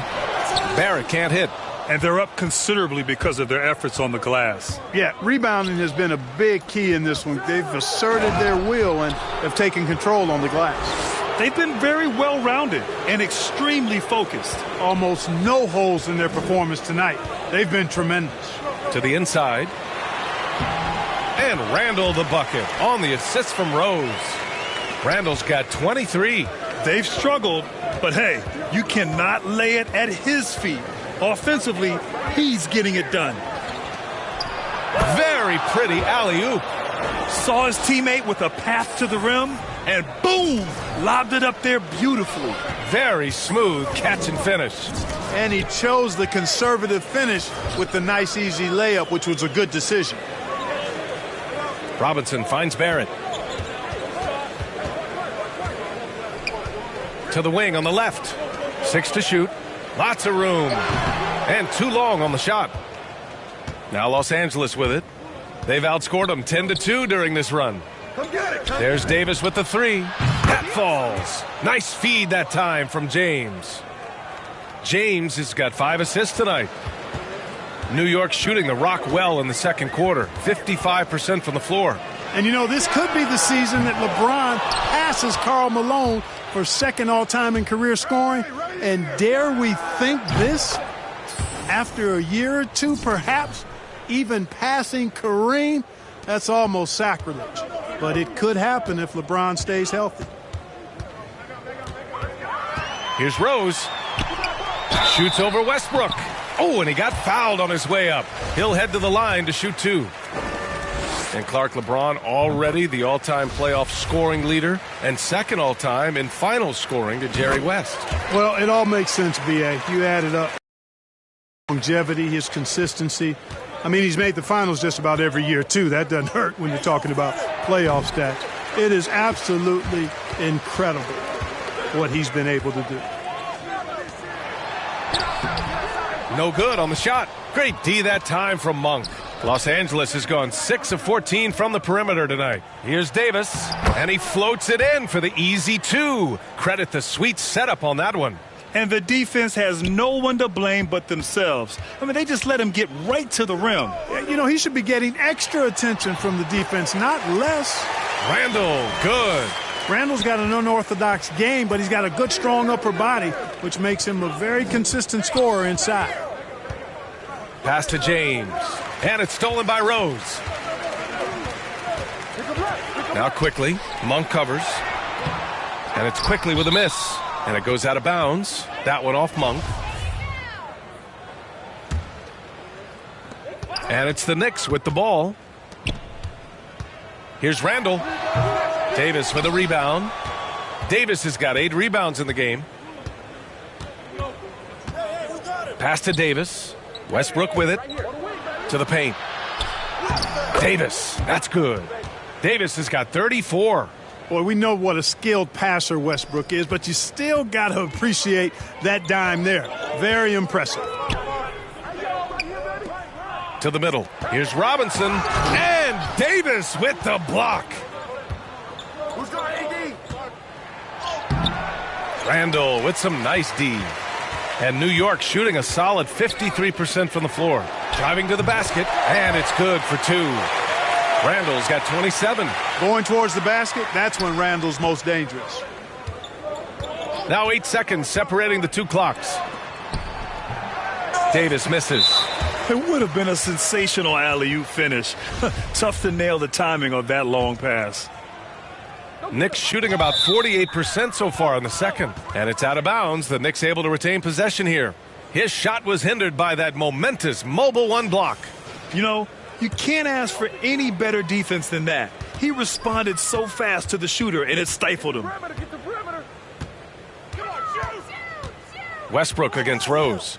Barrett can't hit. And they're up considerably because of their efforts on the glass. Yeah, rebounding has been a big key in this one. They've asserted their will and have taken control on the glass. They've been very well-rounded and extremely focused. Almost no holes in their performance tonight. They've been tremendous. To the inside. And Randall the bucket on the assist from Rose. Randall's got 23. They've struggled, but hey, you cannot lay it at his feet. Offensively, he's getting it done. Very pretty alley-oop. Saw his teammate with a path to the rim, and boom, lobbed it up there beautifully. Very smooth catch and finish. And he chose the conservative finish with the nice, easy layup, which was a good decision. Robinson finds Barrett. To the wing on the left. 6 to shoot. Lots of room. And too long on the shot. Now Los Angeles with it. They've outscored them 10-2 during this run. There's Davis with the 3. That falls. Nice feed that time from James. James has got 5 assists tonight. New York shooting the rock well in the second quarter. 55% from the floor. And, you know, this could be the season that LeBron passes Karl Malone for second all-time in career scoring. And dare we think this? After a year or two, perhaps even passing Kareem? That's almost sacrilege. But it could happen if LeBron stays healthy. Here's Rose. Shoots over Westbrook. Oh, and he got fouled on his way up. He'll head to the line to shoot 2. And Clark, LeBron already the all-time playoff scoring leader and second all-time in finals scoring to Jerry West. Well, it all makes sense, B.A. You add it up. Longevity, his consistency. I mean, he's made the finals just about every year, too. That doesn't hurt when you're talking about playoff stats. It is absolutely incredible what he's been able to do. No good on the shot. Great D that time from Monk. Los Angeles has gone 6 of 14 from the perimeter tonight. Here's Davis, and he floats it in for the easy 2. Credit the sweet setup on that one. And the defense has no one to blame but themselves. I mean, they just let him get right to the rim. You know, he should be getting extra attention from the defense, not less. Randall, good. Randall's got an unorthodox game, but he's got a good, strong upper body, which makes him a very consistent scorer inside. Pass to James, and it's stolen by Rose. Now quickly, Monk covers, and it's quickly with a miss, and it goes out of bounds. That one off Monk. And it's the Knicks with the ball. Here's Randall. Davis with a rebound. Davis has got 8 rebounds in the game. Pass to Davis. Westbrook with it. To the paint. Davis. That's good. Davis has got 34. Boy, we know what a skilled passer Westbrook is, but you still got to appreciate that dime there. Very impressive. To the middle. Here's Robinson. And Davis with the block. Randall with some nice D. And New York shooting a solid 53% from the floor. Driving to the basket, and it's good for 2. Randall's got 27. Going towards the basket, that's when Randall's most dangerous. Now 8 seconds separating the 2 clocks. Davis misses. It would have been a sensational alley-oop finish. Tough to nail the timing of that long pass. Knicks shooting about 48% so far in the second. And it's out of bounds. The Knicks able to retain possession here. His shot was hindered by that momentous mobile 1 block. You know, you can't ask for any better defense than that. He responded so fast to the shooter, and it stifled him. Westbrook against Rose.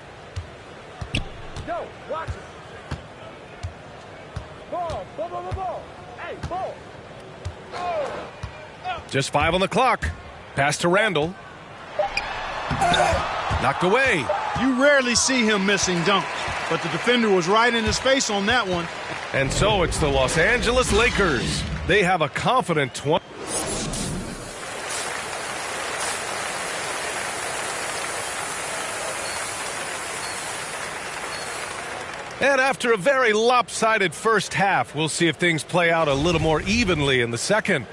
Just 5 on the clock. Pass to Randall. Knocked away. You rarely see him missing dunks, but the defender was right in his face on that one. And so it's the Los Angeles Lakers. They have a confident 20. And after a very lopsided first half, we'll see if things play out a little more evenly in the second.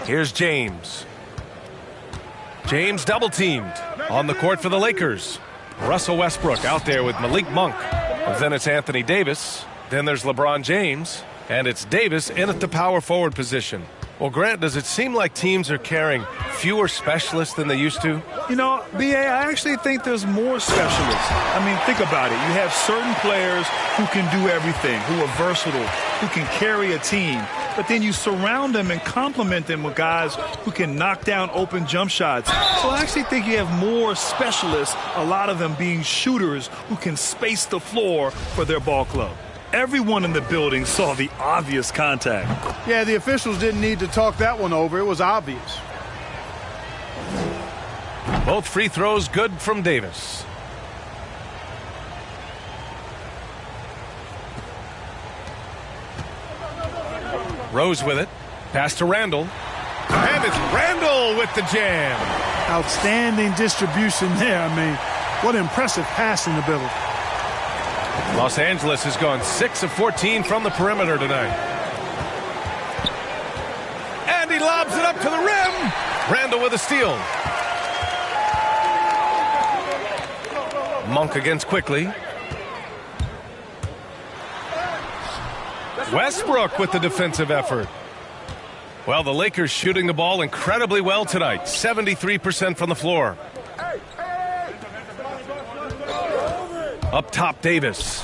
Here's James. James double-teamed on the court for the Lakers. Russell Westbrook out there with Malik Monk. Then it's Anthony Davis. Then there's LeBron James. And it's Davis in at the power forward position. Well, Grant, does it seem like teams are carrying fewer specialists than they used to? You know, B.A., I actually think there's more specialists. I mean, think about it. You have certain players who can do everything, who are versatile, who can carry a team. But then you surround them and complement them with guys who can knock down open jump shots. So I actually think you have more specialists, a lot of them being shooters who can space the floor for their ball club. Everyone in the building saw the obvious contact. Yeah, the officials didn't need to talk that one over. It was obvious. Both free throws good from Davis. Rose with it. Pass to Randall. And it's Randall with the jam. Outstanding distribution there. I mean, what impressive passing ability. Los Angeles has gone 6 of 14 from the perimeter tonight. And he lobs it up to the rim. Randall with a steal. Monk against Quickly. Westbrook with the defensive effort. Well, the Lakers shooting the ball incredibly well tonight. 73% from the floor. Up top, Davis.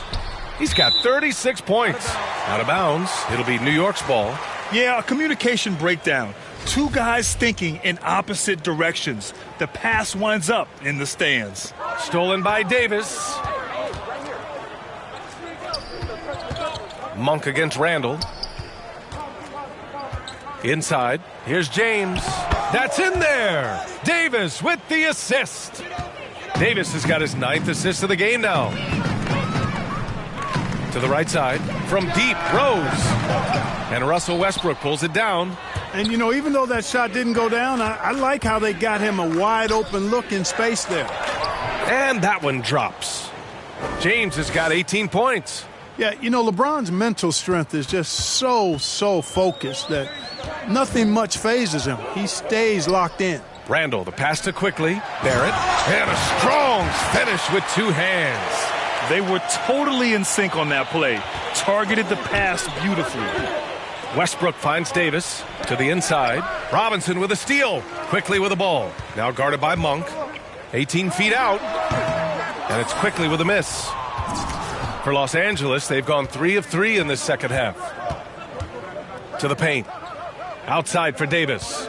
He's got 36 points. Out of bounds. It'll be New York's ball. Yeah, a communication breakdown. Two guys thinking in opposite directions. The pass winds up in the stands. Stolen by Davis. Monk against Randall. Inside. Here's James. That's in there. Davis with the assist. Davis has got his 9th assist of the game now. To the right side. From deep, Rose. And Russell Westbrook pulls it down. And, you know, even though that shot didn't go down, I like how they got him a wide open look in space there. And that one drops. James has got 18 points. Yeah, you know, LeBron's mental strength is just so focused that nothing much phases him. He stays locked in. Randall, the pass to Quickly. Barrett. And a strong finish with 2 hands. They were totally in sync on that play. Targeted the pass beautifully. Westbrook finds Davis to the inside. Robinson with a steal. Quickly with the ball. Now guarded by Monk. 18 feet out. And it's Quickly with a miss. For Los Angeles, they've gone 3 of 3 in this second half. To the paint. Outside for Davis.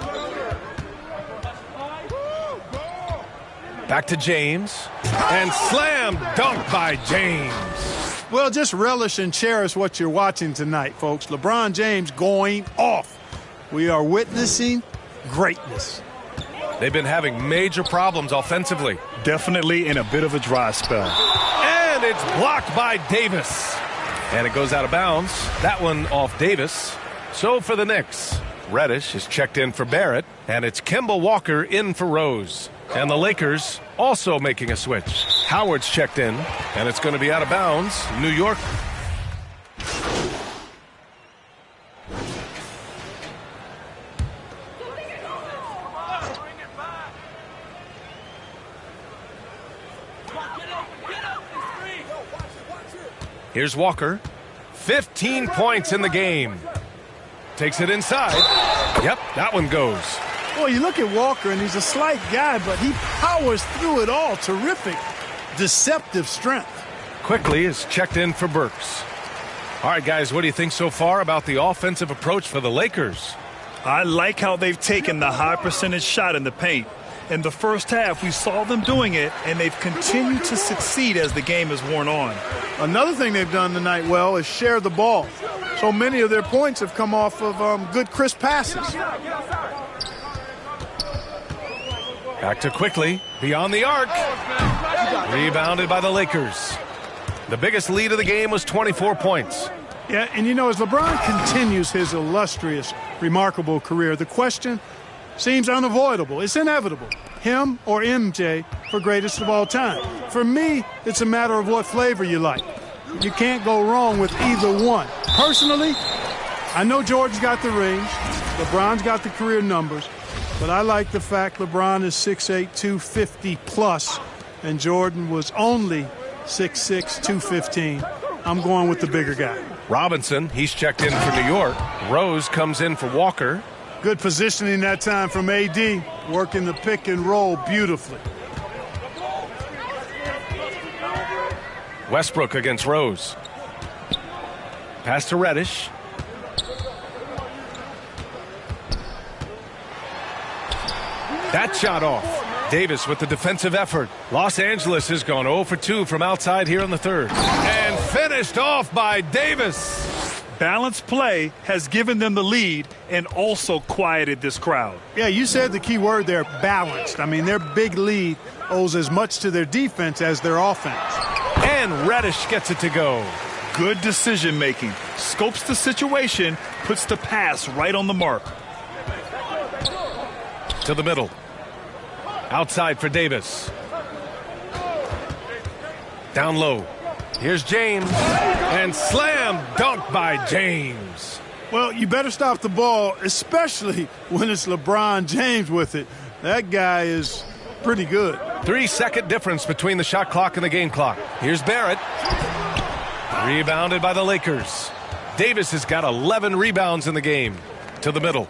Back to James. And slam dunk by James. Well, just relish and cherish what you're watching tonight, folks. LeBron James going off. We are witnessing greatness. They've been having major problems offensively. Definitely in a bit of a dry spell. And it's blocked by Davis. And it goes out of bounds. That one off Davis. So for the Knicks, Reddish is checked in for Barrett. And it's Kemba Walker in for Rose. And the Lakers also making a switch. Howard's checked in, and it's going to be out of bounds. New York. Here's Walker. 15 points in the game. Takes it inside. Yep, that one goes. Well, you look at Walker, and he's a slight guy, but he powers through it all. Terrific, deceptive strength. Quickly is checked in for Burks. All right, guys, what do you think so far about the offensive approach for the Lakers? I like how they've taken the high percentage shot in the paint. In the first half, we saw them doing it, and they've continued to succeed as the game has worn on. Another thing they've done tonight well is share the ball. So many of their points have come off of good, crisp passes. Back to Quickly, beyond the arc. Rebounded by the Lakers. The biggest lead of the game was 24 points. Yeah, and you know, as LeBron continues his illustrious, remarkable career, the question seems unavoidable. It's inevitable. Him or MJ for greatest of all time. For me, it's a matter of what flavor you like. You can't go wrong with either one. Personally, I know Jordan's got the rings. LeBron's got the career numbers. But I like the fact LeBron is 6'8", 250 plus, and Jordan was only 6'6", 215. I'm going with the bigger guy. Robinson, he's checked in for New York. Rose comes in for Walker. Good positioning that time from AD, working the pick and roll beautifully. Westbrook against Rose. Pass to Reddish. That shot off. Davis with the defensive effort. Los Angeles has gone 0 for 2 from outside here in the third. And finished off by Davis. Balanced play has given them the lead and also quieted this crowd. Yeah, you said the key word there, balanced. I mean, their big lead owes as much to their defense as their offense. And Reddish gets it to go. Good decision making. Scopes the situation, puts the pass right on the mark. To the middle. Outside for Davis. Down low. Here's James. And slam dunk by James. Well, you better stop the ball, especially when it's LeBron James with it. That guy is pretty good. 3-second difference between the shot clock and the game clock. Here's Barrett. Rebounded by the Lakers. Davis has got 11 rebounds in the game. To the middle.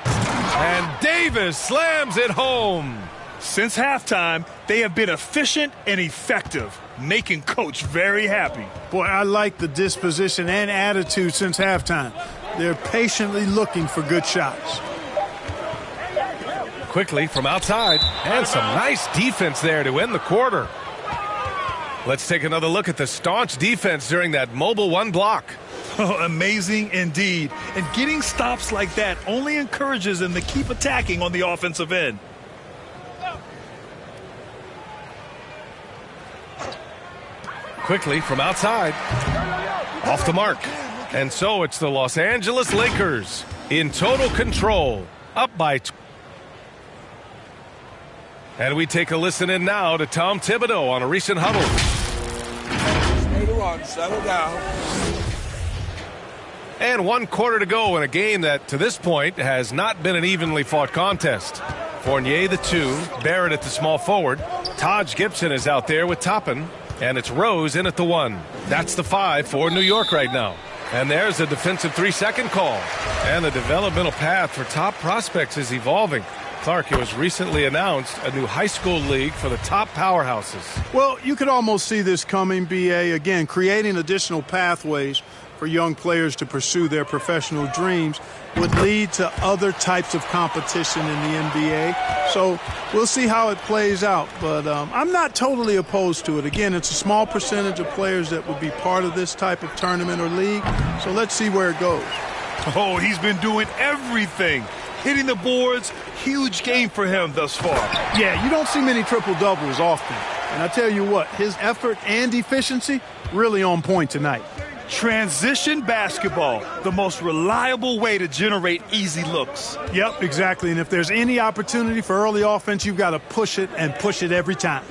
And Davis slams it home. Since halftime, they have been efficient and effective, making Coach very happy. Boy, I like the disposition and attitude since halftime. They're patiently looking for good shots. Quickly from outside. And some nice defense there to end the quarter. Let's take another look at the staunch defense during that mobile one block. Oh, amazing indeed. And getting stops like that only encourages them to keep attacking on the offensive end. Quickly from outside. Off the mark. And so it's the Los Angeles Lakers in total control. Up by And we take a listen in now to Tom Thibodeau on a recent huddle. Settle down. And 1 quarter to go in a game that, to this point, has not been an evenly fought contest. Fournier the 2, Barrett at the small forward. Taj Gibson is out there with Toppin, and it's Rose in at the 1. That's the 5 for New York right now. And there's a defensive 3-second call. And the developmental path for top prospects is evolving. Clark, it was recently announced a new high school league for the top powerhouses. Well, you could almost see this coming, B.A. Again, creating additional pathways for young players to pursue their professional dreams would lead to other types of competition in the NBA. So we'll see how it plays out. But I'm not totally opposed to it. Again, it's a small percentage of players that would be part of this type of tournament or league. So let's see where it goes. Oh, he's been doing everything. Hitting the boards, huge game for him thus far. Yeah, you don't see many triple-doubles often. And I tell you what, his effort and efficiency really on point tonight. Transition basketball, the most reliable way to generate easy looks. Yep, exactly. And if there's any opportunity for early offense, you've got to push it and push it every time.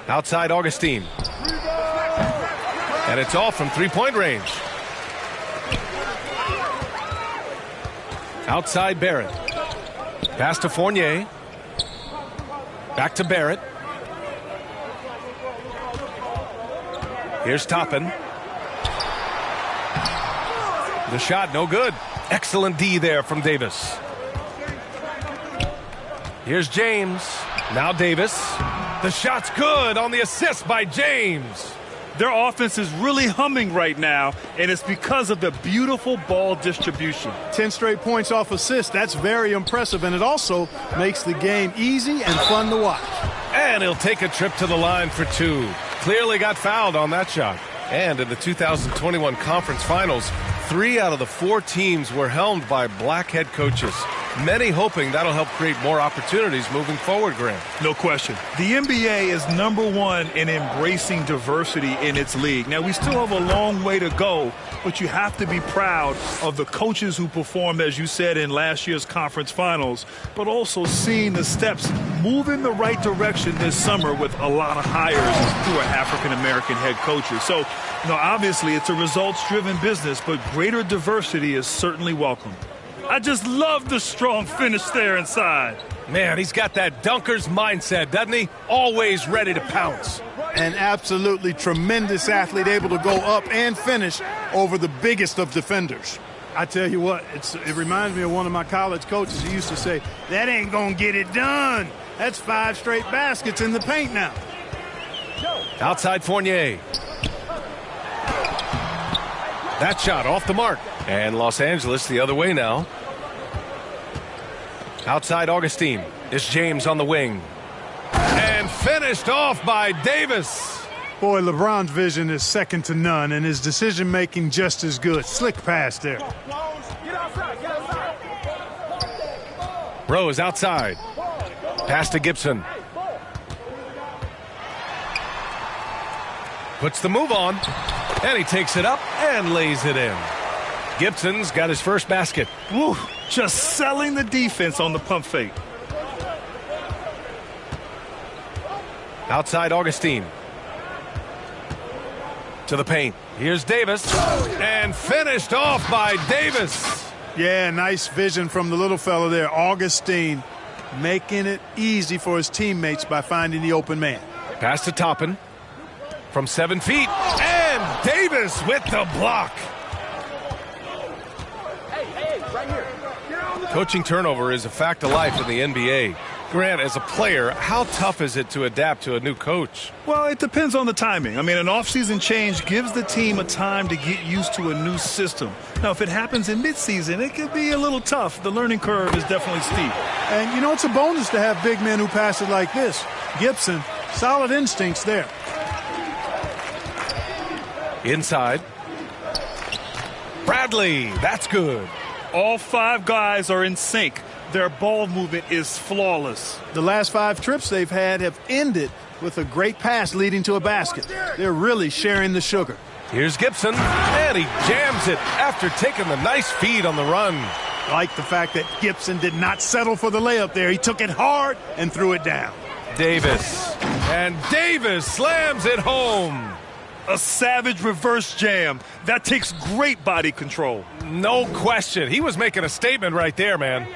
Outside Augustine. And it's all from three-point range. Outside Barrett. Pass to Fournier. Back to Barrett. Here's Toppin. The shot, no good. Excellent D there from Davis. Here's James. Now Davis. The shot's good on the assist by James. Their offense is really humming right now, and it's because of the beautiful ball distribution. 10 straight points off assists. That's very impressive, and it also makes the game easy and fun to watch. And he'll take a trip to the line for 2. Clearly got fouled on that shot. And in the 2021 conference finals, 3 out of the 4 teams were helmed by black head coaches. Many hoping that'll help create more opportunities moving forward, Grant. No question. The NBA is #1 in embracing diversity in its league. Now, we still have a long way to go, but you have to be proud of the coaches who performed, as you said, in last year's conference finals, but also seeing the steps move in the right direction this summer with a lot of hires who are African-American head coaches. So, obviously it's a results-driven business, but greater diversity is certainly welcome. I just love the strong finish there inside. Man, he's got that dunker's mindset, doesn't he? Always ready to pounce. An absolutely tremendous athlete, able to go up and finish over the biggest of defenders. I tell you what, it reminds me of one of my college coaches. He used to say, that ain't gonna get it done. That's 5 straight baskets in the paint now. Outside Fournier. That shot off the mark. And Los Angeles the other way now. Outside Augustine. It's James on the wing. And finished off by Davis. Boy, LeBron's vision is second to none, and his decision-making just as good. Slick pass there. Rose outside. Pass to Gibson. Puts the move on. And he takes it up and lays it in. Gibson's got his first basket. Woo, just selling the defense on the pump fake. Outside Augustine. To the paint. Here's Davis. And finished off by Davis. Yeah, nice vision from the little fella there, Augustine, making it easy for his teammates by finding the open man. Pass to Toppin from 7 feet. And Davis with the block. Coaching turnover is a fact of life in the NBA. Grant, as a player, how tough is it to adapt to a new coach? Well, it depends on the timing. I mean, an offseason change gives the team a time to get used to a new system. Now, if it happens in midseason, it could be a little tough. The learning curve is definitely steep. And, you know, it's a bonus to have big men who pass it like this. Gibson, solid instincts there. Inside. Bradley, that's good. All 5 guys are in sync. Their ball movement is flawless. The last 5 trips they've had have ended with a great pass leading to a basket. They're really sharing the sugar. Here's Gibson, and he jams it after taking the nice feed on the run. Like the fact that Gibson did not settle for the layup there. He took it hard and threw it down. Davis. And Davis slams it home. A savage reverse jam. That takes great body control. No question. He was making a statement right there, man.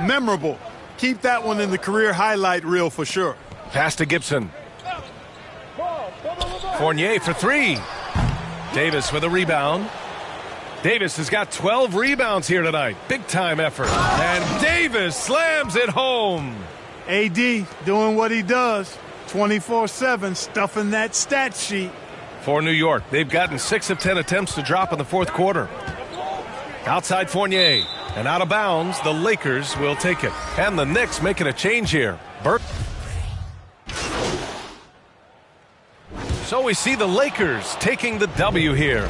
Memorable. Keep that one in the career highlight reel for sure. Pass to Gibson. Fournier for 3. Davis with a rebound. Davis has got 12 rebounds here tonight. Big time effort. And Davis slams it home. AD doing what he does. 24/7 stuffing that stat sheet. For New York, they've gotten 6 of 10 attempts to drop in the fourth quarter. Outside Fournier, and out of bounds, the Lakers will take it. And the Knicks making a change here. Burke. So we see the Lakers taking the W here.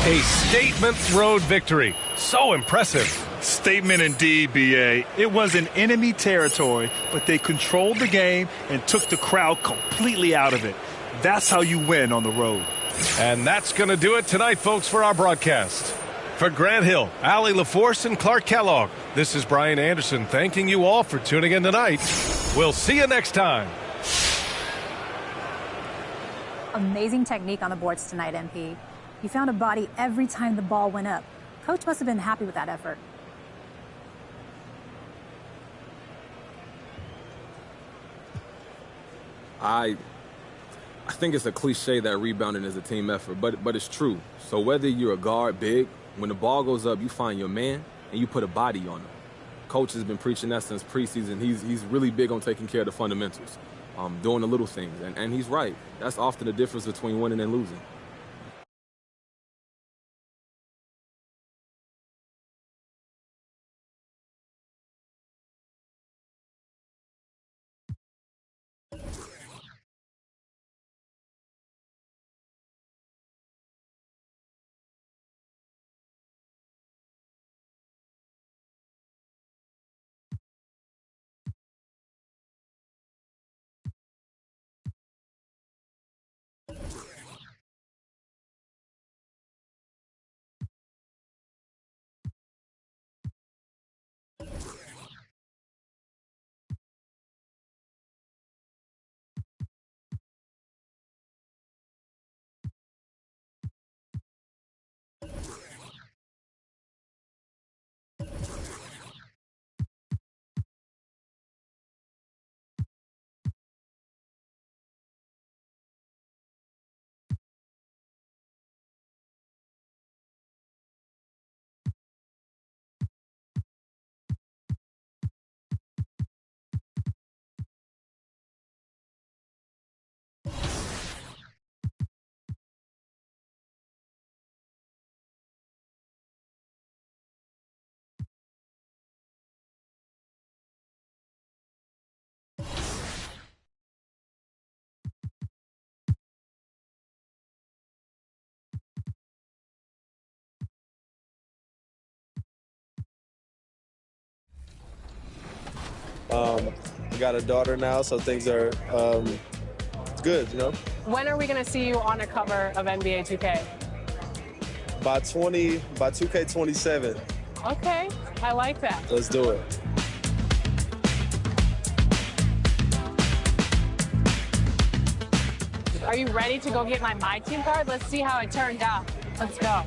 A statement road victory. So impressive. Statement indeed, B.A. It was in enemy territory, but they controlled the game and took the crowd completely out of it. That's how you win on the road. And that's going to do it tonight, folks, for our broadcast. For Grant Hill, Allie LaForce, and Clark Kellogg, this is Brian Anderson thanking you all for tuning in tonight. We'll see you next time. Amazing technique on the boards tonight, MP. You found a body every time the ball went up. Coach must have been happy with that effort. I think it's a cliche that rebounding is a team effort, but it's true. So whether you're a guard, big, when the ball goes up, you find your man and you put a body on him. Coach has been preaching that since preseason. He's really big on taking care of the fundamentals, doing the little things, and he's right. That's often the difference between winning and losing. Got a daughter now, so things are good, you know. When are we going to see you on a cover of NBA 2K? By 2K27. Okay, I like that. Let's do it. Are you ready to go get my team card? Let's see how it turned out. Let's go.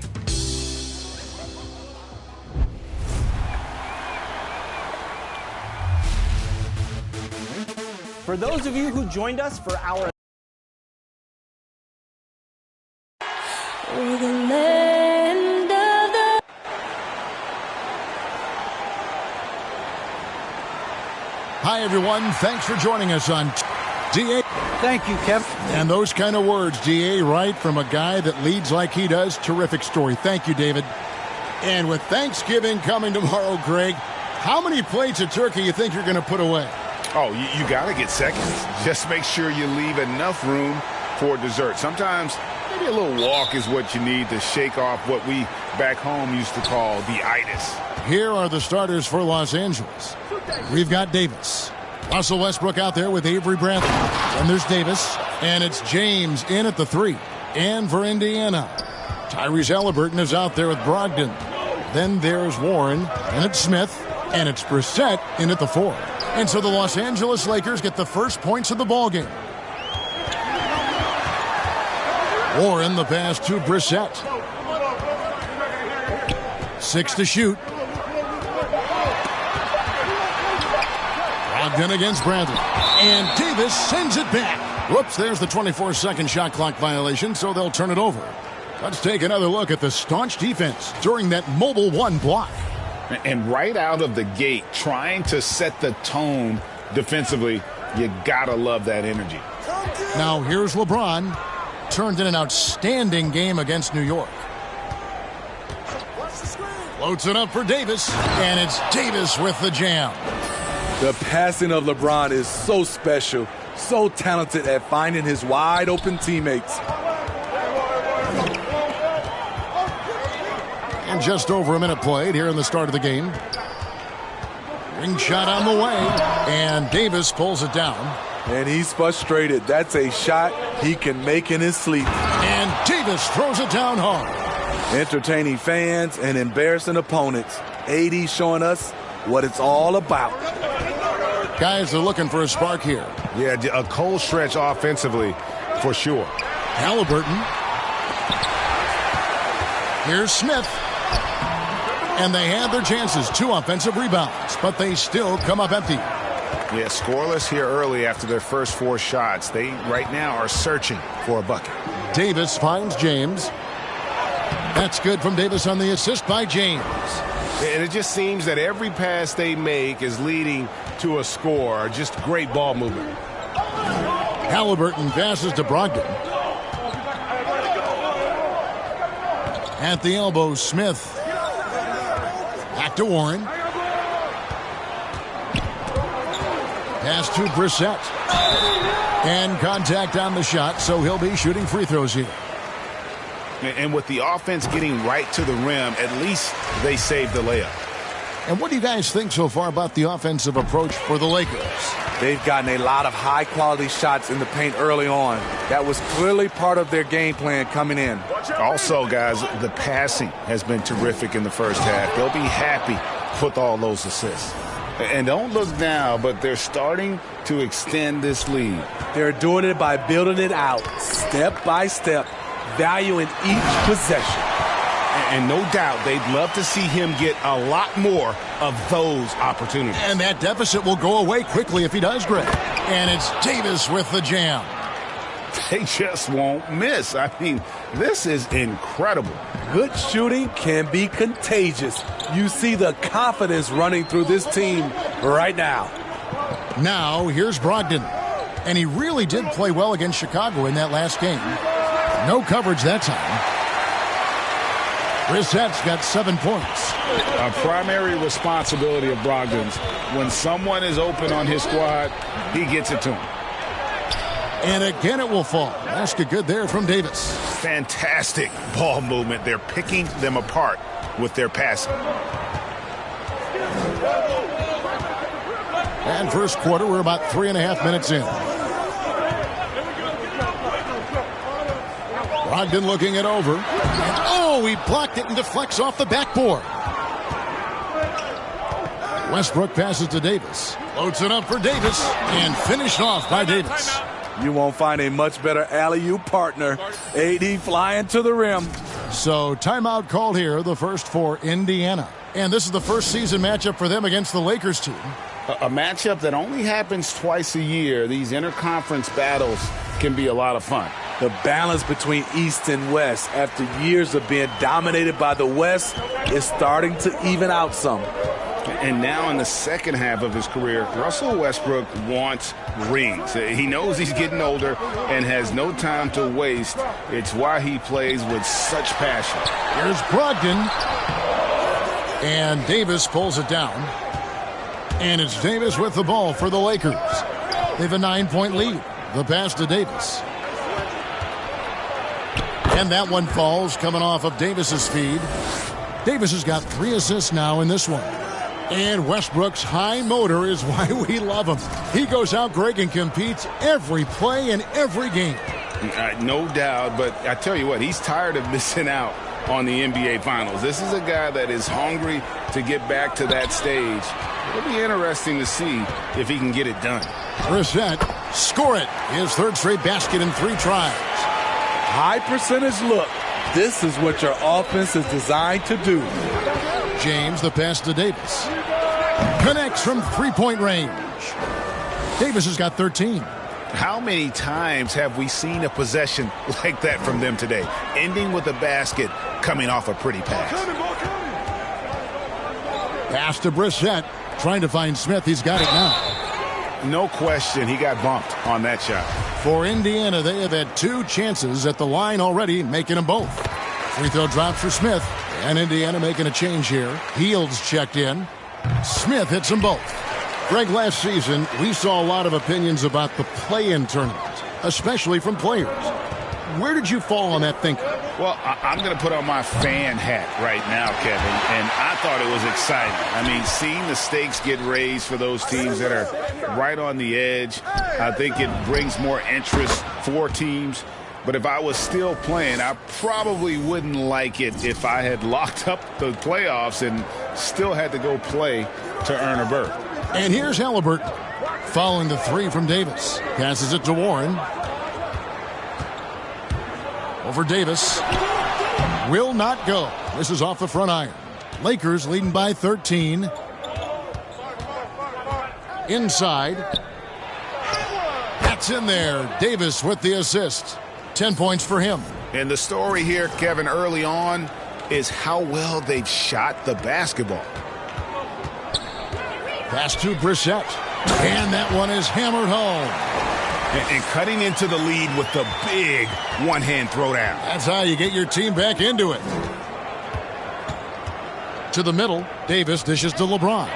For those of you who joined us for our Hi, everyone. Thanks for joining us on DA. Thank you, Kev. And those kind of words, DA, right from a guy that leads like he does. Terrific story. Thank you, David. And with Thanksgiving coming tomorrow, Greg, how many plates of turkey you think you're going to put away? Oh, you got to get seconds. Just make sure you leave enough room for dessert. Sometimes maybe a little walk is what you need to shake off what we back home used to call the itis. Here are the starters for Los Angeles. We've got Davis. Russell Westbrook out there with Avery Bradley. And there's Davis. And it's James in at the 3. And for Indiana, Tyrese Halliburton is out there with Brogdon. Then there's Warren. And it's Smith. And it's Brissett in at the 4. And so the Los Angeles Lakers get the first points of the ballgame. Warren the pass to Brissett. 6 to shoot. Brogdon against Bradley. And Davis sends it back. Whoops, there's the 24-second shot clock violation, so they'll turn it over. Let's take another look at the staunch defense during that mobile 1 block. And right out of the gate, trying to set the tone defensively, you gotta love that energy. Now here's LeBron. Turned in an outstanding game against New York. Floats it up for Davis, and it's Davis with the jam. The passing of LeBron is so special, so talented at finding his wide-open teammates. And just over a minute played here in the start of the game. Ring shot on the way, and Davis pulls it down. And he's frustrated. That's a shot he can make in his sleep. And Davis throws it down hard. Entertaining fans and embarrassing opponents. AD showing us what it's all about. Guys are looking for a spark here. Yeah, a cold stretch offensively for sure. Halliburton. Here's Smith. And they had their chances. 2 offensive rebounds, but they still come up empty. Yeah, scoreless here early after their first 4 shots. They right now are searching for a bucket. Davis finds James. That's good from Davis on the assist by James. And it just seems that every pass they make is leading to a score. Just great ball movement. Halliburton passes to Brogdon. At the elbow, Smith. Back to Warren. Pass to Brissett. And contact on the shot, so he'll be shooting free throws here. And with the offense getting right to the rim, at least they saved the layup. And what do you guys think so far about the offensive approach for the Lakers? They've gotten a lot of high-quality shots in the paint early on. That was clearly part of their game plan coming in. Also, guys, the passing has been terrific in the first half. They'll be happy with all those assists. And don't look now, but they're starting to extend this lead. They're doing it by building it out, step by step, valuing each possession. And no doubt they'd love to see him get a lot more of those opportunities. And that deficit will go away quickly if he does, Greg. And it's Davis with the jam. They just won't miss. I mean, this is incredible. Good shooting can be contagious. You see the confidence running through this team right now. Now, here's Brogdon. And he really did play well against Chicago in that last game. No coverage that time. Brissett's got 7 points. A primary responsibility of Brogdon's. When someone is open on his squad, he gets it to him. And again it will fall. Basket good there from Davis. Fantastic ball movement. They're picking them apart with their passing. And first quarter, we're about 3.5 minutes in. Brogdon looking it over. And he blocked it and deflects off the backboard. Westbrook passes to Davis. Loads it up for Davis and finished off by Davis. You won't find a much better alley-oop partner. AD flying to the rim. So timeout called here, the first for Indiana. And this is the first season matchup for them against the Lakers team. A matchup that only happens twice a year. These interconference battles can be a lot of fun. The balance between East and West after years of being dominated by the West is starting to even out some. And now in the second half of his career, Russell Westbrook wants rings. He knows he's getting older and has no time to waste. It's why he plays with such passion. Here's Brogdon. And Davis pulls it down. And it's Davis with the ball for the Lakers. They have a 9-point lead. The pass to Davis. And that one falls, coming off of Davis's feed. Davis has got 3 assists now in this one. And Westbrook's high motor is why we love him. He goes out, Greg, and competes every play in every game. No doubt, but I tell you what, he's tired of missing out on the NBA Finals. This is a guy that is hungry to get back to that stage. It'll be interesting to see if he can get it done. Brissett, score it. His 3rd straight basket in 3 tries. High percentage look. This is what your offense is designed to do. James, the pass to Davis. Connects from 3-point range. Davis has got 13. How many times have we seen a possession like that from them today? Ending with a basket, coming off a pretty pass. Pass to Brissett. Trying to find Smith. He's got it now. No question, he got bumped on that shot. For Indiana, they have had 2 chances at the line already, making them both. Free throw drops for Smith. And Indiana making a change here. Heald's checked in. Smith hits them both. Greg, last season, we saw a lot of opinions about the play-in tournament, especially from players. Where did you fall on that thinking? Well, I'm going to put on my fan hat right now, Kevin, and I thought it was exciting. I mean, seeing the stakes get raised for those teams that are right on the edge, I think it brings more interest for teams. But if I was still playing, I probably wouldn't like it if I had locked up the playoffs and still had to go play to earn a berth. And here's Halliburton following the 3 from Davis. Passes it to Warren. Over Davis. Will not go. This is off the front iron. Lakers leading by 13. Inside. That's in there. Davis with the assist. 10 points for him. And the story here, Kevin, early on is how well they've shot the basketball. Pass to Brissett. And that one is hammered home. And cutting into the lead with the big one-hand throwdown. That's how you get your team back into it. To the middle, Davis dishes to LeBron.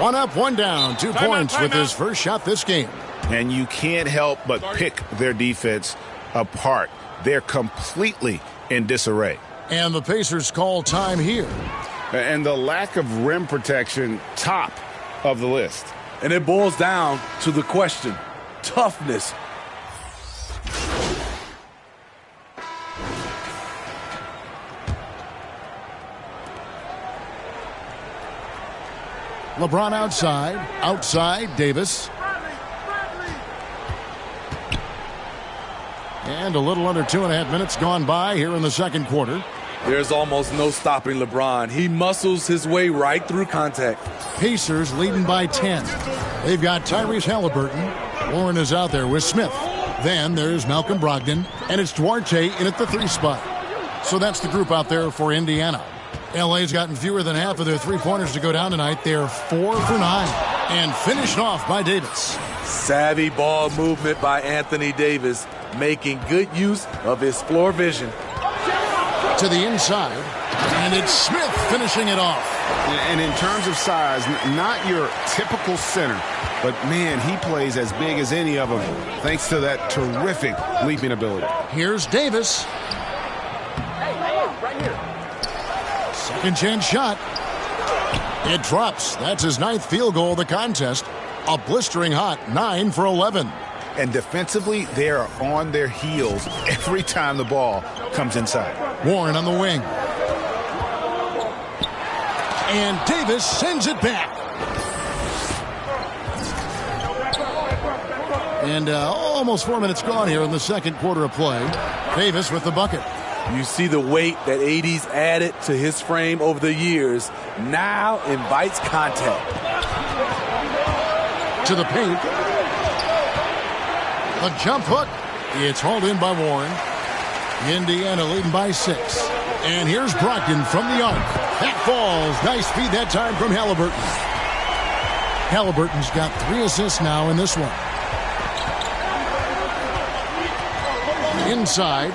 1 up, 1 down, 2 points with his first shot this game. And you can't help but pick their defense apart. They're completely in disarray. And the Pacers call time here. And the lack of rim protection, top of the list. And it boils down to the question. Toughness. LeBron outside Davis. And a little under 2.5 minutes gone by here in the second quarter. There's almost no stopping LeBron. He muscles his way right through contact. Pacers leading by 10. They've got Tyrese Halliburton. Warren is out there with Smith. Then there's Malcolm Brogdon. And it's Duarte in at the 3 spot. So that's the group out there for Indiana. LA's gotten fewer than half of their 3-pointers to go down tonight. They're 4 for 9. And finished off by Davis. Savvy ball movement by Anthony Davis, making good use of his floor vision. To the inside, and it's Smith finishing it off. And in terms of size, not your typical center, but man, he plays as big as any of them thanks to that terrific leaping ability. Here's Davis. Second chance shot. It drops. That's his 9th field goal of the contest. A blistering hot 9 for 11. And defensively, they are on their heels every time the ball comes inside. Warren on the wing. And Davis sends it back. And almost 4 minutes gone here in the second quarter of play. Davis with the bucket. You see the weight that AD's added to his frame over the years. Now invites contact. To the paint. A jump hook. It's hauled in by Warren. Indiana leading by 6. And here's Brogdon from the arc. That falls. Nice feed that time from Halliburton. Halliburton's got 3 assists now in this one. Inside.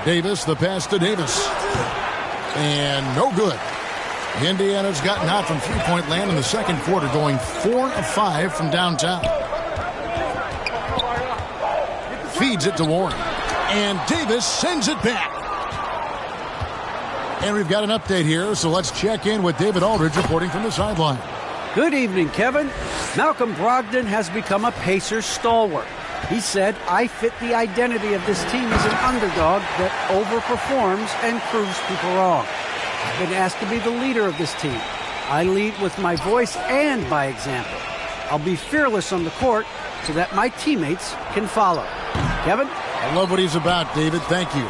Davis, the pass to Davis. And no good. Indiana's gotten hot from three-point land in the second quarter, going 4 of 5 from downtown. Feeds it to Warren. And Davis sends it back. And we've got an update here, so let's check in with David Aldridge reporting from the sideline. Good evening, Kevin. Malcolm Brogdon has become a Pacers stalwart. He said, I fit the identity of this team as an underdog that overperforms and proves people wrong. I've been asked to be the leader of this team. I lead with my voice and by example. I'll be fearless on the court so that my teammates can follow. Kevin? I love what he's about, David. Thank you.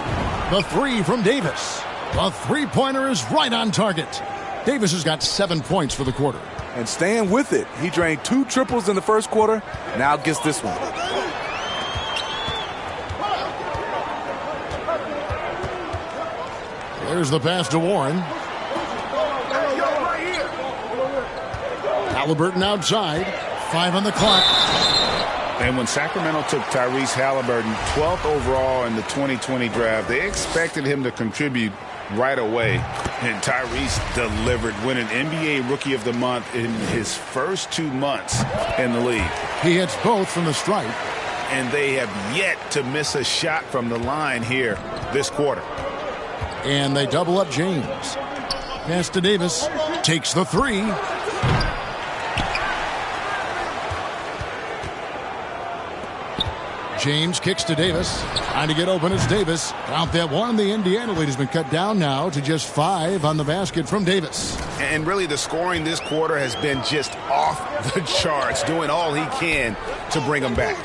The 3 from Davis. The three-pointer is right on target. Davis has got 7 points for the quarter. And staying with it. He drained 2 triples in the first quarter. Now gets this one. There's the pass to Warren. Halliburton outside. 5 on the clock. And when Sacramento took Tyrese Halliburton 12th overall in the 2020 draft, they expected him to contribute right away. And Tyrese delivered, winning NBA Rookie of the Month in his first 2 months in the league. He hits both from the stripe. And they have yet to miss a shot from the line here this quarter. And they double up James. Pass to Davis. Takes the 3. James kicks to Davis. Trying to get open is Davis. Count that one. The Indiana lead has been cut down now to just 5 on the basket from Davis. And really the scoring this quarter has been just off the charts, doing all he can to bring them back.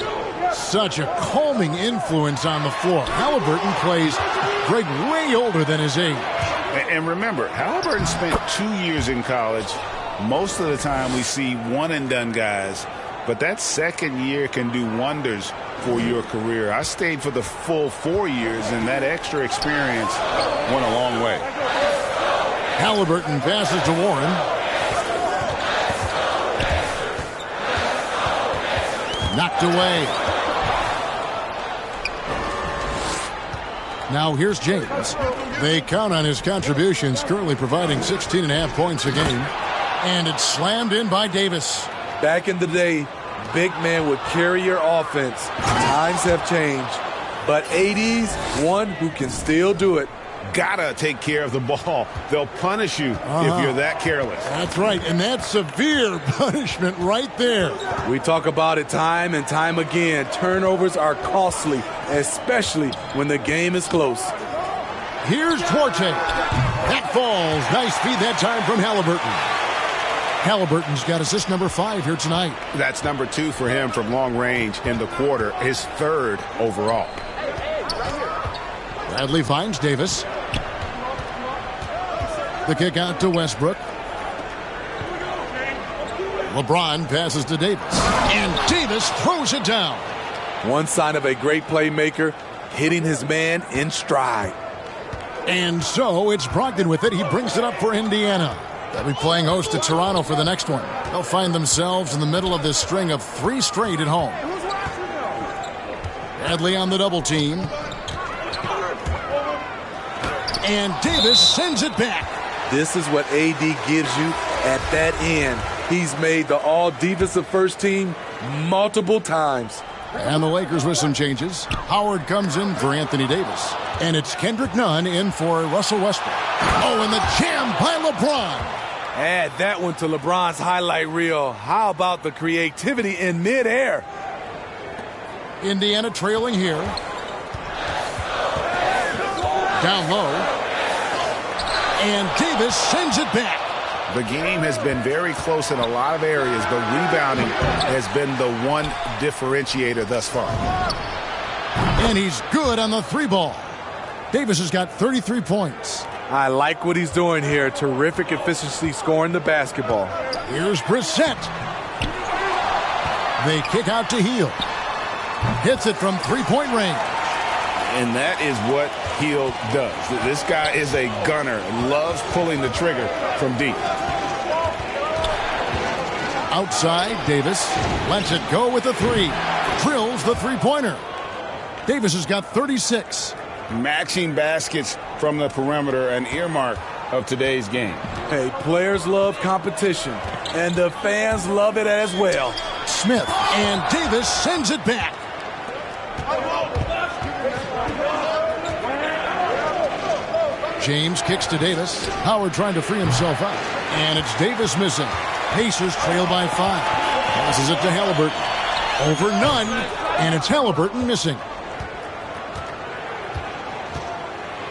Such a calming influence on the floor. Halliburton plays Greg way older than his age. And remember, Halliburton spent 2 years in college. Most of the time we see one-and-done guys. But that second year can do wonders for your career. I stayed for the full 4 years, and that extra experience went a long way. Halliburton passes to Warren. Knocked away. Now here's James. They count on his contributions, currently providing 16.5 points a game. And it's slammed in by Davis. Back in the day, big man would carry your offense. Times have changed. But AD's one who can still do it. Gotta take care of the ball. They'll punish you if you're that careless. That's right, and that's severe punishment right there. We talk about it time and time again. Turnovers are costly, especially when the game is close. Here's Duarte. That falls. Nice feed that time from Halliburton. Halliburton's got assist number 5 here tonight. That's number 2 for him from long range in the quarter, his 3rd overall. Bradley finds Davis. The kick out to Westbrook. LeBron passes to Davis. And Davis throws it down. One sign of a great playmaker, hitting his man in stride. And so it's Brogdon with it. He brings it up for Indiana. They'll be playing host to Toronto for the next one. They'll find themselves in the middle of this string of 3 straight at home. Bradley on the double team. And Davis sends it back. This is what AD gives you at that end. He's made the all-defensive first team multiple times. And the Lakers with some changes. Howard comes in for Anthony Davis. And it's Kendrick Nunn in for Russell Westbrook. Oh, and the jam by LeBron. Add that one to LeBron's highlight reel. How about the creativity in midair? Indiana trailing here. Down low. And Davis sends it back. The game has been very close in a lot of areas, but rebounding has been the one differentiator thus far. And he's good on the 3-ball. Davis has got 33 points. I like what he's doing here. Terrific efficiency scoring the basketball. Here's Brissett. They kick out to Hill. Hits it from 3-point range. And that is what Hill does. This guy is a gunner, loves pulling the trigger from deep. Outside, Davis lets it go with the 3. Drills the 3-pointer. Davis has got 36. Matching baskets from the perimeter, an earmark of today's game. Hey, players love competition, and the fans love it as well. Smith, and Davis sends it back. James kicks to Davis. Howard trying to free himself up. And it's Davis missing. Pacers trail by 5. Passes it to Halliburton. Over none. And it's Halliburton missing.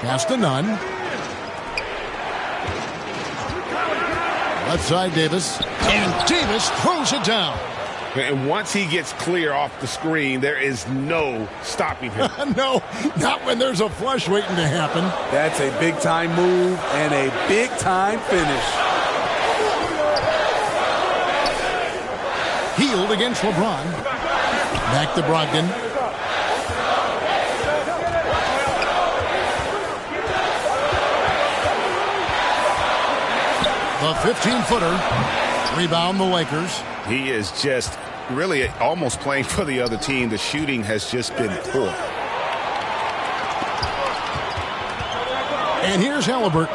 Pass to Nunn. Left side Davis. And Davis throws it down. And once he gets clear off the screen, there is no stopping him. No, not when there's a flush waiting to happen. That's a big-time move and a big-time finish. Healed against LeBron. Back to Brogdon. The 15-footer. Rebound the Lakers. He is just really almost playing for the other team. The shooting has just been poor. And here's Halliburton.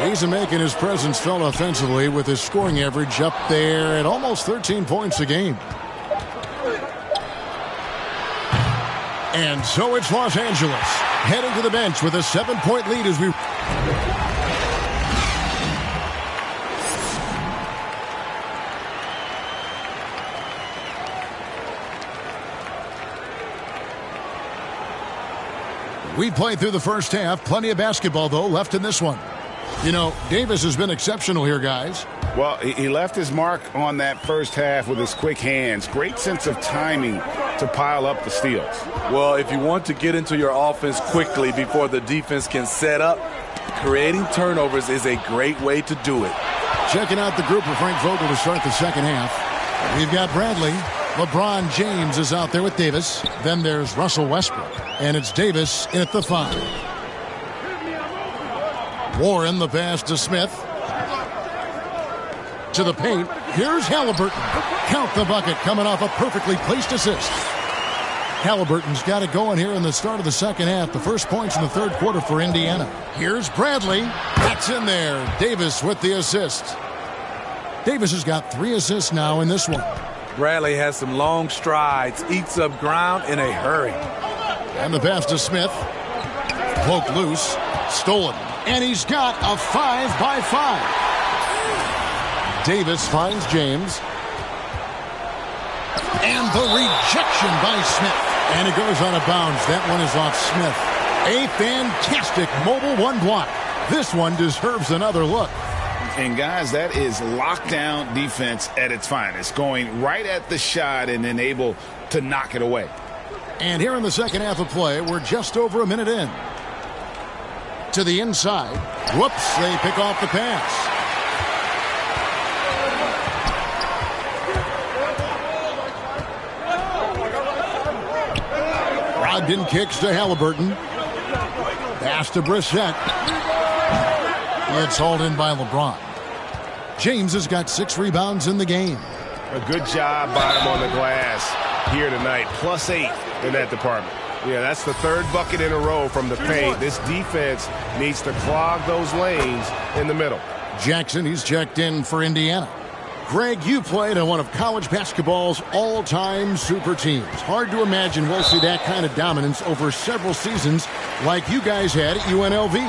He's making his presence felt offensively with his scoring average up there at almost 13 points a game. And so it's Los Angeles heading to the bench with a 7-point lead as we... We played through the first half. Plenty of basketball, though, left in this one. You know, Davis has been exceptional here, guys. Well, he left his mark on that first half with his quick hands. Great sense of timing to pile up the steals. Well, if you want to get into your offense quickly before the defense can set up, creating turnovers is a great way to do it. Checking out the group for Frank Vogel to start the second half. We've got Bradley. LeBron James is out there with Davis. Then there's Russell Westbrook. And it's Davis in at the 5. Warren the pass to Smith. To the paint. Here's Halliburton. Count the bucket coming off a perfectly placed assist. Halliburton's got it going here in the start of the second half. The first points in the third quarter for Indiana. Here's Bradley. That's in there. Davis with the assist. Davis has got 3 assists now in this one. Bradley has some long strides, eats up ground in a hurry. And the pass to Smith. Poked loose. Stolen. And he's got a 5-by-5. Davis finds James. And the rejection by Smith. And it goes out of bounds. That one is off Smith. A fantastic mobile 1 block. This one deserves another look. And, guys, that is lockdown defense at its finest. Going right at the shot and then able to knock it away. And here in the second half of play, we're just over a minute in. To the inside. Whoops, they pick off the pass. Brogdon kicks to Halliburton. Pass to Brissett. It's hauled in by LeBron. James has got 6 rebounds in the game. A good job by him on the glass here tonight. +8 in that department. Yeah, that's the 3rd bucket in a row from the paint. This defense needs to clog those lanes in the middle. Jackson, he's checked in for Indiana. Greg, you played on one of college basketball's all-time super teams. Hard to imagine we'll see that kind of dominance over several seasons like you guys had at UNLV.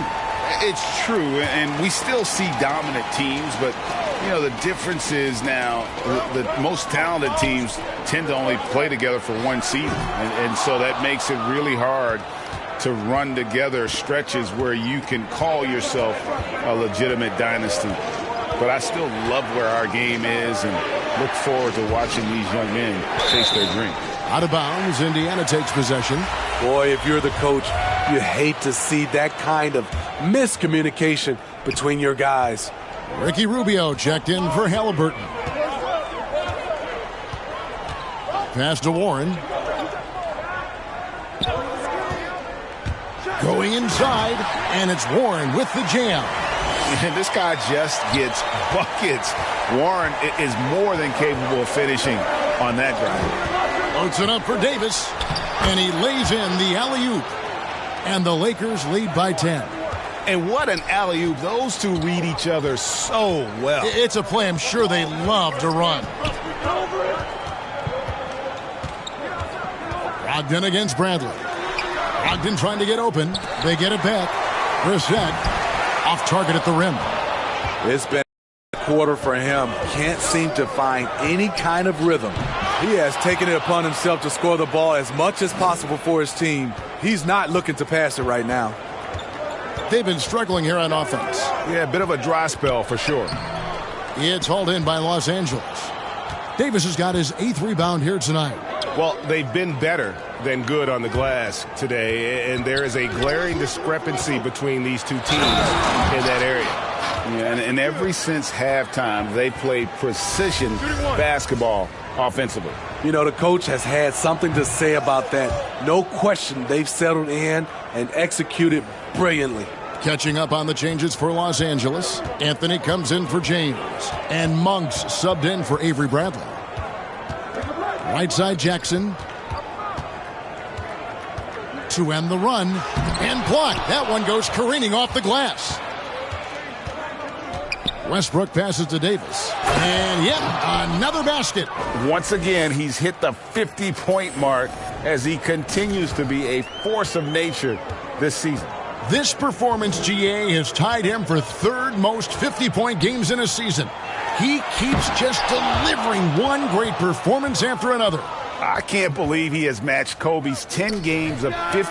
It's true, and we still see dominant teams, but, you know, the difference is now the most talented teams tend to only play together for one season, and so that makes it really hard to run together stretches where you can call yourself a legitimate dynasty. but I still love where our game is and look forward to watching these young men chase their dream. Out of bounds, Indiana takes possession. Boy, if you're the coach, you hate to see that kind of miscommunication between your guys. Ricky Rubio checked in for Halliburton. Pass to Warren. Going inside, and it's Warren with the jam. And this guy just gets buckets. Warren is more than capable of finishing on that drive. Floats it up for Davis, and he lays in the alley-oop. And the Lakers lead by 10. And what an alley-oop. Those two read each other so well. It's a play I'm sure they love to run. Brogdon against Bradley. Brogdon trying to get open. They get it back. Brissett off target at the rim. It's been a quarter for him. Can't seem to find any kind of rhythm. He has taken it upon himself to score the ball as much as possible for his team. He's not looking to pass it right now. They've been struggling here on offense. Yeah, a bit of a dry spell for sure. It's hauled in by Los Angeles. Davis has got his 8th rebound here tonight. Well, they've been better than good on the glass today, and there is a glaring discrepancy between these two teams in that area. Yeah, and ever since halftime, they played precision basketball offensively. You know, the coach has had something to say about that. No question, they've settled in and executed brilliantly. Catching up on the changes for Los Angeles. Anthony comes in for James. And Monks subbed in for Avery Bradley. Right side Jackson. To end the run. And blocked. That one goes careening off the glass. Westbrook passes to Davis. And yet another basket. Once again, he's hit the 50-point mark as he continues to be a force of nature this season. This performance, GA, has tied him for 3rd most 50-point games in a season. He keeps just delivering one great performance after another. I can't believe he has matched Kobe's 10 games of 50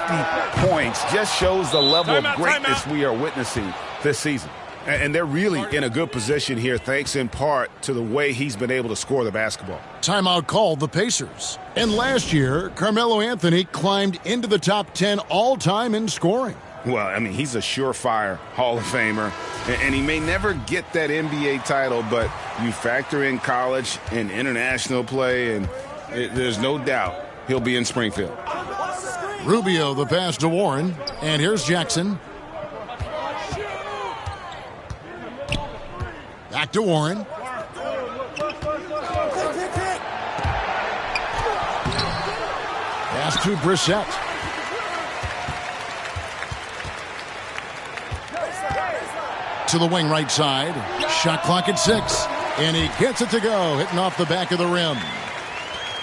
points. Just shows the level of greatness we are witnessing this season. And they're really in a good position here, thanks in part to the way he's been able to score the basketball. Timeout called the Pacers. And last year, Carmelo Anthony climbed into the top 10 all-time in scoring. Well, I mean, he's a surefire Hall of Famer, and he may never get that NBA title, but you factor in college and international play, and there's no doubt he'll be in Springfield. Rubio, the pass to Warren, and here's Jackson. Back to Warren. Pass to Brissett. To the wing right side. Shot clock at 6. And he gets it to go, hitting off the back of the rim.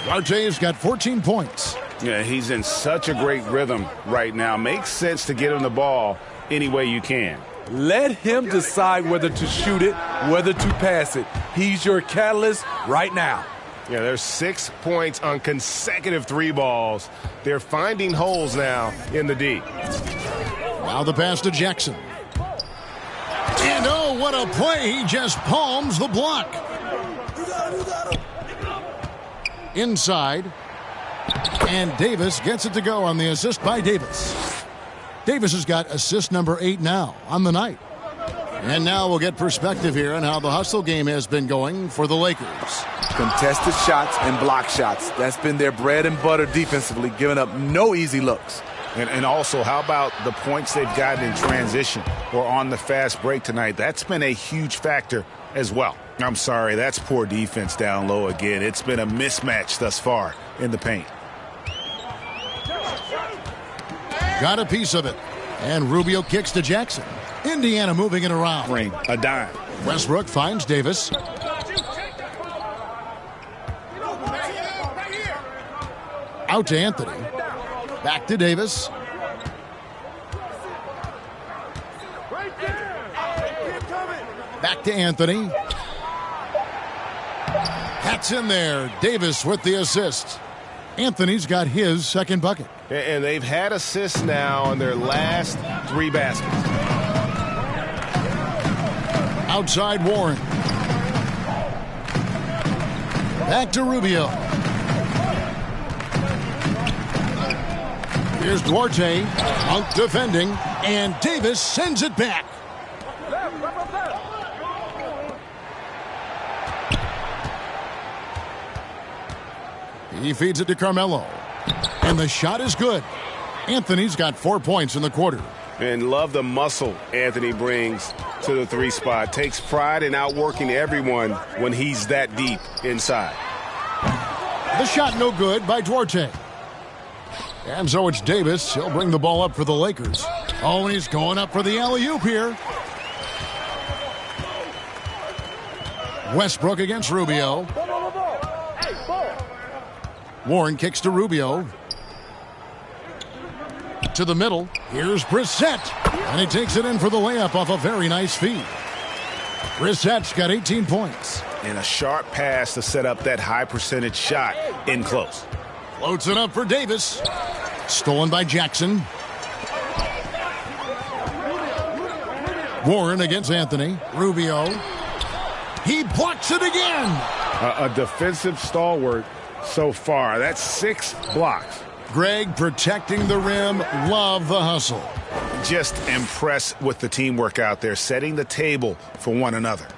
Larte's got 14 points. Yeah, he's in such a great rhythm right now. Makes sense to get him the ball any way you can. Let him decide whether to shoot it, whether to pass it. He's your catalyst right now. Yeah, there's 6 points on consecutive 3 balls. They're finding holes now in the D. Now the pass to Jackson. And oh, what a play. He just palms the block. Inside. And Davis gets it to go on the assist by Davis. Davis has got assist number 8 now on the night. And now we'll get perspective here on how the hustle game has been going for the Lakers. Contested shots and block shots. That's been their bread and butter defensively, giving up no easy looks. And also, how about the points they've gotten in transition or on the fast break tonight? That's been a huge factor as well. I'm sorry, that's poor defense down low again. It's been a mismatch thus far in the paint. Got a piece of it. And Rubio kicks to Jackson. Indiana moving it around. Ring a dime. Westbrook finds Davis. Out to Anthony. Back to Davis. Back to Anthony. That's in there. Davis with the assist. Anthony's got his second bucket. And they've had assists now on their last 3 baskets. Outside Warren. Back to Rubio. Here's Duarte. Monk defending. And Davis sends it back. He feeds it to Carmelo. And the shot is good. Anthony's got 4 points in the quarter. And love the muscle Anthony brings to the 3 spot. Takes pride in outworking everyone when he's that deep inside. The shot no good by Duarte. And so it's Davis. He'll bring the ball up for the Lakers. Oh, and he's going up for the alley-oop here. Westbrook against Rubio. Warren kicks to Rubio. To the middle. Here's Brissett. And he takes it in for the layup off a very nice feed. Brissett's got 18 points. And a sharp pass to set up that high percentage shot in close. Floats it up for Davis. Stolen by Jackson. Warren against Anthony. Rubio. He blocks it again. A defensive stalwart so far. That's 6 blocks. Greg protecting the rim. Love the hustle. Just impressed with the teamwork out there, setting the table for one another.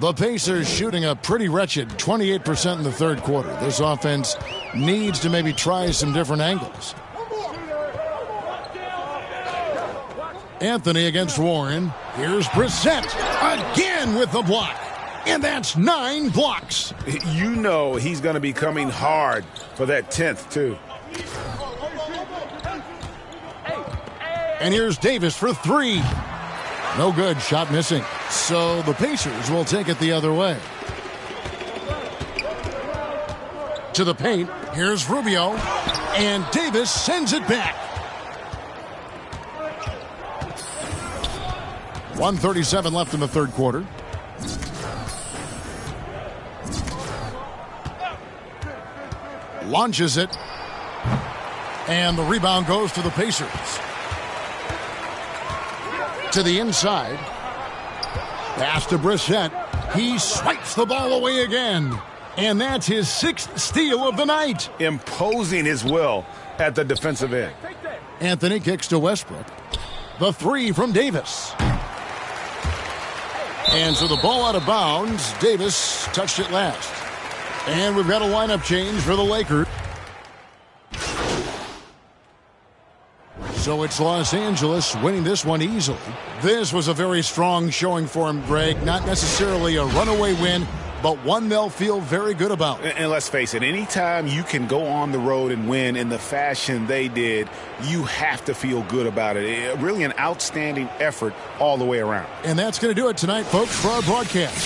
The Pacers shooting a pretty wretched 28% in the third quarter. This offense needs to maybe try some different angles. Anthony against Warren. Here's Brissett again with the block. And that's 9 blocks. You know he's going to be coming hard for that 10th, too. And here's Davis for 3. No good. Shot missing. So the Pacers will take it the other way. To the paint. Here's Rubio. And Davis sends it back. 1:37 left in the third quarter. Launches it. And the rebound goes to the Pacers. To the inside. Pass to Brissett. He swipes the ball away again. And that's his 6th steal of the night. Imposing his will at the defensive end. Anthony kicks to Westbrook. The 3 from Davis. And so the ball out of bounds. Davis touched it last. And we've got a lineup change for the Lakers. So it's Los Angeles winning this one easily. This was a very strong showing for him, Greg. Not necessarily a runaway win, but one they'll feel very good about. And let's face it, anytime you can go on the road and win in the fashion they did, you have to feel good about it. Really an outstanding effort all the way around. And that's going to do it tonight, folks, for our broadcast.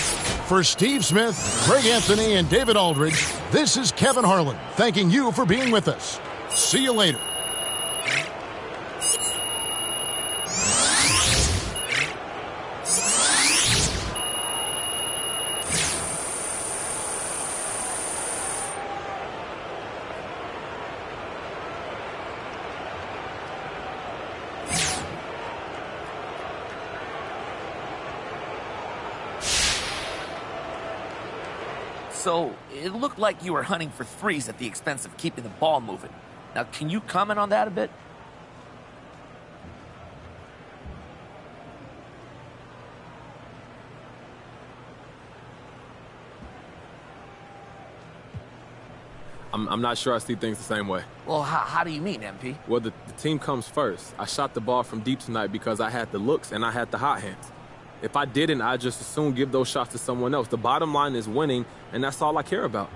For Steve Smith, Greg Anthony, and David Aldridge, this is Kevin Harlan thanking you for being with us. See you later. So, it looked like you were hunting for threes at the expense of keeping the ball moving. Now, can you comment on that a bit? I'm not sure I see things the same way. Well, how do you mean, MP? Well, the team comes first. I shot the ball from deep tonight because I had the looks and I had the hot hands. If I didn't, I'd just as soon give those shots to someone else. The bottom line is winning, and that's all I care about.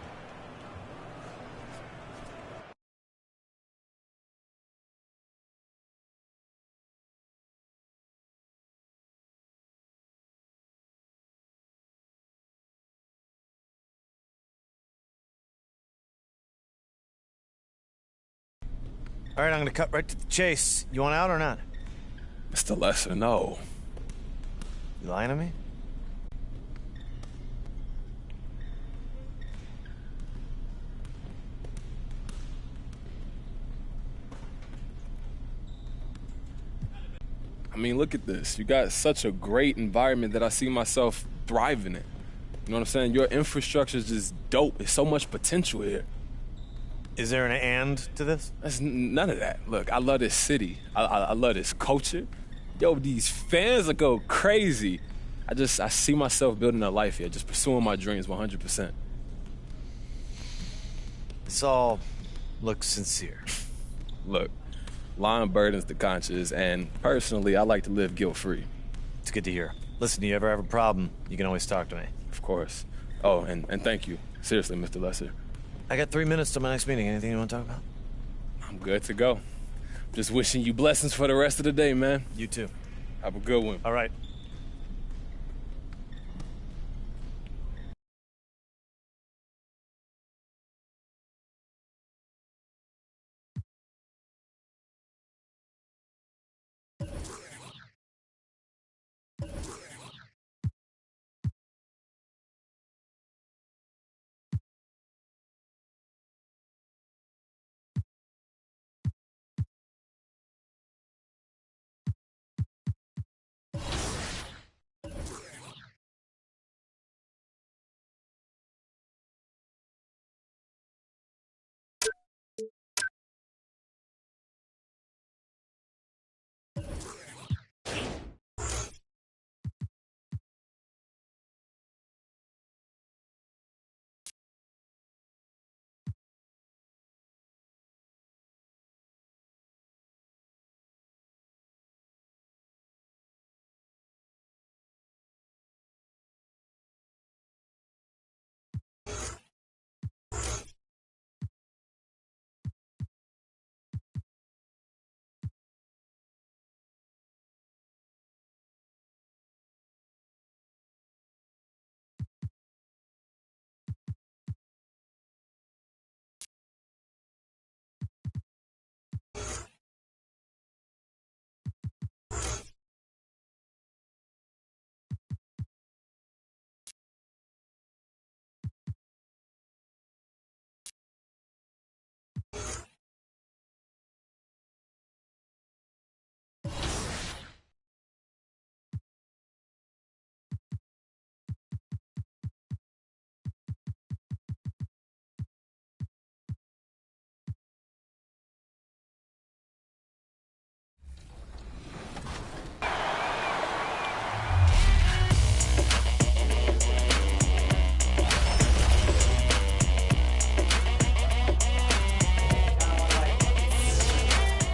All right, I'm going to cut right to the chase. You want out or not? Mr. Lesser, no. You lying to me? I mean, look at this. You got such a great environment that I see myself thriving in. You know what I'm saying? Your infrastructure is just dope. There's so much potential here. Is there an and to this? There's none of that. Look, I love this city. I love this culture. Yo, these fans will go crazy. I see myself building a life here, just pursuing my dreams 100%. This all looks sincere. Look, lying burdens the conscience, and personally, I like to live guilt-free. It's good to hear. Listen, do you ever have a problem, you can always talk to me. Of course. Oh, and thank you. Seriously, Mr. Lesser. I got 3 minutes to my next meeting. Anything you want to talk about? I'm good to go. Just wishing you blessings for the rest of the day, man. You too. Have a good one. All right.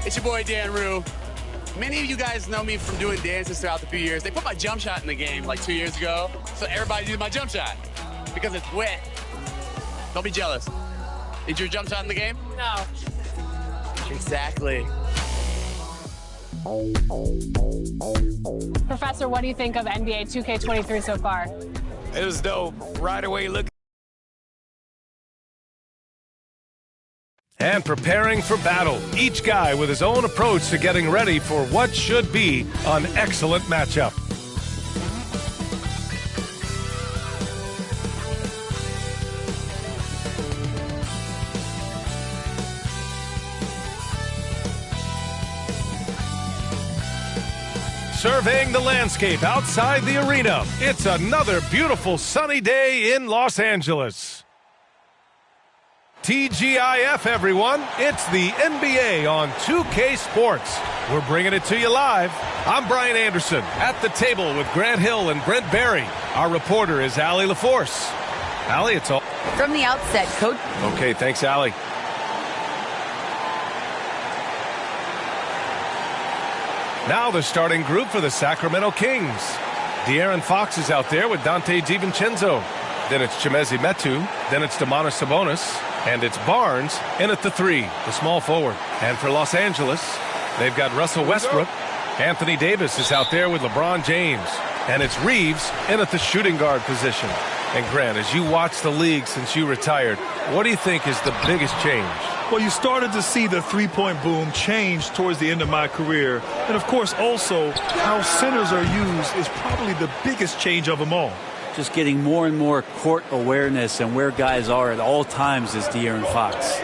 It's your boy, Dan Rue. Many of you guys know me from doing dances throughout the few years. They put my jump shot in the game like 2 years ago, so everybody uses my jump shot because it's wet. Don't be jealous. Is your jump shot in the game? No. Exactly. Professor, what do you think of NBA 2K23 so far? It was dope. Right away, look. And preparing for battle, each guy with his own approach to getting ready for what should be an excellent matchup. Surveying the landscape outside the arena, it's another beautiful sunny day in Los Angeles. TGIF, everyone. It's the NBA on 2K Sports. We're bringing it to you live. I'm Brian Anderson at the table with Grant Hill and Brent Barry. Our reporter is Allie LaForce. Allie, it's all. From the outset, Coach. Okay, thanks, Allie. Now the starting group for the Sacramento Kings. De'Aaron Fox is out there with Dante DiVincenzo. Then it's Chimezie Metu. Then it's Domantas Sabonis. And it's Barnes in at the 3, the small forward. And for Los Angeles, they've got Russell Westbrook. Anthony Davis is out there with LeBron James. And it's Reeves in at the shooting guard position. And Grant, as you watch the league since you retired, what do you think is the biggest change? Well, you started to see the three-point boom change towards the end of my career. And, of course, also how centers are used is probably the biggest change of them all. Just getting more and more court awareness and where guys are at all times is De'Aaron Fox.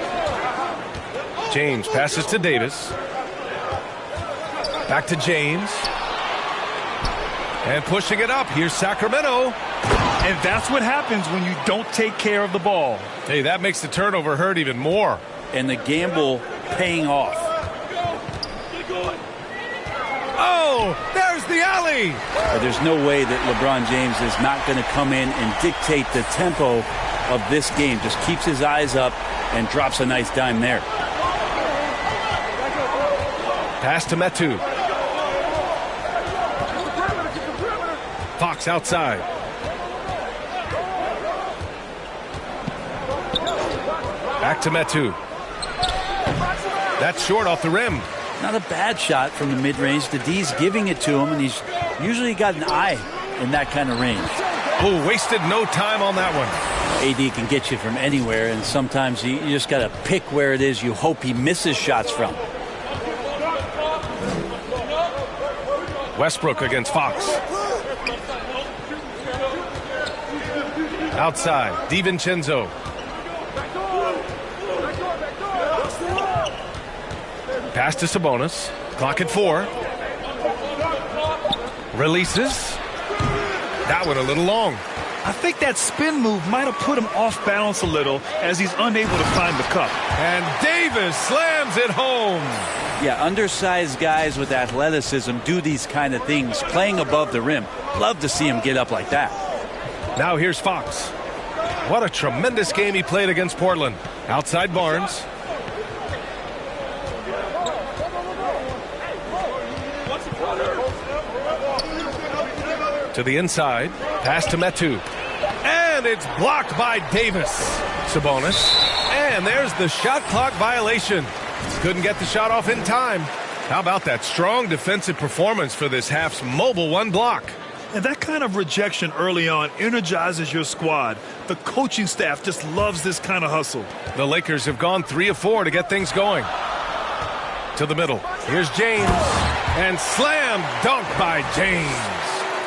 James passes to Davis. Back to James. And pushing it up, here's Sacramento. And that's what happens when you don't take care of the ball. Hey, that makes the turnover hurt even more. And the gamble paying off. Oh, there's the alley. There's no way that LeBron James is not going to come in and dictate the tempo of this game. Just keeps his eyes up and drops a nice dime there. Pass to Metu. Fox outside. Back to Metu. That's short off the rim. Not a bad shot from the mid-range. The D's giving it to him, and he's usually got an eye in that kind of range. Oh, wasted no time on that one. AD can get you from anywhere, and sometimes you just got to pick where it is you hope he misses shots from. Westbrook against Fox. Outside, DiVincenzo. Pass to Sabonis. Clock at 4. Releases. That one a little long. I think that spin move might have put him off balance a little as he's unable to find the cup. And Davis slams it home. Yeah, undersized guys with athleticism do these kind of things, playing above the rim. Love to see him get up like that. Now here's Fox. What a tremendous game he played against Portland. Outside Barnes. To the inside. Pass to Metu. And it's blocked by Davis. Sabonis. And there's the shot clock violation. Couldn't get the shot off in time. How about that strong defensive performance for this half's mobile one block? And that kind of rejection early on energizes your squad. The coaching staff just loves this kind of hustle. The Lakers have gone 3 of 4 to get things going. To the middle. Here's James. And slam dunk by James.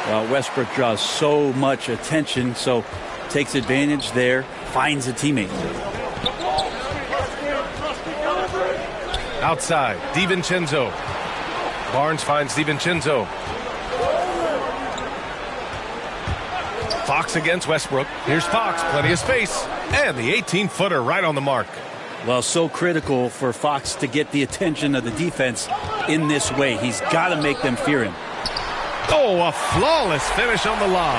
Well, Westbrook draws so much attention, so takes advantage there, finds a teammate. Outside, DiVincenzo. Barnes finds DiVincenzo. Fox against Westbrook. Here's Fox, plenty of space. And the 18-footer right on the mark. Well, so critical for Fox to get the attention of the defense in this way. He's got to make them fear him. Oh, a flawless finish on the lob.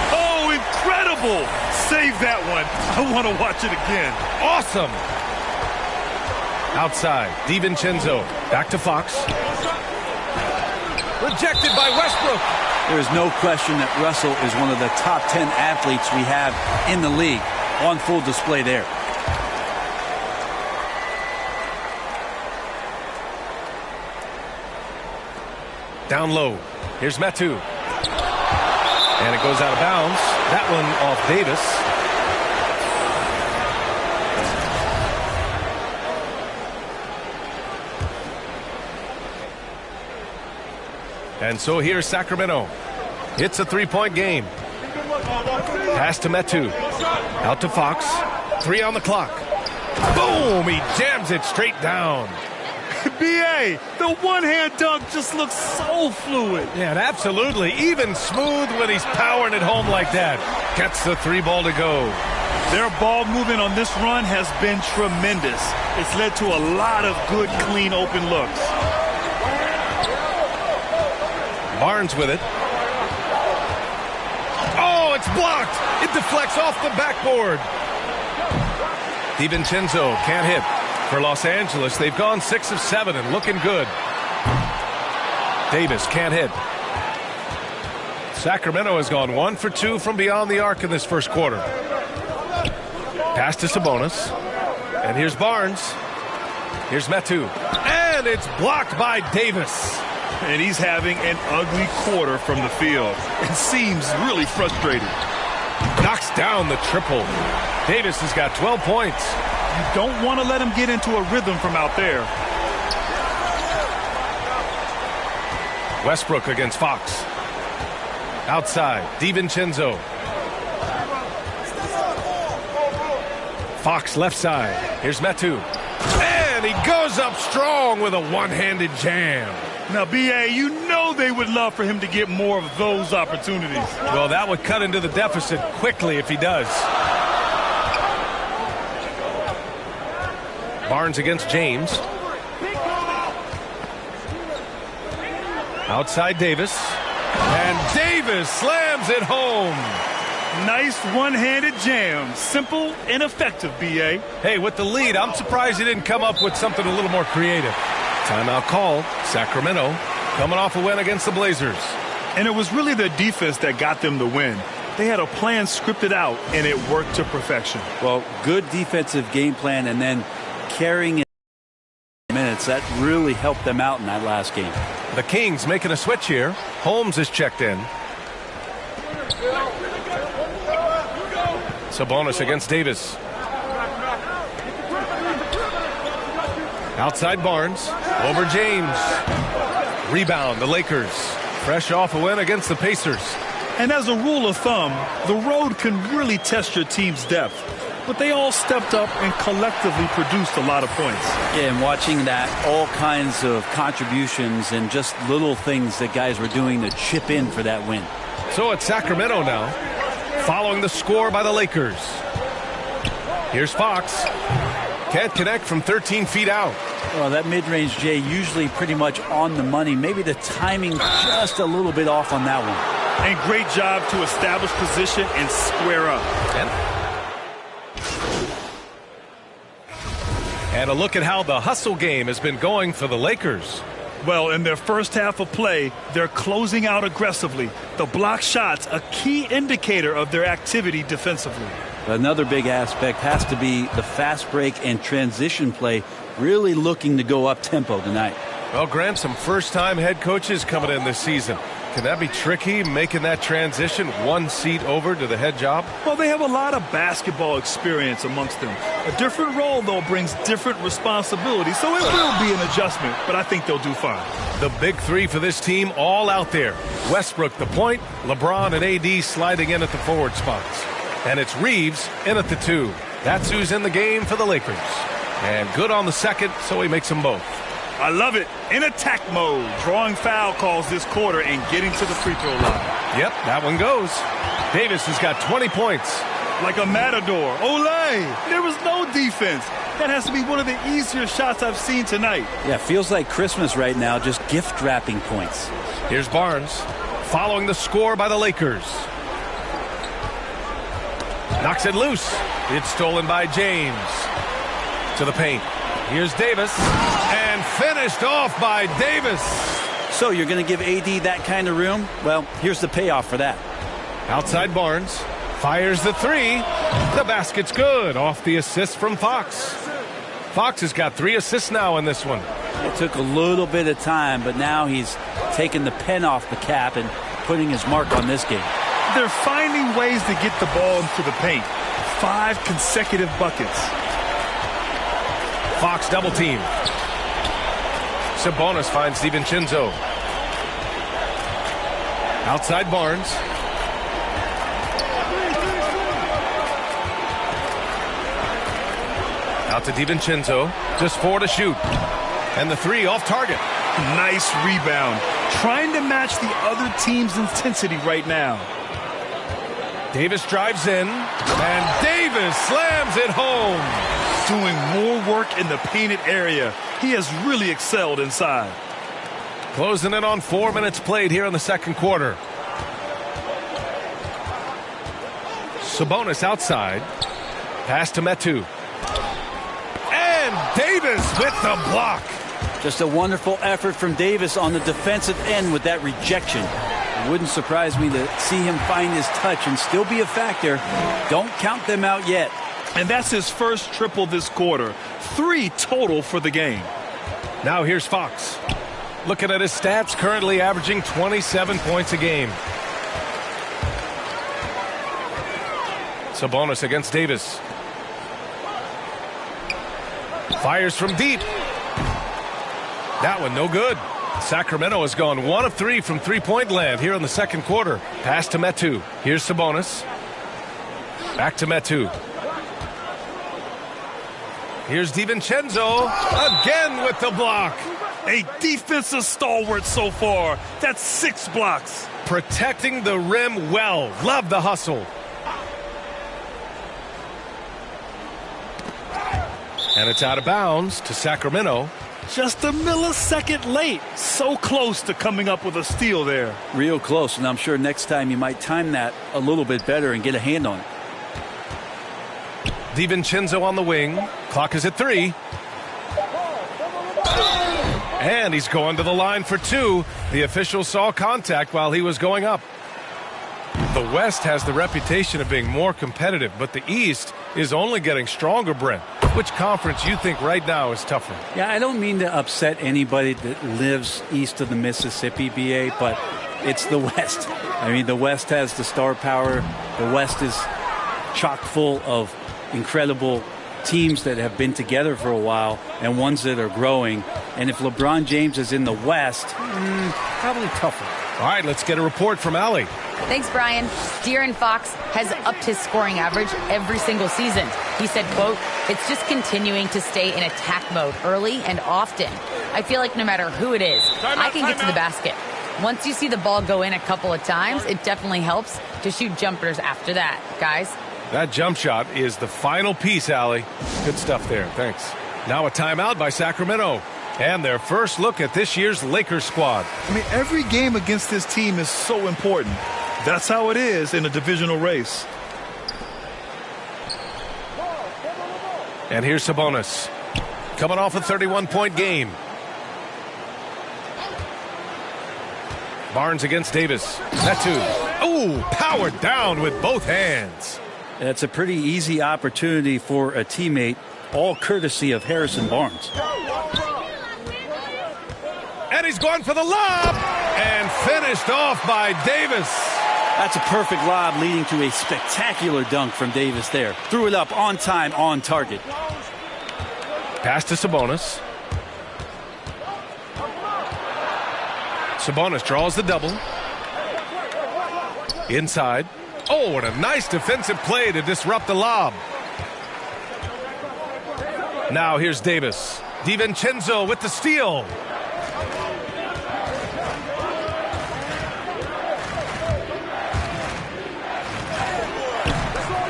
Oh, incredible! Save that one. I want to watch it again. Awesome. Outside, DiVincenzo. Back to Fox. Rejected by Westbrook. There is no question that Russell is one of the top 10 athletes we have in the league. On full display there. Down low. Here's Metu. And it goes out of bounds. That one off Davis. And so here's Sacramento. It's a 3-point game. Pass to Metu. Out to Fox. 3 on the clock. Boom! He jams it straight down. B.A., the one-hand dunk just looks so fluid. Yeah, and absolutely. Even smooth when he's powering it home like that. Gets the 3-ball to go. Their ball movement on this run has been tremendous. It's led to a lot of good, clean, open looks. Barnes with it. Oh, it's blocked. It deflects off the backboard. DiVincenzo can't hit. For Los Angeles, they've gone 6 of 7 and looking good. Davis can't hit. Sacramento has gone 1 for 2 from beyond the arc in this first quarter. Pass to Sabonis. And here's Barnes. Here's Metu. And it's blocked by Davis. And he's having an ugly quarter from the field. It seems really frustrated. Knocks down the triple. Davis has got 12 points. You don't want to let him get into a rhythm from out there. Westbrook against Fox. Outside, DiVincenzo. Fox left side. Here's Metu. And he goes up strong with a one-handed jam. Now, B.A., you know they would love for him to get more of those opportunities. Well, that would cut into the deficit quickly if he does. Barnes against James. Outside Davis. And Davis slams it home. Nice one-handed jam. Simple and effective, B.A. Hey, with the lead, I'm surprised he didn't come up with something a little more creative. Timeout called. Sacramento coming off a win against the Blazers. And it was really their defense that got them the win. They had a plan scripted out, and it worked to perfection. Well, good defensive game plan and then carrying it minutes. That really helped them out in that last game. The Kings making a switch here. Holmes is checked in. Sabonis against Davis. Outside Barnes. Over James. Rebound, the Lakers. Fresh off a win against the Pacers. And as a rule of thumb, the road can really test your team's depth. But they all stepped up and collectively produced a lot of points. Yeah, and watching that, all kinds of contributions and just little things that guys were doing to chip in for that win. So it's Sacramento now, following the score by the Lakers. Here's Fox. Can't connect from 13 feet out. Well, that mid-range, Jay, usually pretty much on the money. Maybe the timing just a little bit off on that one. And great job to establish position and square up. And a look at how the hustle game has been going for the Lakers. Well, in their first half of play, they're closing out aggressively. The block shots, a key indicator of their activity defensively. Another big aspect has to be the fast break and transition play, really looking to go up tempo tonight. Well, Grant, some first-time head coaches coming in this season. Can that be tricky, making that transition one seat over to the head job? Well, they have a lot of basketball experience amongst them. A different role, though, brings different responsibilities, so it will be an adjustment, but I think they'll do fine. The big three for this team all out there. Westbrook the point, LeBron and AD sliding in at the forward spots. And it's Reeves in at the 2. That's who's in the game for the Lakers. And good on the second, so he makes them both. I love it. In attack mode, drawing foul calls this quarter and getting to the free throw line. Yep, that one goes. Davis has got 20 points. Like a matador. Olay! There was no defense. That has to be one of the easier shots I've seen tonight. Yeah, feels like Christmas right now, just gift wrapping points. Here's Barnes, following the score by the Lakers. Knocks it loose. It's stolen by James. To the paint. Here's Davis. And finished off by Davis. So you're going to give AD that kind of room? Well, here's the payoff for that. Outside Barnes. Fires the 3. The basket's good. Off the assist from Fox. Fox has got 3 assists now in this one. It took a little bit of time, but now he's taking the pen off the cap and putting his mark on this game. They're finding ways to get the ball into the paint. 5 consecutive buckets. Fox double team. Sabonis finds DiVincenzo. Outside Barnes. Out to DiVincenzo. Just 4 to shoot. And the 3 off target. Nice rebound. Trying to match the other team's intensity right now. Davis drives in. And Davis slams it home. Doing more work in the painted area. He has really excelled inside. Closing in on 4 minutes played here in the second quarter. Sabonis outside. Pass to Metu. And Davis with the block. Just a wonderful effort from Davis on the defensive end with that rejection. It wouldn't surprise me to see him find his touch and still be a factor. Don't count them out yet. And that's his first triple this quarter. 3 total for the game. Now here's Fox. Looking at his stats, currently averaging 27 points a game. Sabonis against Davis. Fires from deep. That one no good. Sacramento has gone 1 of 3 from three-point land here in the second quarter. Pass to Metu. Here's Sabonis. Back to Metu. Here's DiVincenzo again with the block. A defensive stalwart so far. That's 6 blocks. Protecting the rim well. Love the hustle. And it's out of bounds to Sacramento. Just a millisecond late. So close to coming up with a steal there. Real close, and I'm sure next time you might time that a little bit better and get a hand on it. DiVincenzo on the wing. Clock is at 3. And he's going to the line for 2. The official saw contact while he was going up. The West has the reputation of being more competitive, but the East is only getting stronger, Brent. Which conference you think right now is tougher? Yeah, I don't mean to upset anybody that lives east of the Mississippi, BA, but it's the West. I mean, the West has the star power. The West is chock full of incredible teams that have been together for a while and ones that are growing. And if LeBron James is in the West, probably tougher. All right, let's get a report from Allie. Thanks, Brian. De'Aaron Fox has upped his scoring average every single season. He said, quote, "It's just continuing to stay in attack mode early and often. I feel like no matter who it is, I can get to the basket. Once you see the ball go in a couple of times, it definitely helps to shoot jumpers after that, guys." That jump shot is the final piece, Allie. Good stuff there. Thanks. Now a timeout by Sacramento. And their first look at this year's Lakers squad. I mean, every game against this team is so important. That's how it is in a divisional race. And here's Sabonis. Coming off a 31-point game. Barnes against Davis. That too. Oh, powered down with both hands. That's a pretty easy opportunity for a teammate, all courtesy of Harrison Barnes. And he's going for the lob. And finished off by Davis. That's a perfect lob leading to a spectacular dunk from Davis there. Threw it up on time, on target. Pass to Sabonis. Sabonis draws the double. Inside. Oh, what a nice defensive play to disrupt the lob. Now here's Davis. DiVincenzo with the steal.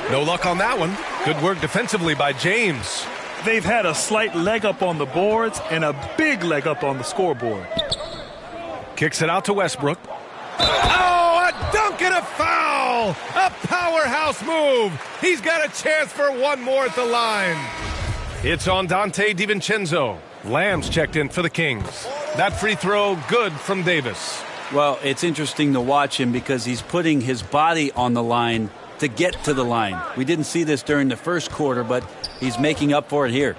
No luck on that one. Good work defensively by James. They've had a slight leg up on the boards and a big leg up on the scoreboard. Kicks it out to Westbrook. Oh, a dunk and a foul! A powerhouse move. He's got a chance for one more at the line. It's on Dante DiVincenzo. Lamb's checked in for the Kings. That free throw good from Davis. Well, it's interesting to watch him because he's putting his body on the line to get to the line. We didn't see this during the first quarter, but he's making up for it here.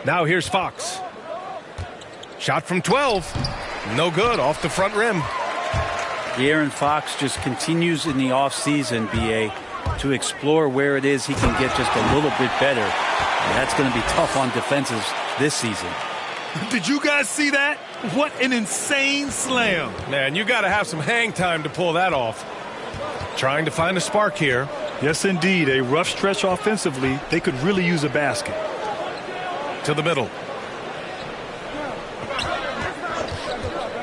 Now here's Fox. Shot from 12. No good, off the front rim. De'Aaron Fox just continues in the offseason, BA, to explore where it is he can get just a little bit better. And that's going to be tough on defenses this season. Did you guys see that? What an insane slam. Man, you got to have some hang time to pull that off. Trying to find a spark here. Yes, indeed. A rough stretch offensively. They could really use a basket. To the middle.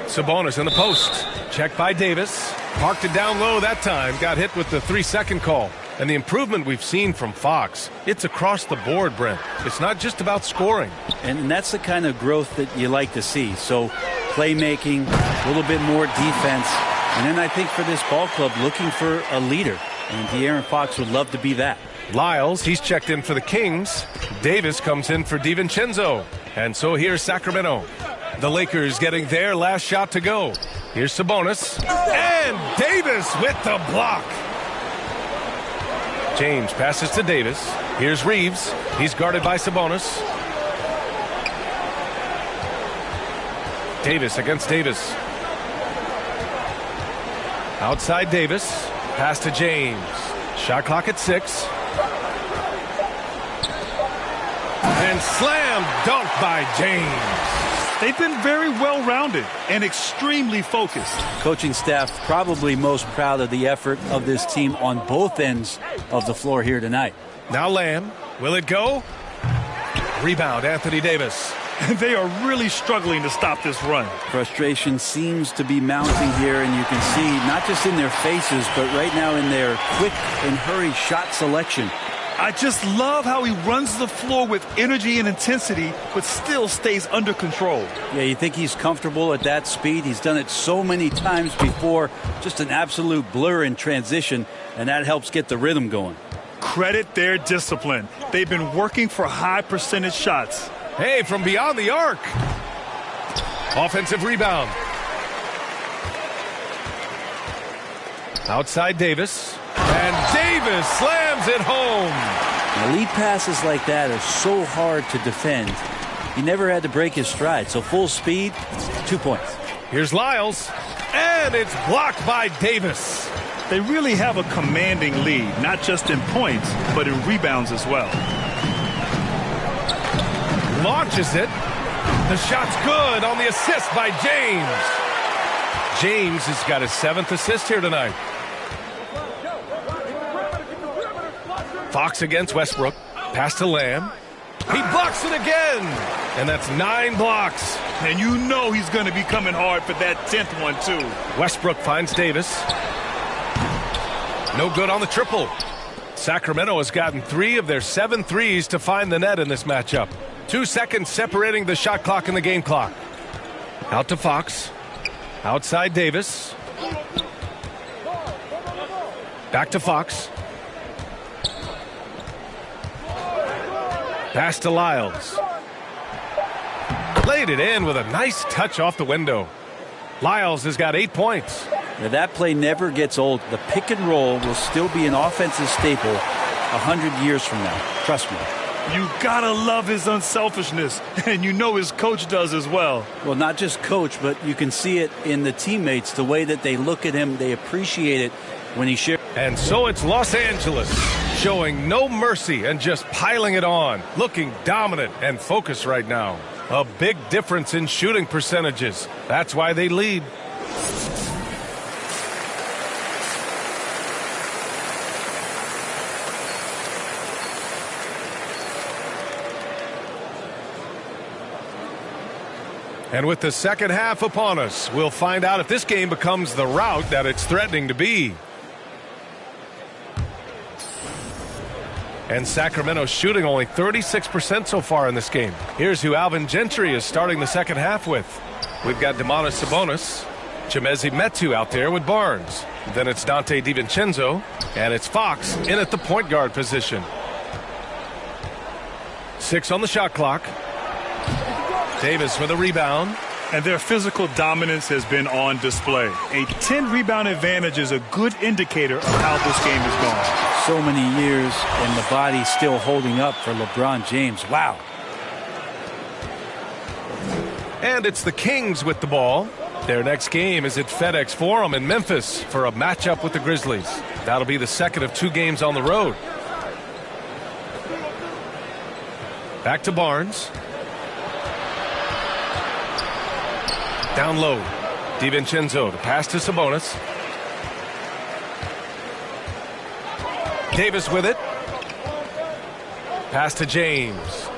Sabonis in the post. Checked by Davis. Parked it down low that time. Got hit with the 3-second call. And the improvement we've seen from Fox, it's across the board, Brent. It's not just about scoring. And that's the kind of growth that you like to see. So playmaking, a little bit more defense. And then I think for this ball club, looking for a leader. And De'Aaron Fox would love to be that. Lyles, he's checked in for the Kings. Davis comes in for DiVincenzo. And so here's Sacramento. The Lakers getting their last shot to go. Here's Sabonis. And Davis with the block. James passes to Davis. Here's Reeves. He's guarded by Sabonis. Davis against Davis. Outside Davis. Pass to James. Shot clock at 6. And slam dunk by James. They've been very well-rounded and extremely focused. Coaching staff probably most proud of the effort of this team on both ends of the floor here tonight. Now Lamb. Will it go? Rebound, Anthony Davis. and they are really struggling to stop this run. Frustration seems to be mounting here, and you can see not just in their faces, but right now in their quick and hurry shot selection. I just love how he runs the floor with energy and intensity, but still stays under control. Yeah, you think he's comfortable at that speed? He's done it so many times before. Just an absolute blur in transition, and that helps get the rhythm going. Credit their discipline. They've been working for high percentage shots. Hey, from beyond the arc. Offensive rebound. Outside Davis. And Davis slams it home. Now, lead passes like that are so hard to defend. He never had to break his stride. So full speed, 2 points. Here's Lyles. And it's blocked by Davis. They really have a commanding lead, not just in points, but in rebounds as well. Launches it. The shot's good on the assist by James. James has got his 7th assist here tonight. Fox against Westbrook. Pass to Lamb. He blocks it again. And that's 9 blocks. And you know he's going to be coming hard for that 10th one, too. Westbrook finds Davis. No good on the triple. Sacramento has gotten 3 of their 7 threes to find the net in this matchup. 2 seconds separating the shot clock and the game clock. Out to Fox. Outside Davis. Back to Fox. Pass to Lyles. Laid it in with a nice touch off the window. Lyles has got 8 points. Now, that play never gets old. The pick and roll will still be an offensive staple 100 years from now. Trust me. You gotta love his unselfishness, and you know his coach does as well. Well, not just coach, but you can see it in the teammates, the way that they look at him. They appreciate it when he shares. And so it's Los Angeles, showing no mercy and just piling it on, looking dominant and focused right now. A big difference in shooting percentages. That's why they lead. And with the second half upon us, we'll find out if this game becomes the rout that it's threatening to be. And Sacramento shooting only 36% so far in this game. Here's who Alvin Gentry is starting the second half with. We've got Domantas Sabonis, Chimezie Metu out there with Barnes. Then it's Dante DiVincenzo, and it's Fox in at the point guard position. 6 on the shot clock. Davis with a rebound. And their physical dominance has been on display. A 10-rebound advantage is a good indicator of how this game is going. So many years, and the body still holding up for LeBron James. Wow. And it's the Kings with the ball. Their next game is at FedEx Forum in Memphis for a matchup with the Grizzlies. That'll be the second of 2 games on the road. Back to Barnes. Down low. DiVincenzo to pass to Sabonis. Davis with it. Pass to James.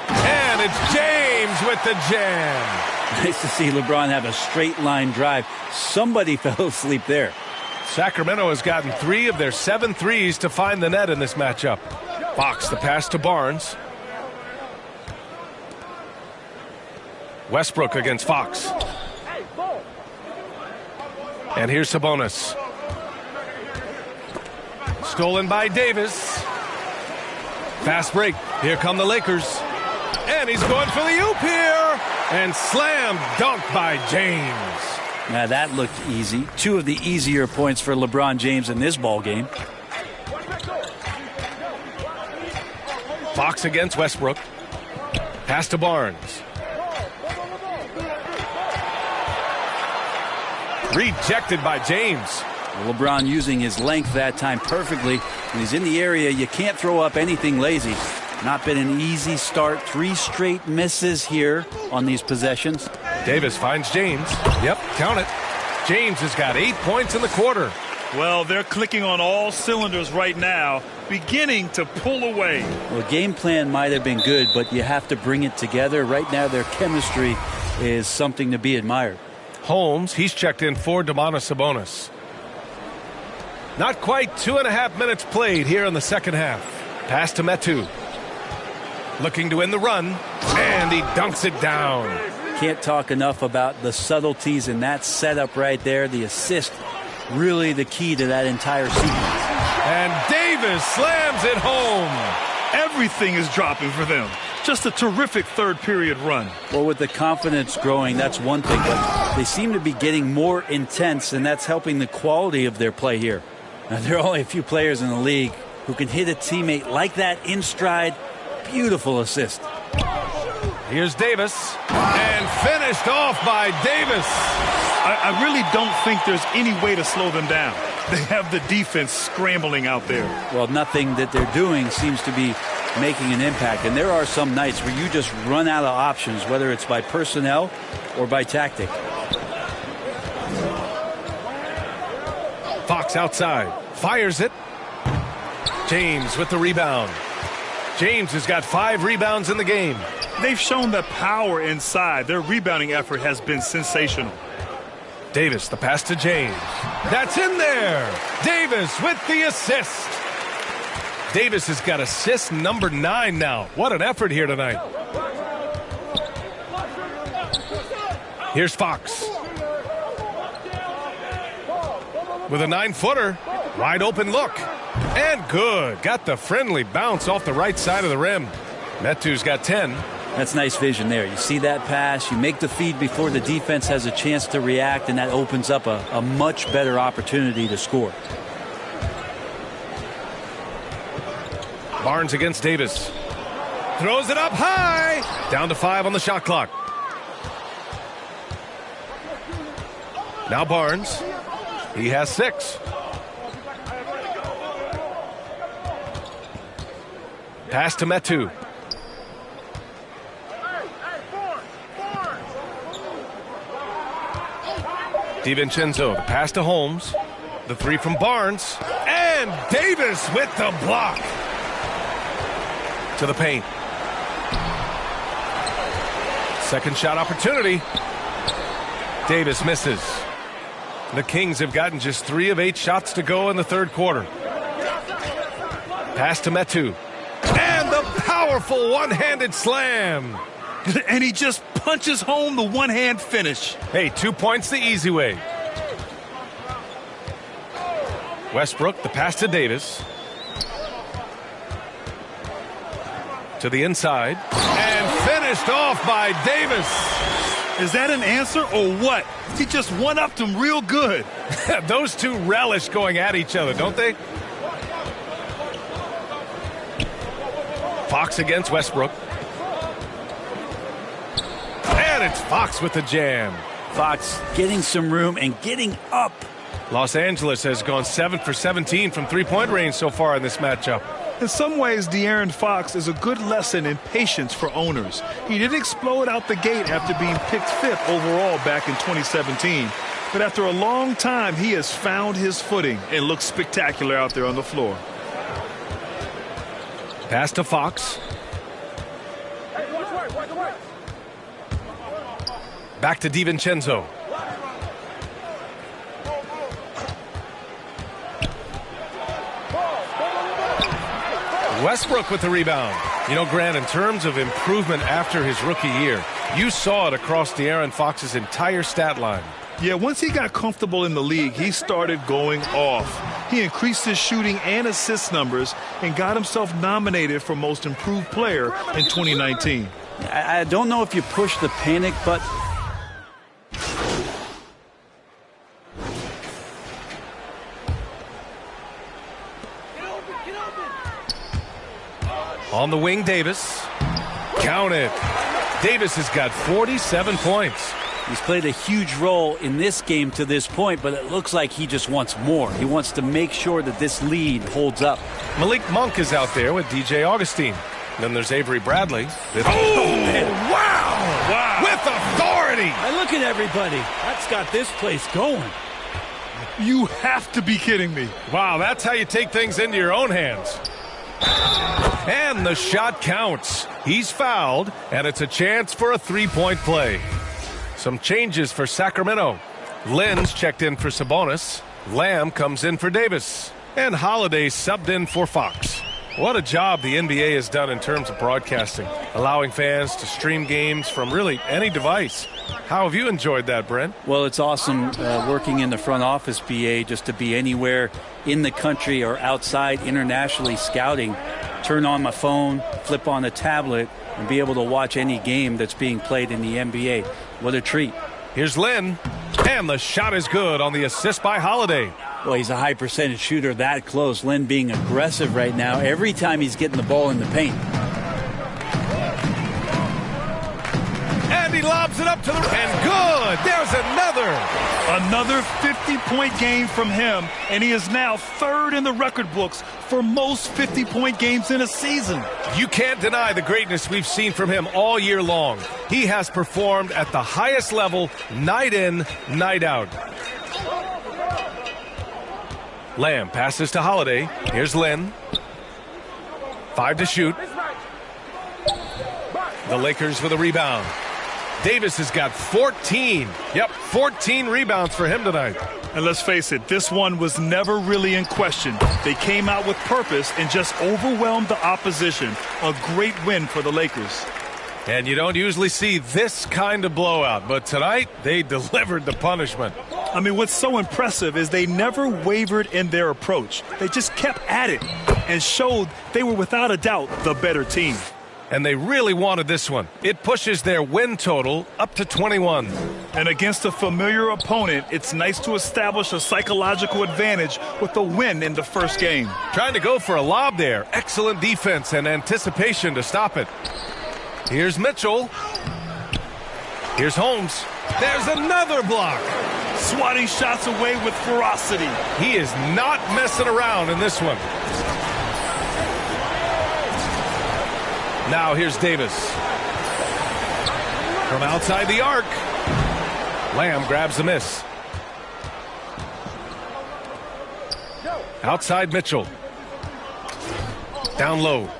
And it's James with the jam. Nice to see LeBron have a straight line drive. Somebody fell asleep there. Sacramento has gotten 3 of their 7 threes to find the net in this matchup. Fox the pass to Barnes. Westbrook against Fox. And here's Sabonis. Stolen by Davis. Fast break. Here come the Lakers. And he's going for the oop here. And slam dunk by James. Now that looked easy. 2 of the easier points for LeBron James in this ball game. Fox against Westbrook. Pass to Barnes. Rejected by James. LeBron using his length that time perfectly. When he's in the area, you can't throw up anything lazy. Not been an easy start. 3 straight misses here on these possessions. Davis finds James. Yep, count it. James has got 8 points in the quarter. Well, they're clicking on all cylinders right now, beginning to pull away. Well, game plan might have been good, but you have to bring it together. Right now, their chemistry is something to be admired. Holmes, he's checked in for Domantas Sabonis. Not quite 2.5 minutes played here in the second half. Pass to Metu. Looking to win the run, and he dunks it down. Can't talk enough about the subtleties in that setup right there. The assist, really the key to that entire sequence. And Davis slams it home. Everything is dropping for them. Just a terrific third period run. Well, with the confidence growing, that's one thing, but they seem to be getting more intense, and that's helping the quality of their play here. Now, there are only a few players in the league who can hit a teammate like that in stride. Beautiful assist. Here's Davis, and finished off by Davis. I really don't think there's any way to slow them down. They have the defense scrambling out there. Well, nothing that they're doing seems to be making an impact. And there are some nights where you just run out of options, whether it's by personnel or by tactic. Fox outside. Fires it. James with the rebound. James has got 5 rebounds in the game. They've shown the power inside. Their rebounding effort has been sensational. Davis, the pass to James. That's in there. Davis with the assist. Davis has got assist number 9 now. What an effort here tonight. Here's Fox. With a 9-footer. Wide open look. And good. Got the friendly bounce off the right side of the rim. Metu's got 10. That's nice vision there. You see that pass, you make the feed before the defense has a chance to react, and that opens up a much better opportunity to score. Barnes against Davis. Throws it up high. Down to 5 on the shot clock. Now Barnes. He has 6. Pass to Metu. DiVincenzo, the pass to Holmes. The 3 from Barnes. And Davis with the block. To the paint. Second shot opportunity. Davis misses. The Kings have gotten just 3 of 8 shots to go in the third quarter. Pass to Metu. And the powerful one-handed slam. And he just punches home the one-hand finish. Hey, 2 points the easy way. Westbrook, the pass to Davis. To the inside. And finished off by Davis. Is that an answer or what? He just one-upped him real good. Those two relish going at each other, don't they? Fox against Westbrook. And it's Fox with the jam. Fox getting some room and getting up. Los Angeles has gone 7 for 17 from three-point range so far in this matchup. In some ways, De'Aaron Fox is a good lesson in patience for owners. He didn't explode out the gate after being picked 5th overall back in 2017. But after a long time, he has found his footing and looks spectacular out there on the floor. Pass to Fox. Back to DiVincenzo. Westbrook with the rebound. You know, Grant, in terms of improvement after his rookie year, you saw it across De'Aaron Fox's entire stat line. Yeah, once he got comfortable in the league, he started going off. He increased his shooting and assist numbers and got himself nominated for Most Improved Player in 2019. I don't know if you push the panic button. On the wing, Davis. Count it. Davis has got 47 points. He's played a huge role in this game to this point, but it looks like he just wants more. He wants to make sure that this lead holds up. Malik Monk is out there with DJ Augustine. Then there's Avery Bradley. Wow! With authority! Look at everybody. That's got this place going. You have to be kidding me. Wow, that's how you take things into your own hands. And the shot counts. He's fouled, and it's a chance for a three-point play. Some changes for Sacramento. Lynn's checked in for Sabonis. Lamb comes in for Davis. And Holiday subbed in for Fox. What a job the NBA has done in terms of broadcasting, allowing fans to stream games from really any device. How have you enjoyed that, Brent? Well, it's awesome working in the front office, BA, just to be anywhere in the country or outside internationally scouting. Turn on my phone, flip on a tablet, and be able to watch any game that's being played in the NBA. What a treat. Here's Lynn, and the shot is good on the assist by Holiday. Well, he's a high percentage shooter that close. Lynn being aggressive right now every time he's getting the ball in the paint. And he lobs it up to the... And good! There's another! Another 50-point game from him, and he is now third in the record books for most 50-point games in a season. You can't deny the greatness we've seen from him all year long. He has performed at the highest level, night in, night out. Lamb passes to Holiday. Here's Lynn. 5 to shoot. The Lakers with a rebound. Davis has got 14. Yep, 14 rebounds for him tonight. And let's face it, this one was never really in question. They came out with purpose and just overwhelmed the opposition. A great win for the Lakers. And you don't usually see this kind of blowout, but tonight they delivered the punishment. I mean, what's so impressive is they never wavered in their approach. They just kept at it and showed they were without a doubt the better team. And they really wanted this one. It pushes their win total up to 21. And against a familiar opponent, it's nice to establish a psychological advantage with a win in the first game. Trying to go for a lob there. Excellent defense and anticipation to stop it. Here's Mitchell. Here's Holmes. There's another block. Swatting shots away with ferocity. He is not messing around in this one. Now here's Davis. From outside the arc. Lamb grabs the miss. Outside Mitchell. Down low.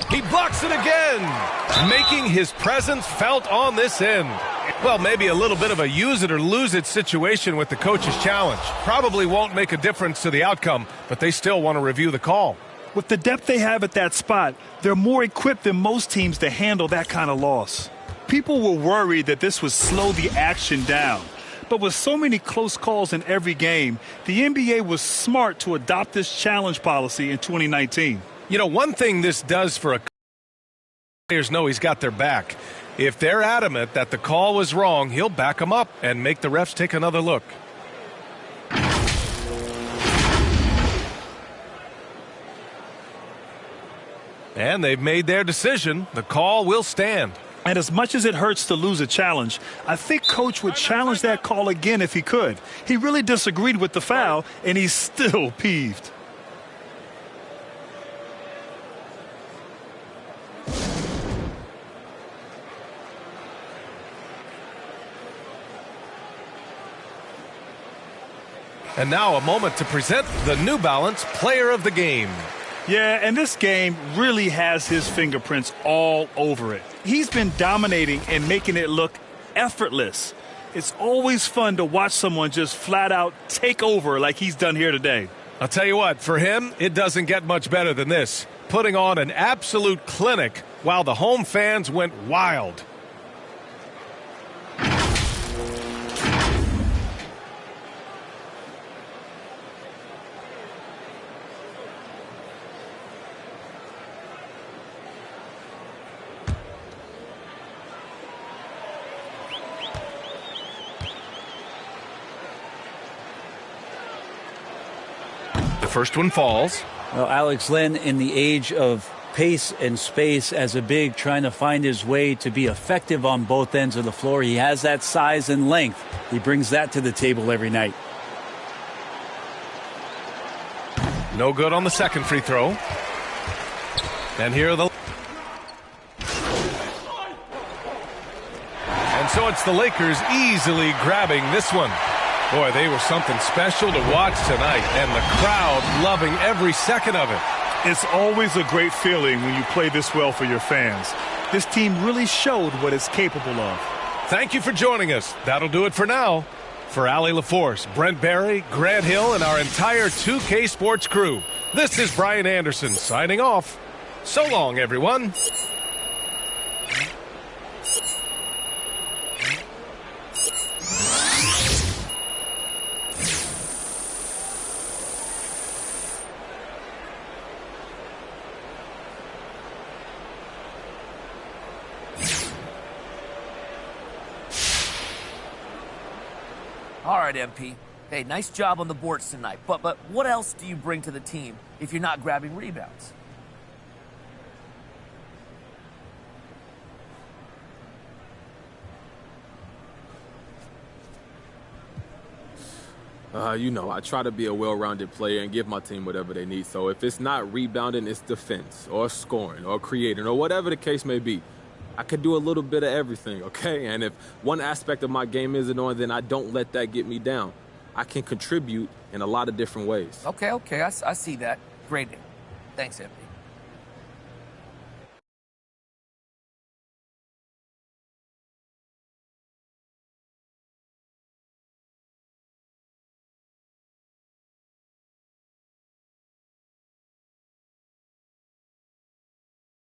He blocks it again, making his presence felt on this end. Well, maybe a little bit of a use it or lose it situation with the coach's challenge. Probably won't make a difference to the outcome, but they still want to review the call. With the depth they have at that spot, they're more equipped than most teams to handle that kind of loss. People were worried that this would slow the action down. But with so many close calls in every game, the NBA was smart to adopt this challenge policy in 2019. You know, one thing this does for a players know he's got their back. If they're adamant that the call was wrong, he'll back them up and make the refs take another look. And they've made their decision. The call will stand. And as much as it hurts to lose a challenge, I think Coach would challenge that call again if he could. He really disagreed with the foul, and he's still peeved. And now a moment to present the New Balance Player of the Game. Yeah, and this game really has his fingerprints all over it. He's been dominating and making it look effortless. It's always fun to watch someone just flat out take over like he's done here today. I'll tell you what, for him, it doesn't get much better than this. Putting on an absolute clinic while the home fans went wild. First one falls. Well, Alex Len, in the age of pace and space as a big, trying to find his way to be effective on both ends of the floor. He has that size and length. He brings that to the table every night. No good on the second free throw. And here are the... And so it's the Lakers easily grabbing this one. Boy, they were something special to watch tonight, and the crowd loving every second of it. It's always a great feeling when you play this well for your fans. This team really showed what it's capable of. Thank you for joining us. That'll do it for now. For Allie LaForce, Brent Barry, Grant Hill, and our entire 2K Sports crew, this is Brian Anderson signing off. So long, everyone. All right, MP. Hey, nice job on the boards tonight. But what else do you bring to the team if you're not grabbing rebounds? I try to be a well-rounded player and give my team whatever they need. So if it's not rebounding, it's defense or scoring or creating or whatever the case may be. I could do a little bit of everything, okay? And if one aspect of my game isn't on, then I don't let that get me down. I can contribute in a lot of different ways. Okay, I see that. Great. Thanks, MP.